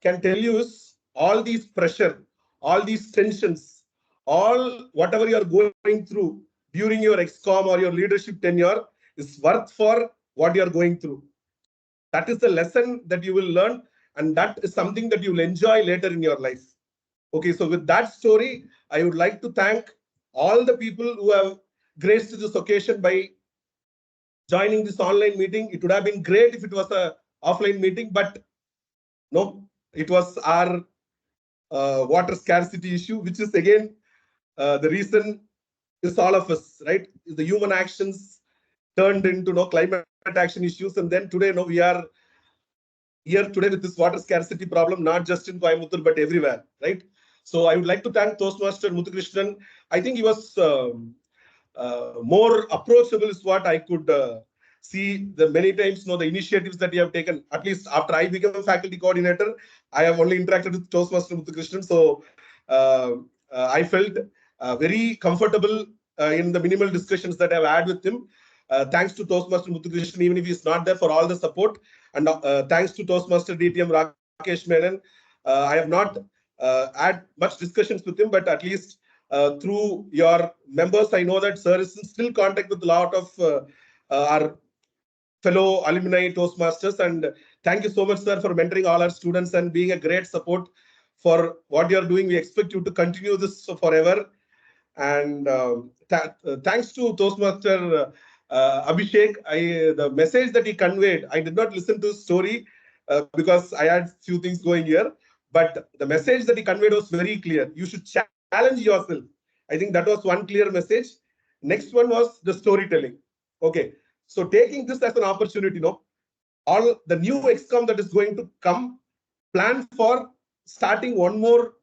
can tell you is all these pressure, all these tensions, all whatever you are going through during your ExCom or your leadership tenure is worth for what you are going through. That is the lesson that you will learn, and that is something that you will enjoy later in your life. Okay, so with that story, I would like to thank all the people who have graced this occasion by joining this online meeting. It would have been great if it was a offline meeting, but no, it was our water scarcity issue, which is again the reason is all of us, right? The human actions turned into climate action issues, and then today we are here today with this water scarcity problem, not just in Coimbatore but everywhere, right? So I would like to thank Toastmaster Muthukrishnan. I think he was more approachable is what I could see the many times, the initiatives that you have taken. At least after I became a faculty coordinator, I have only interacted with Toastmaster Muthukrishnan. So I felt very comfortable in the minimal discussions that I've had with him. Thanks to Toastmaster Muthukrishnan, even if he's not there, for all the support. And thanks to Toastmaster DTM Rakesh Menon. I have not had much discussions with him, but at least through your members, I know that sir is in still contact with a lot of our fellow alumni Toastmasters. And thank you so much, sir, for mentoring all our students and being a great support for what you're doing. We expect you to continue this forever. And thanks to Toastmaster Abhishek, the message that he conveyed, I did not listen to his story because I had few things going here. But the message that he conveyed was very clear. You should challenge yourself. I think that was one clear message. Next one was the storytelling. Okay. So taking this as an opportunity, all the new ExCom that is going to come, plan for starting one more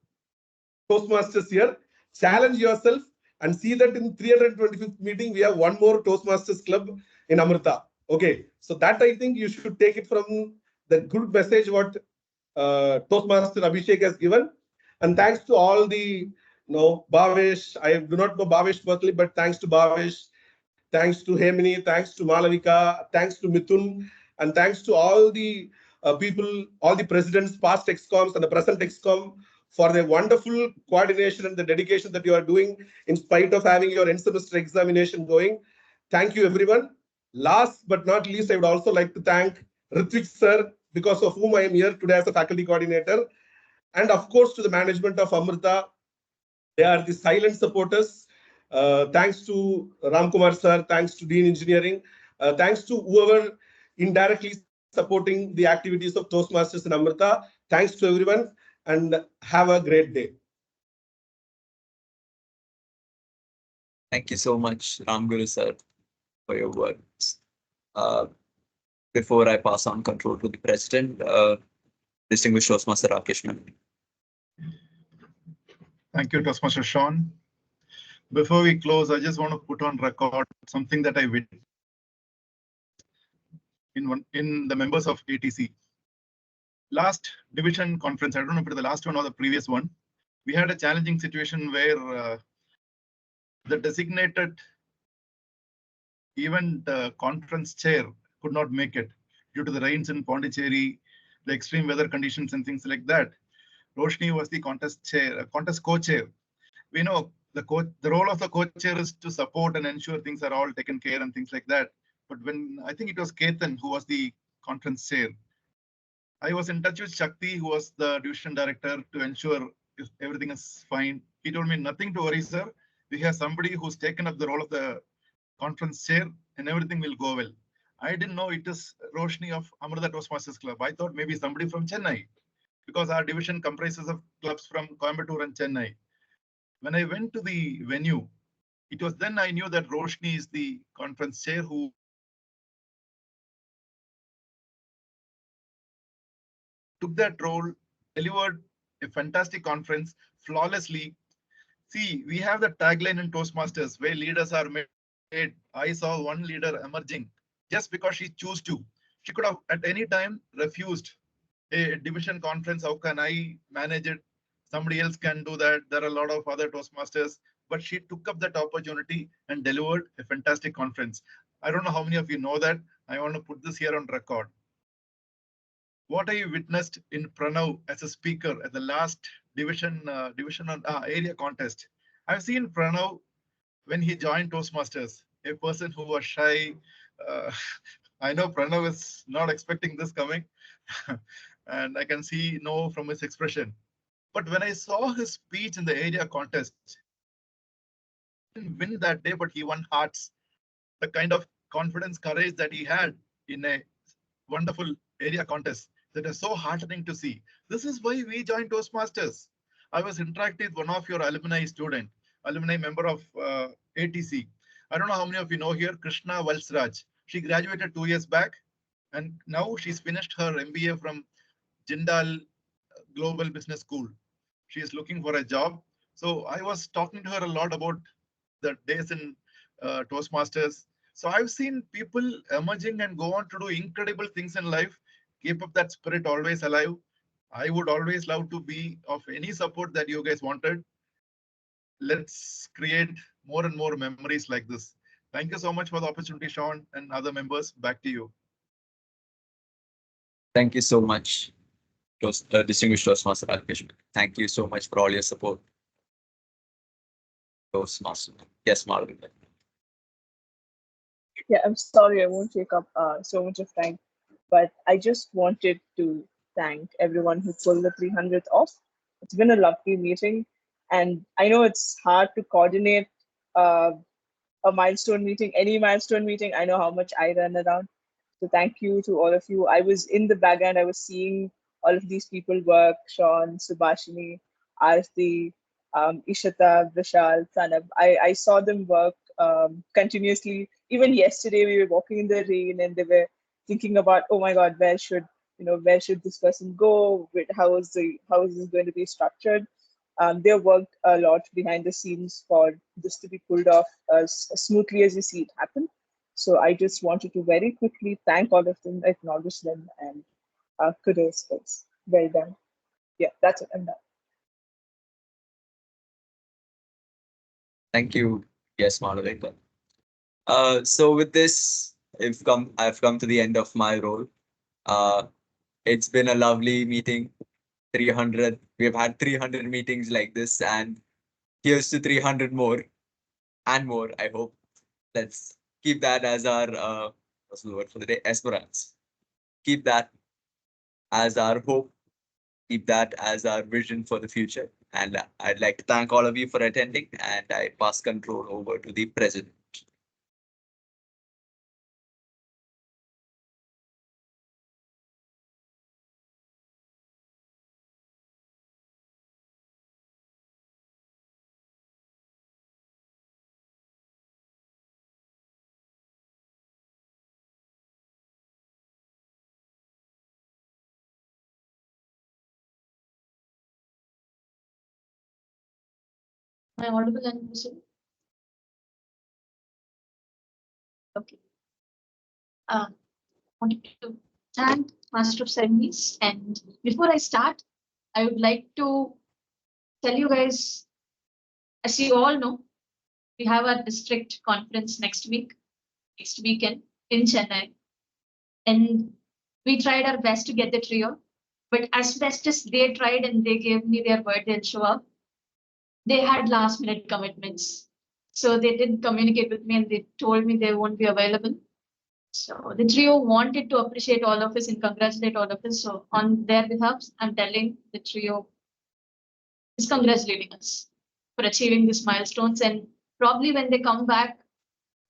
Toastmasters here. Challenge yourself and see that in 325th meeting, we have one more Toastmasters club in Amrita. Okay. So that I think you should take it from the good message what Toastmaster Abhishek has given. And thanks to all the Bhavesh. I do not know Bhavesh personally, but thanks to Bhavesh, thanks to Hemini, thanks to Malavika, thanks to Mithun, and thanks to all the people, all the presidents, past ExComs and the present ExCom, for their wonderful coordination and the dedication that you are doing in spite of having your end semester examination going. Thank you, everyone. Last but not least, I would also like to thank Ritvik sir, because of whom I am here today as a faculty coordinator. And of course, to the management of Amrita. They are the silent supporters. Thanks to Ramkumar sir, thanks to Dean Engineering, thanks to whoever indirectly supporting the activities of Toastmasters in Amrita. Thanks to everyone and have a great day. Thank you so much, Ramguru sir, for your words. Before I pass on control to the president, distinguished Toastmaster Rakesh Menon. Thank you, Toastmaster Sean. Before we close, I just want to put on record something that I witnessed in the members of ATC. Last division conference, I don't know if it was the last one or the previous one, we had a challenging situation where the designated event conference chair could not make it due to the rains in Pondicherry, the extreme weather conditions and things like that. Roshni was the contest co-chair. We know the role of the co-chair is to support and ensure things are all taken care and things like that. But when I think it was Ketan who was the conference chair, I was in touch with Shakti, who was the division director, to ensure if everything is fine. He told me nothing to worry, sir. We have somebody who's taken up the role of the conference chair and everything will go well. I didn't know it is Roshni of Amrita Toastmasters Club. I thought maybe somebody from Chennai, because our division comprises of clubs from Coimbatore and Chennai. When I went to the venue, it was then I knew that Roshni is the conference chair who took that role, delivered a fantastic conference flawlessly. See, we have the tagline in Toastmasters where leaders are made I saw one leader emerging just because she chose to. She could have at any time refused a division conference. How can I manage it? Somebody else can do that. There are a lot of other Toastmasters, but she took up that opportunity and delivered a fantastic conference. I don't know how many of you know that. I want to put this here on record. What I witnessed in Pranav as a speaker at the last area contest. I've seen Pranav when he joined Toastmasters, a person who was shy. Uh, I know Pranav is not expecting this coming, and I can see no from his expression. But when I saw his speech in the area contest, he didn't win that day, but he won hearts. The kind of confidence, courage that he had in a wonderful area contest that is so heartening to see. This is why we joined Toastmasters. I was interacting with one of your alumni member of ATC. I don't know how many of you know here, Krishna Valsraj. She graduated 2 years back, and now she's finished her MBA from Jindal Global Business School. She is looking for a job. So I was talking to her a lot about the days in Toastmasters. So I've seen people emerging and go on to do incredible things in life. Keep up that spirit always alive. I would always love to be of any support that you guys wanted. Let's create more and more memories like this. Thank you so much for the opportunity, Sean and other members. Back to you. Thank you so much, distinguished Toastmaster Alkesh. Thank you so much for all your support. Toastmaster. Yes, Marvin. Yeah, I'm sorry I won't take up so much of time, but I just wanted to thank everyone who pulled the 300th off. It's been a lovely meeting, and I know it's hard to coordinate a milestone meeting, any milestone meeting. I know how much I run around. So thank you to all of you. I was in the background, I was seeing all of these people work, Sean, Subhashini, Arti, Ishita, Vishal, Pranab. I saw them work continuously. Even yesterday, we were walking in the rain and they were thinking about, oh my God, where should this person go? How is this going to be structured? They worked a lot behind the scenes for this to be pulled off as smoothly as you see it happen. So I just wanted to very quickly thank all of them, acknowledge them, and kudos, guys. Well done. Yeah, that's it. I'm done. Thank you. Yes, moderator. So with this, I've come to the end of my role. It's been a lovely meeting. 300. We've had 300 meetings like this, and here's to 300 more and more. I hope. Let's keep that as our what's the word for the day? Esperance. Keep that as our hope. Keep that as our vision for the future. And I'd like to thank all of you for attending, and I pass control over to the president. Am I audible and visible? Okay. I wanted to thank Master of Ceremonies. And before I start, I would like to tell you guys, as you all know, we have our district conference next weekend in Chennai. And we tried our best to get the trio, but as best as they tried and they gave me their word they'll show up, they had last minute commitments. So they didn't communicate with me and they told me they won't be available. So the trio wanted to appreciate all of us and congratulate all of us. So on their behalf, I'm telling the trio is congratulating us for achieving these milestones. And probably when they come back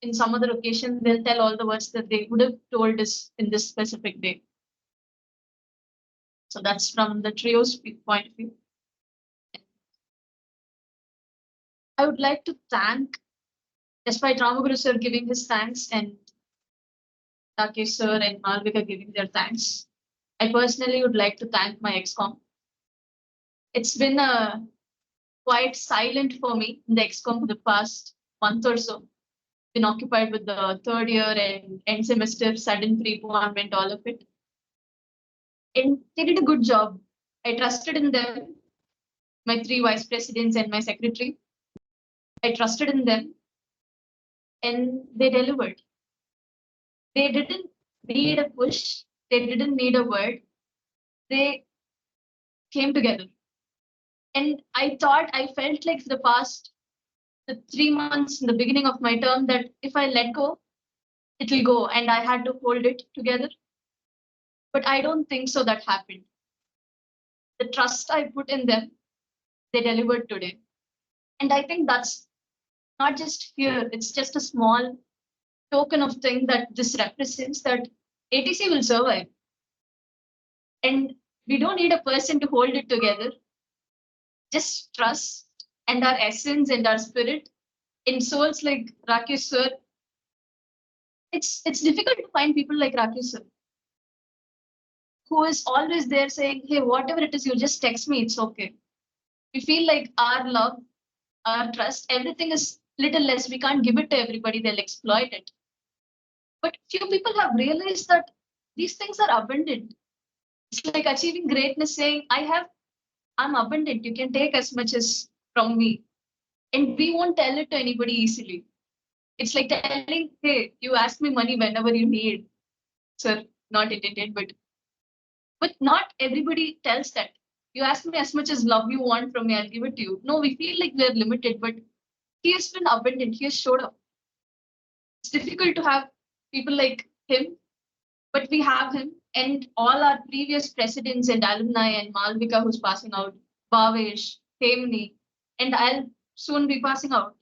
in some other occasion, they'll tell all the words that they would have told us in this specific day. So that's from the trio's point of view. I would like to thank, despite Ramaguru sir giving his thanks and Rakesh sir and Malvika giving their thanks, I personally would like to thank my ExCom. It's been quite silent for me in the ExCom for the past month or so. been occupied with the third year and end semester, sudden pre-appointment, all of it. And they did a good job. I trusted in them, my 3 vice presidents and my secretary. I trusted in them and they delivered. They didn't need a push. They didn't need a word. They came together. And I felt like for the past the 3 months in the beginning of my term that if I let go, it will go and I had to hold it together. But I don't think so that happened. The trust I put in them, they delivered today. And I think that's not just here, it's just a small token of thing that this represents that ATC will survive. And we don't need a person to hold it together. Just trust and our essence and our spirit in souls like Rakesh sir. It's difficult to find people like Rakesh sir, who is always there saying, hey, whatever it is, you just text me, it's okay. We feel like our love, our trust, everything is little less. We can't give it to everybody, they'll exploit it. But few people have realized that these things are abundant. It's like achieving greatness, saying, I'm abundant, you can take as much as from me. And we won't tell it to anybody easily. It's like telling, hey, you ask me money whenever you need. Sir, not intended, but not everybody tells that. You ask me as much as love you want from me, I'll give it to you. No, we feel like we're limited, but he has been abundant, he has showed up. It's difficult to have people like him, but we have him, and all our previous presidents and alumni and Malvika who's passing out, Bhavesh, Hemni, and I'll soon be passing out.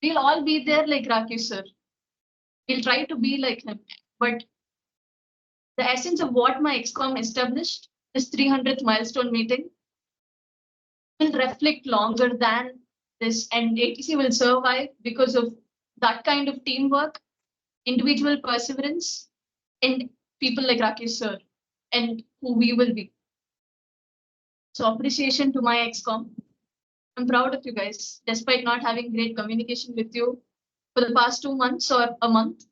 We'll all be there like Rakesh sir. We'll try to be like him. But the essence of what my ExCom established, this 300th milestone meeting, will reflect longer than this, and ATC will survive because of that kind of teamwork, individual perseverance, and people like Rakesh sir, and who we will be. So appreciation to my ExCom. I'm proud of you guys, despite not having great communication with you for the past 2 months or a month.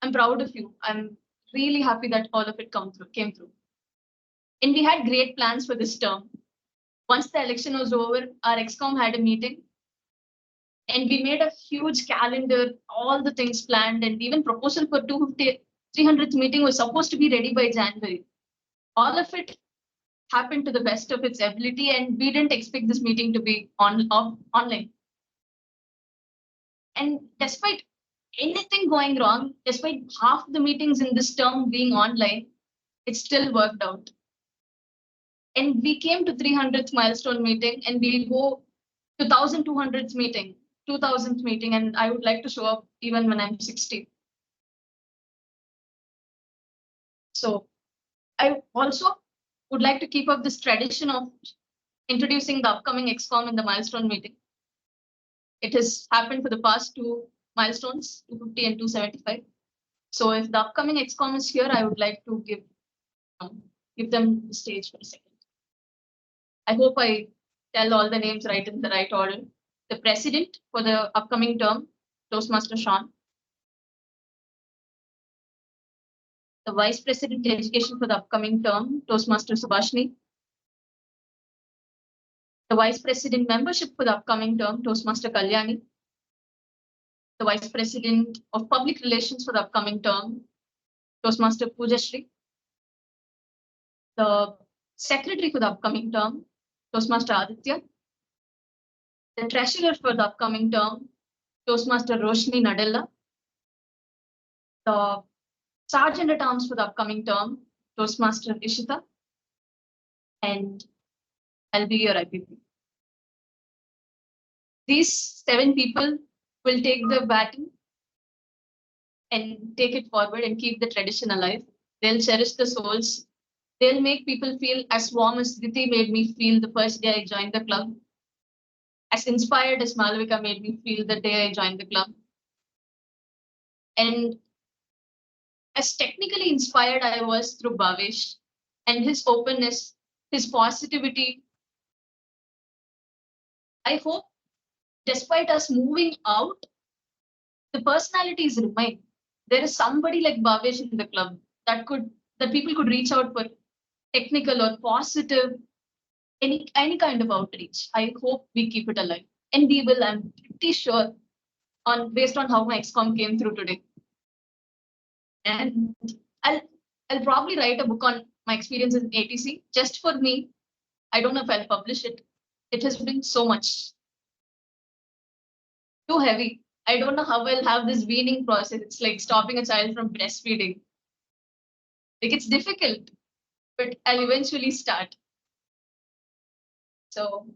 I'm proud of you. I'm really happy that all of it came through. And we had great plans for this term. Once the election was over, our ExCom had a meeting and we made a huge calendar, all the things planned, and even proposal for 300th meeting was supposed to be ready by January. All of it happened to the best of its ability, and we didn't expect this meeting to be online. And despite anything going wrong, despite half the meetings in this term being online, it still worked out. And we came to 300th milestone meeting, and we'll go to 1200th meeting, 2000th meeting, and I would like to show up even when I'm 60. So I also would like to keep up this tradition of introducing the upcoming ExCom in the milestone meeting. It has happened for the past 2 milestones, 250 and 275. So if the upcoming ExCom is here, I would like to give them the stage for a second. I hope I tell all the names right in the right order. The president for the upcoming term, Toastmaster Sean. The vice president education for the upcoming term, Toastmaster Subhashni. The vice president membership for the upcoming term, Toastmaster Kalyani. The vice president of public relations for the upcoming term, Toastmaster Pujashri. The secretary for the upcoming term, Toastmaster Aditya. The treasurer for the upcoming term, Toastmaster Roshni Nadella. The sergeant at arms for the upcoming term, Toastmaster Ishita. And I'll be your IPP. These 7 people will take the baton and take it forward and keep the tradition alive. They'll cherish the souls. They'll make people feel as warm as Diti made me feel the first day I joined the club. As inspired as Malvika made me feel the day I joined the club. And as technically inspired I was through Bhavesh and his openness, his positivity. I hope despite us moving out, the personalities remain. There is somebody like Bhavesh in the club that people could reach out for technical or positive, any kind of outreach. I hope we keep it alive. And we will, I'm pretty sure, based on how my XCOM came through today. And I'll probably write a book on my experiences in ATC just for me. I don't know if I'll publish it. It has been so much too heavy. I don't know how I'll have this weaning process. It's like stopping a child from breastfeeding. Like it's difficult, but I'll eventually start. So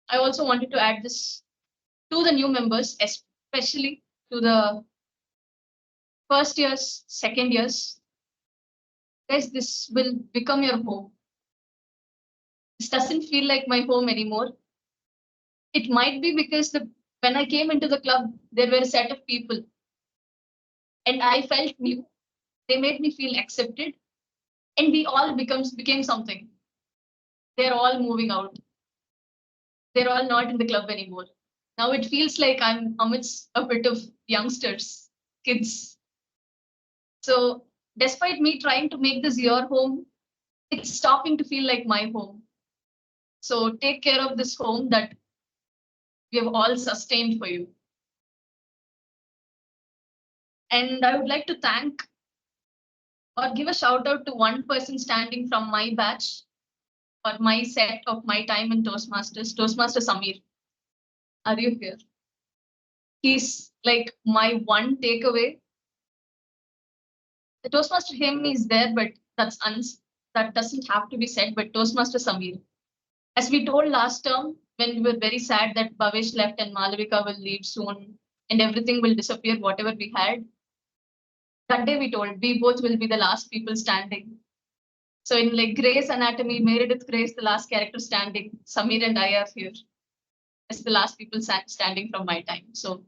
I also wanted to add this to the new members, especially to the first years, second years. Guys, this will become your home. This doesn't feel like my home anymore. It might be because when I came into the club, there were a set of people and I felt new. They made me feel accepted and we all became something. They're all moving out. They're all not in the club anymore. Now it feels like I'm amidst a bit of youngsters, kids. So despite me trying to make this your home, it's stopping to feel like my home. So take care of this home that we have all sustained for you. And I would like to thank or give a shout out to one person standing from my batch or my set of my time in Toastmasters, Toastmaster Samir. Are you here? He's like my one takeaway. The Toastmaster hymn is there, but that doesn't have to be said, but Toastmaster Samir. As we told last term, when we were very sad that Bhavesh left and Malavika will leave soon and everything will disappear, whatever we had. That day we told we both will be the last people standing. So in like Grey's Anatomy, Meredith Grey's the last character standing. Samir and I are here as the last people standing from my time. So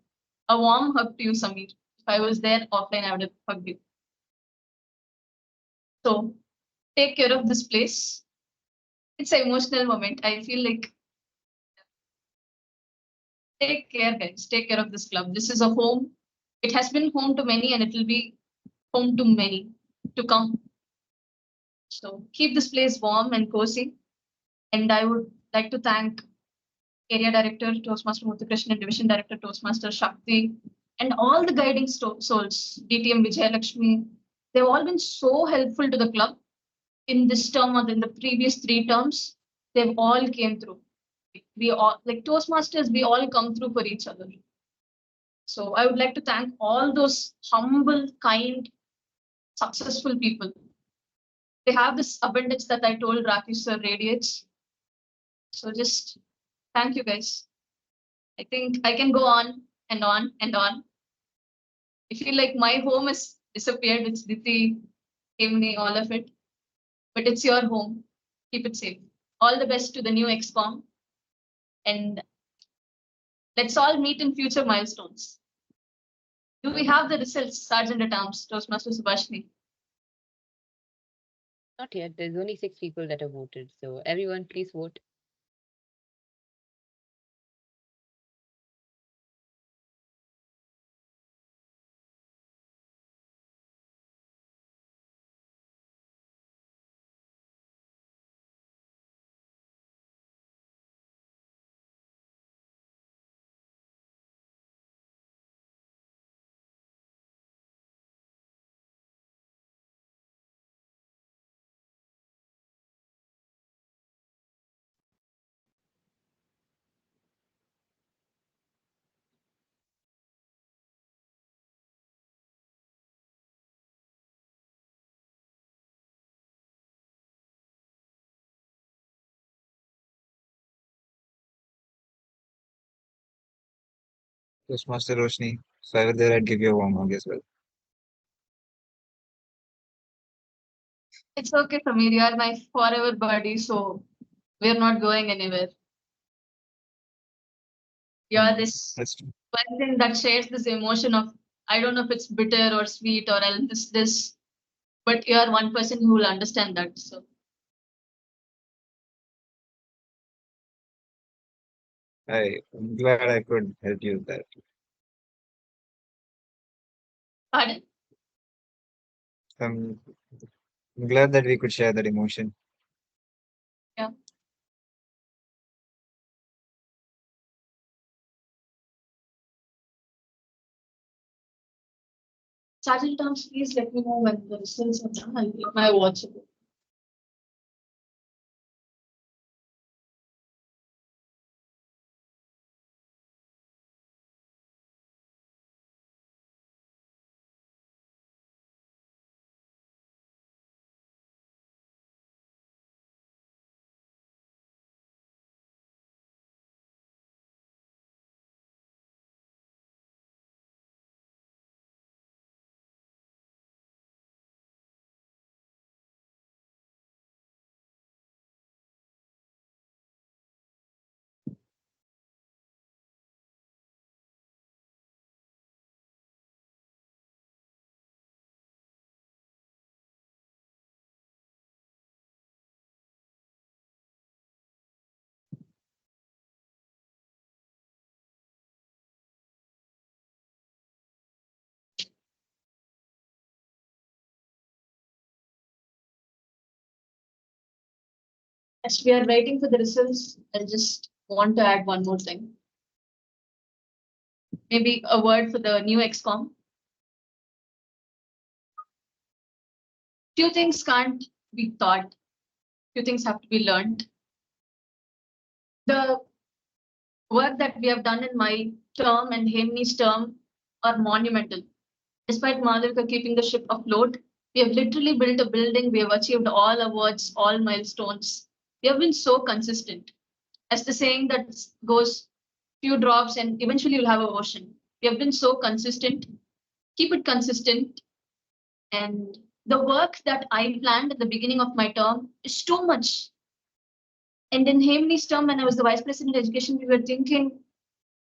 a warm hug to you, Samir. If I was there offline, I would have hugged you. So take care of this place. It's an emotional moment. I feel like take care, guys. Take care of this club. This is a home. It has been home to many and it will be home to many to come. So keep this place warm and cozy. And I would like to thank Area Director, Toastmaster Muthukrishnan, and Division Director, Toastmaster Shakti, and all the guiding souls, DTM Vijayalakshmi. They've all been so helpful to the club in this term or in the previous 3 terms. They've all came through. We all, like Toastmasters, we all come through for each other. So I would like to thank all those humble, kind, successful people. They have this abundance that I told Rakesh sir radiates. So just thank you guys. I think I can go on and on and on. I feel like my home has disappeared. It's Diti, Himni, all of it. But it's your home. Keep it safe. All the best to the new XCOM. And let's all meet in future milestones. Do we have the results, Sergeant at Arms, Toastmaster Subhashini? Not yet. There's only 6 people that have voted. So everyone, please vote. Toastmaster Roshni. So I was there, I'd give you a warm hug as well. It's okay, Samir. You are my forever buddy, so we're not going anywhere. You're this person that shares this emotion of, I don't know if it's bitter or sweet or this, but you're one person who will understand that. So I'm glad I could help you with that. Pardon? I'm glad that we could share that emotion. Yeah. Sergeant Thomas, please let me know when the results are done. I'll take my watch. As we are waiting for the results, I just want to add one more thing. Maybe a word for the new XCOM. Few things can't be taught. Few things have to be learned. The work that we have done in my term and Hemni's term are monumental. Despite Madhurika keeping the ship afloat, we have literally built a building. We have achieved all awards, all milestones. We have been so consistent. As the saying that goes, few drops and eventually you'll have an ocean. We have been so consistent. Keep it consistent. And the work that I planned at the beginning of my term is too much. And in Hemni's term, when I was the Vice President of Education, we were thinking,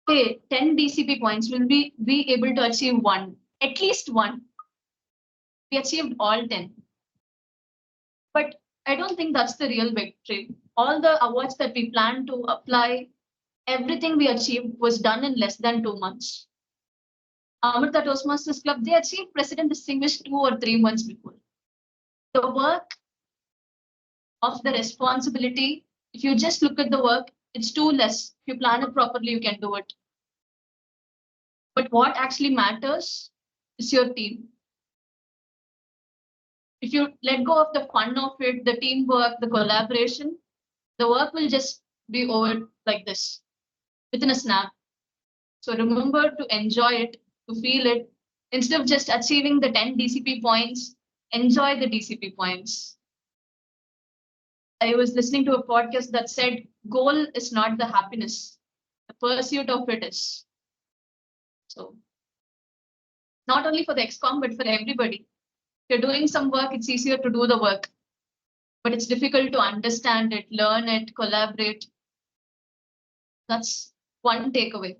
hey, 10 DCP points, will we be able to achieve one? At least one. We achieved all 10. But I don't think that's the real victory. All the awards that we planned to apply, everything we achieved was done in less than 2 months. Amrita Toastmasters Club, they achieved President Distinguished 2 or 3 months before. The work of the responsibility, if you just look at the work, it's too less. If you plan it properly, you can do it. But what actually matters is your team. If you let go of the fun of it, the teamwork, the collaboration, the work will just be over like this within a snap. So remember to enjoy it, to feel it. Instead of just achieving the 10 DCP points, enjoy the DCP points. I was listening to a podcast that said, goal is not the happiness, the pursuit of it is. So not only for the XCOM, but for everybody. If you're doing some work, it's easier to do the work, but it's difficult to understand it, learn it, collaborate. That's one takeaway.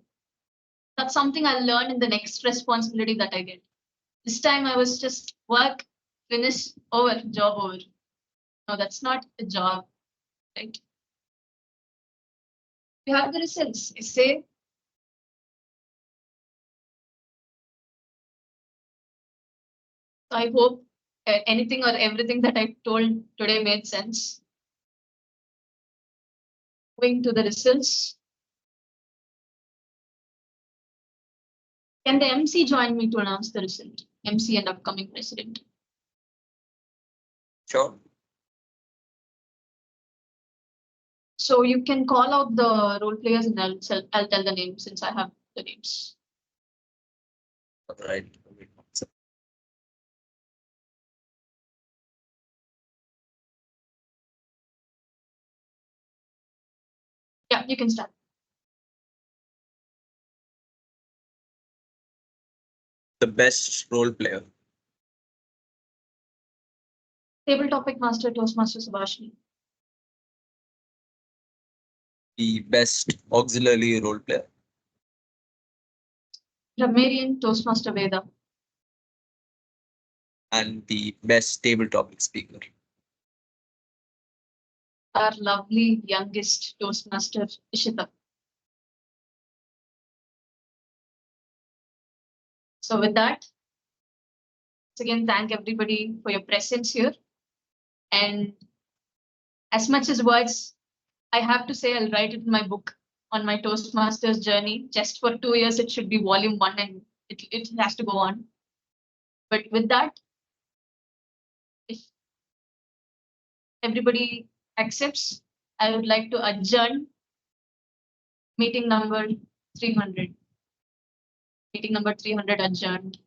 That's something I'll learn in the next responsibility that I get. This time I was just work, finish, over, job over. No, that's not a job, right? You have the results. I say, I hope anything or everything that I told today made sense. Going to the results. Can the MC join me to announce the result? MC and upcoming president. Sure. So you can call out the role players and I'll tell the names since I have the names. All right. Yeah, you can start. The best role player. Table topic master, Toastmaster Subhashini. The best auxiliary role player. Grammarian, Toastmaster Veda. And the best table topic speaker. Our lovely youngest Toastmaster Ishita. So with that, again, thank everybody for your presence here. And as much as words, I have to say I'll write it in my book on my Toastmasters journey. Just for 2 years, it should be volume 1 and it has to go on. But with that, if everybody accepts, I would like to adjourn meeting number 300. Meeting number 300 adjourned.